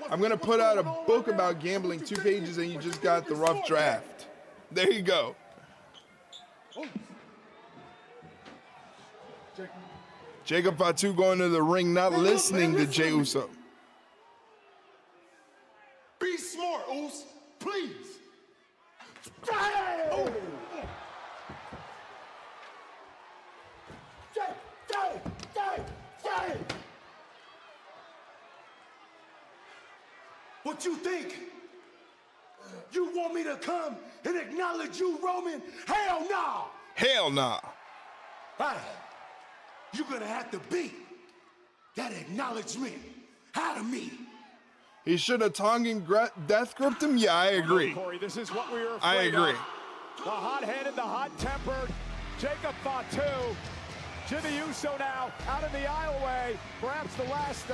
Speaker 3: I'm gonna put out a book about gambling, 2 pages, and you just got the rough draft. There you go. Jacob Fatu going to the ring, not listening to Jey Uso.
Speaker 6: Be smart, Oos. Please.
Speaker 24: What you think? You want me to come and acknowledge you, Roman? Hell no!
Speaker 3: Hell nah.
Speaker 24: Hey, you're gonna have to beat that acknowledgement out of me.
Speaker 3: He should have Tongan death gripped him? Yeah, I agree.
Speaker 2: Corey, this is what we were
Speaker 3: I agree.
Speaker 2: of. The hot-headed, the hot-tempered Jacob Fatu. Jimmy Uso now out in the aisleway. Perhaps the last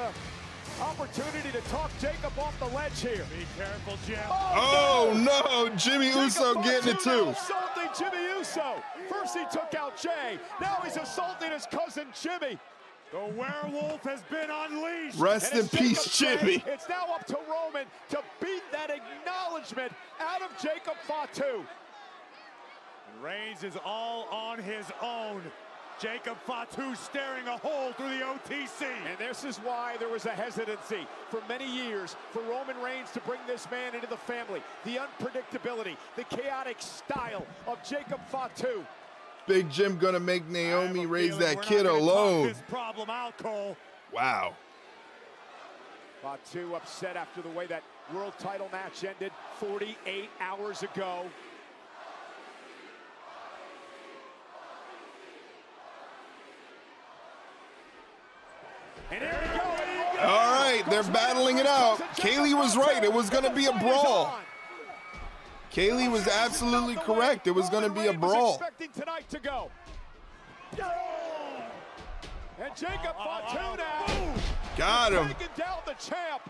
Speaker 2: opportunity to talk Jacob off the ledge here.
Speaker 4: Be careful, Jim.
Speaker 3: Oh no, Jimmy Uso getting it too.
Speaker 2: Assaulting Jimmy Uso. First he took out Jay. Now he's assaulting his cousin Jimmy.
Speaker 4: The werewolf has been unleashed.
Speaker 3: Rest in peace, Jimmy.
Speaker 2: It's now up to Roman to beat that acknowledgement out of Jacob Fatu.
Speaker 4: Reigns is all on his own. Jacob Fatu staring a hole through the OTC.
Speaker 2: And this is why there was a hesitancy for many years for Roman Reigns to bring this man into the family. The unpredictability, the chaotic style of Jacob Fatu.
Speaker 3: Big Jim gonna make Naomi raise that kid alone.
Speaker 4: This problem out, Cole.
Speaker 3: Wow.
Speaker 2: Fatu upset after the way that world title match ended 48 hours ago.
Speaker 4: And here we go.
Speaker 3: All right, they're battling it out. Kaylee was right. It was going to be a brawl. Kaylee was absolutely correct. It was going to be a brawl.
Speaker 2: Expecting tonight to go. And Jacob Fatu now.
Speaker 3: Got him.
Speaker 2: Taking down the champ.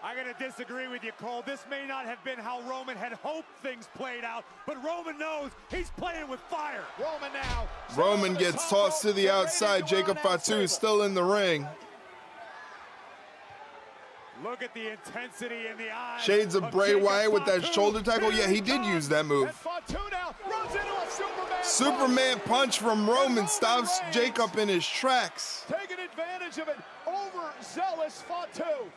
Speaker 4: I'm going to disagree with you, Cole. This may not have been how Roman had hoped things played out, but Roman knows he's playing with fire.
Speaker 2: Roman now.
Speaker 3: Roman gets tossed to the outside. Jacob Fatu is still in the ring.
Speaker 4: Look at the intensity in the eyes.
Speaker 3: Shades of Bray Wyatt with that shoulder tackle. Yeah, he did use that move.
Speaker 2: Fatu now runs into a
Speaker 3: Superman punch from Roman stops Jacob in his tracks.
Speaker 2: Taking advantage of an overzealous Fatu.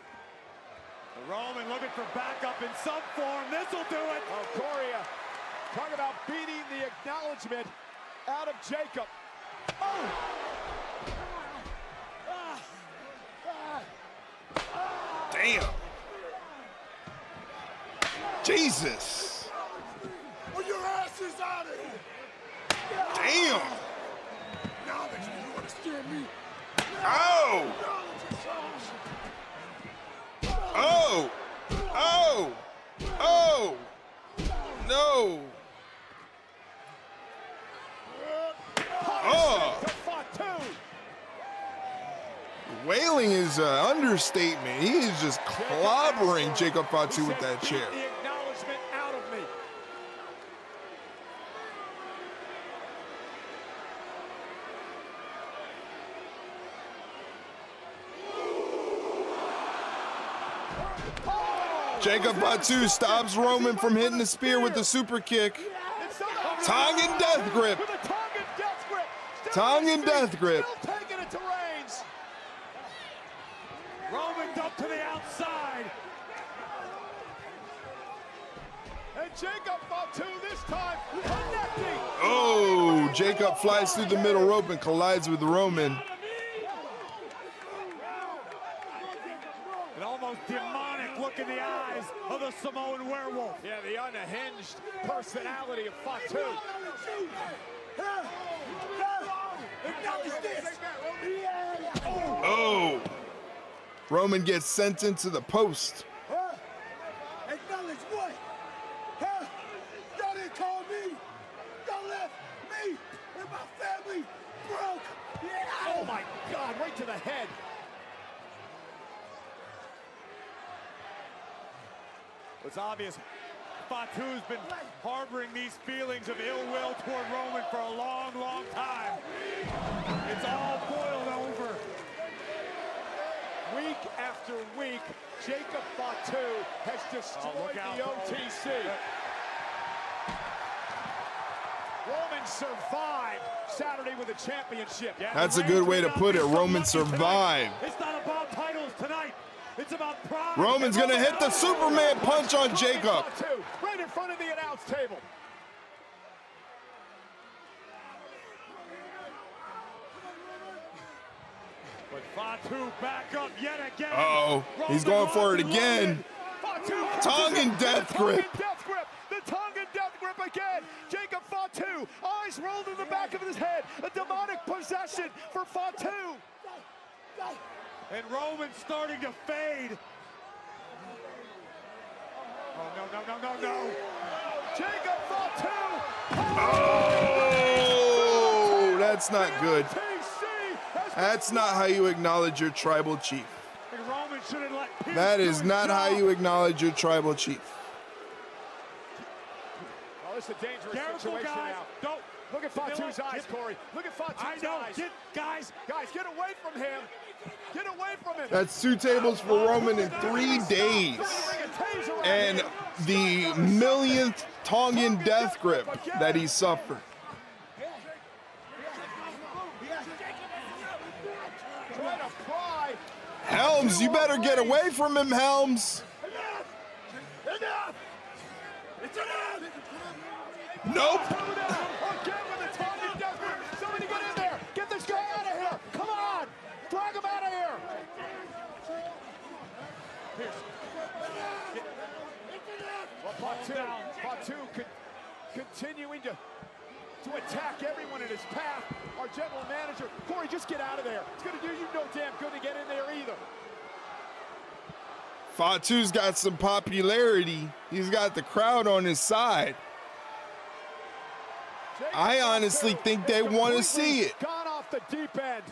Speaker 4: Roman looking for backup in some form. This'll do it.
Speaker 2: Oh, Corey, talk about beating the acknowledgement out of Jacob. Oh!
Speaker 3: Damn. Jesus.
Speaker 6: Well, your ass is out of here.
Speaker 3: Damn.
Speaker 6: Now that you understand me.
Speaker 3: Oh. Oh. Oh. Oh. No. Oh. Wailing is an understatement. He is just clobbering Jacob Fatu with that chair.
Speaker 2: The acknowledgement out of me.
Speaker 3: Jacob Fatu stops Roman from hitting the spear with the super kick. Tongan death grip.
Speaker 2: With a Tongan death
Speaker 3: Tongue and death grip.
Speaker 2: Still taking it to Reigns.
Speaker 4: Roman dumped to the outside.
Speaker 2: And Jacob Fatu this time connecting.
Speaker 3: Oh, Jacob flies through the middle rope and collides with Roman.
Speaker 4: An almost demonic look in the eyes of the Samoan werewolf.
Speaker 2: Yeah, the unhinged personality of Fatu.
Speaker 3: Oh, Roman gets sent into the post.
Speaker 6: Acknowledge what? Huh? Y'all didn't call me. Y'all left me and my family broke. Yeah.
Speaker 2: Oh my God, right to the head.
Speaker 4: It's obvious Fatu's been harboring these feelings of ill will toward Roman for a long, long time. It's all boiled over.
Speaker 2: Week after week, Jacob Fatu has destroyed the OTC. Roman survived Saturday with a championship.
Speaker 4: Yeah,
Speaker 3: That's a good way to put it. Roman survived.
Speaker 4: It's not about titles tonight. It's about pride.
Speaker 3: Roman's gonna hit the Superman punch on Jacob.
Speaker 2: Right in front of the announce table.
Speaker 4: But Fatu back up yet again.
Speaker 3: Uh-oh, he's going for it again. Tongue and death grip.
Speaker 2: The tongue and death grip again. Jacob Fatu, eyes rolled in the back of his head. A demonic possession for Fatu.
Speaker 4: And Roman's starting to fade. Oh, no.
Speaker 2: Jacob Fatu.
Speaker 3: Oh, that's not good. That's not how you acknowledge your tribal chief.
Speaker 4: And Roman shouldn't let Pierce
Speaker 3: That
Speaker 4: do
Speaker 3: is
Speaker 4: his
Speaker 3: not how
Speaker 4: job.
Speaker 3: you acknowledge your tribal chief.
Speaker 2: Oh, this is a dangerous
Speaker 4: Careful,
Speaker 2: situation
Speaker 4: guys.
Speaker 2: now.
Speaker 4: Don't.
Speaker 2: Look at Fatu's eyes, Corey. Look at Fatu's
Speaker 4: I know.
Speaker 2: eyes.
Speaker 4: Guys,
Speaker 2: get away from him. Get away from him.
Speaker 3: That's 2 tables for Roman in 3 days. And the millionth Tongan death grip that he suffered. Helms, you better get away from him, Helms.
Speaker 6: Enough! It's enough!
Speaker 3: Nope.
Speaker 2: Again with the tongue and death grip. Somebody get in there. Get this guy out of here. Come on. Drag him out of here. Well, Fatu continuing to attack everyone in his path. Our general manager, Corey, just get out of there. It's going to do you no damn good to get in there either.
Speaker 3: Fatu's got some popularity. He's got the crowd on his side. I honestly think they want to see it.
Speaker 2: Gone off the deep end.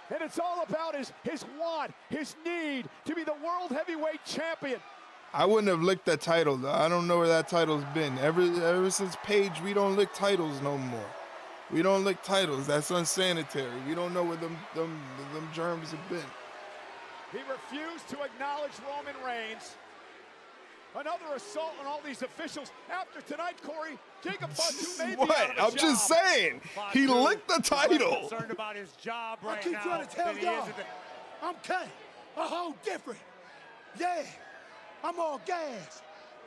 Speaker 2: And it's all about his want, his need to be the world heavyweight champion.
Speaker 3: I wouldn't have licked that title, though. I don't know where that title's been. Ever since Paige, we don't lick titles no more. We don't lick titles. That's unsanitary. We don't know where them germs have been.
Speaker 2: He refused to acknowledge Roman Reigns. Another assault on all these officials. After tonight, Corey, Jacob Fatu may be out
Speaker 3: What?
Speaker 2: of a
Speaker 3: I'm
Speaker 2: job.
Speaker 3: just saying. He licked the title.
Speaker 4: Concerned about his job right
Speaker 6: I keep
Speaker 4: now.
Speaker 6: trying to tell
Speaker 4: that he
Speaker 6: y'all,
Speaker 4: isn't.
Speaker 6: I'm cut. A whole different. Yeah, I'm all gas.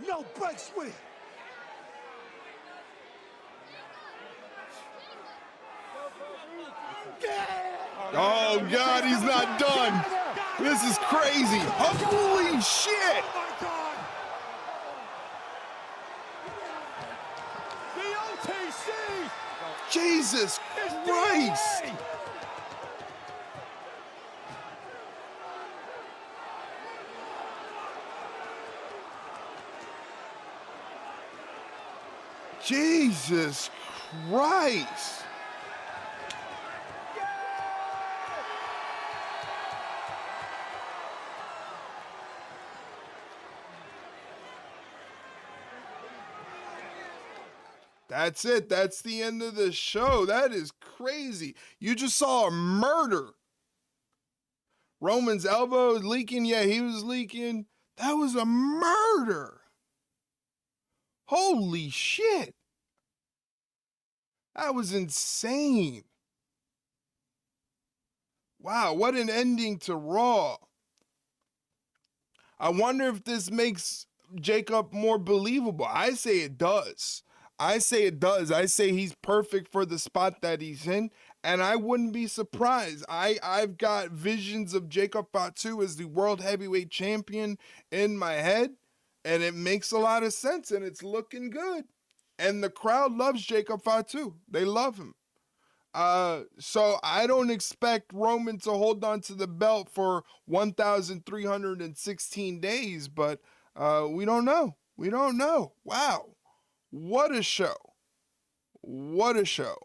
Speaker 6: No brakes with it.
Speaker 3: Oh, God, he's not done. This is crazy. Holy shit.
Speaker 2: The OTC.
Speaker 3: Jesus Christ. Jesus Christ. That's it. That's the end of the show. That is crazy. You just saw a murder. Roman's elbow is leaking. Yeah, he was leaking. That was a murder. Holy shit. That was insane. Wow, what an ending to Raw. I wonder if this makes Jacob more believable. I say it does. I say it does. I say he's perfect for the spot that he's in, and I wouldn't be surprised. I've got visions of Jacob Fatu as the world heavyweight champion in my head, and it makes a lot of sense, and it's looking good. And the crowd loves Jacob Fatu. They love him. So I don't expect Roman to hold on to the belt for 1,316 days, but we don't know. We don't know. Wow. What a show. What a show.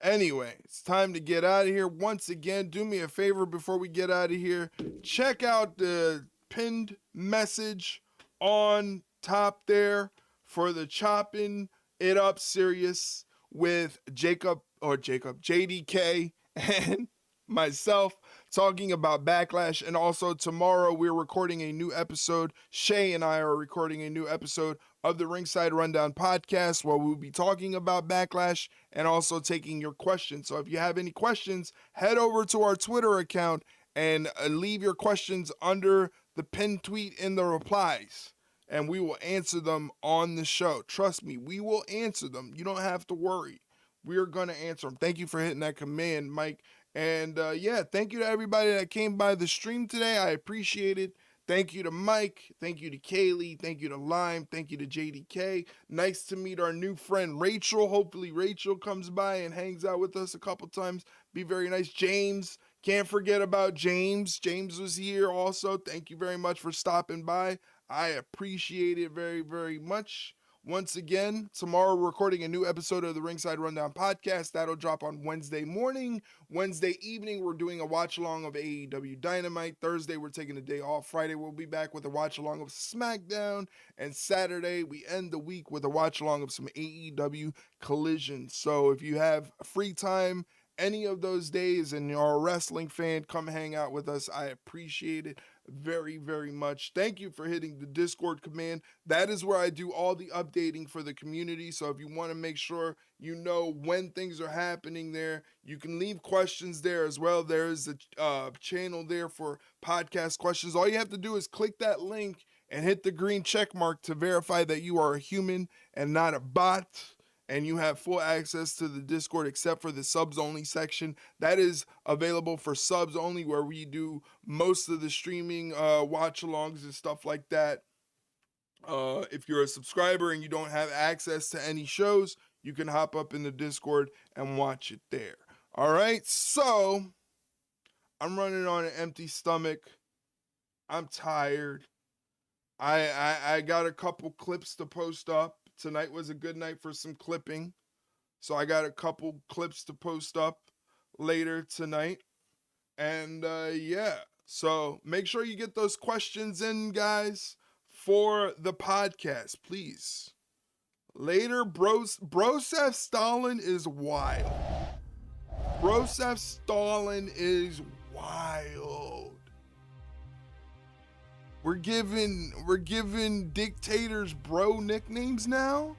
Speaker 3: Anyway, it's time to get out of here. Once again, do me a favor before we get out of here. Check out the pinned message on top there for the Chopping It Up series with JDK and myself talking about Backlash. And also tomorrow we're recording a new episode. Shay and I are recording a new episode of the Ringside Rundown podcast where we'll be talking about Backlash and also taking your questions. So if you have any questions, head over to our Twitter account and leave your questions under the pinned tweet in the replies, and we will answer them on the show. Trust me, we will answer them. You don't have to worry. We're going to answer them. Thank you for hitting that command, Mike. And yeah, thank you to everybody that came by the stream today. I appreciate it. Thank you to Mike. Thank you to Kaylee. Thank you to Lime. Thank you to JDK. Nice to meet our new friend, Rachel. Hopefully Rachel comes by and hangs out with us a couple times. Be very nice. James. Can't forget about James. James was here also. Thank you very much for stopping by. I appreciate it very, very much. Once again, tomorrow we're recording a new episode of the Ringside Rundown podcast. That'll drop on Wednesday morning. Wednesday evening, we're doing a watch-along of AEW Dynamite. Thursday, we're taking a day off. Friday, we'll be back with a watch-along of SmackDown. And Saturday, we end the week with a watch-along of some AEW Collision. So if you have free time any of those days and you're a wrestling fan, come hang out with us. I appreciate it very, very much. Thank you for hitting the Discord command. That is where I do all the updating for the community. So if you want to make sure you know when things are happening there, you can leave questions there as well. There is a channel there for podcast questions. All you have to do is click that link and hit the green check mark to verify that you are a human and not a bot. And you have full access to the Discord except for the subs only section. That is available for subs only, where we do most of the streaming watch-alongs and stuff like that. If you're a subscriber and you don't have access to any shows, you can hop up in the Discord and watch it there. All right, so I'm running on an empty stomach. I'm tired. I got a couple clips to post up. Tonight was a good night for some clipping. So I got a couple clips to post up later tonight. And yeah, so make sure you get those questions in, guys, for the podcast, please. Later, Broseph Stalin is wild. Broseph Stalin is wild. We're giving dictators bro nicknames now?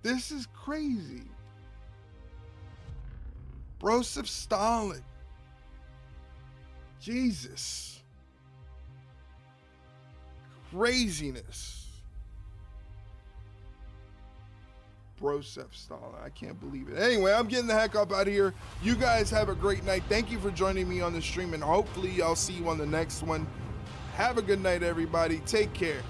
Speaker 3: This is crazy. Broseph Stalin. Jesus. Craziness. Broseph Stalin. I can't believe it. Anyway, I'm getting the heck up out of here. You guys have a great night. Thank you for joining me on the stream, and hopefully I'll see you on the next one. Have a good night, everybody. Take care.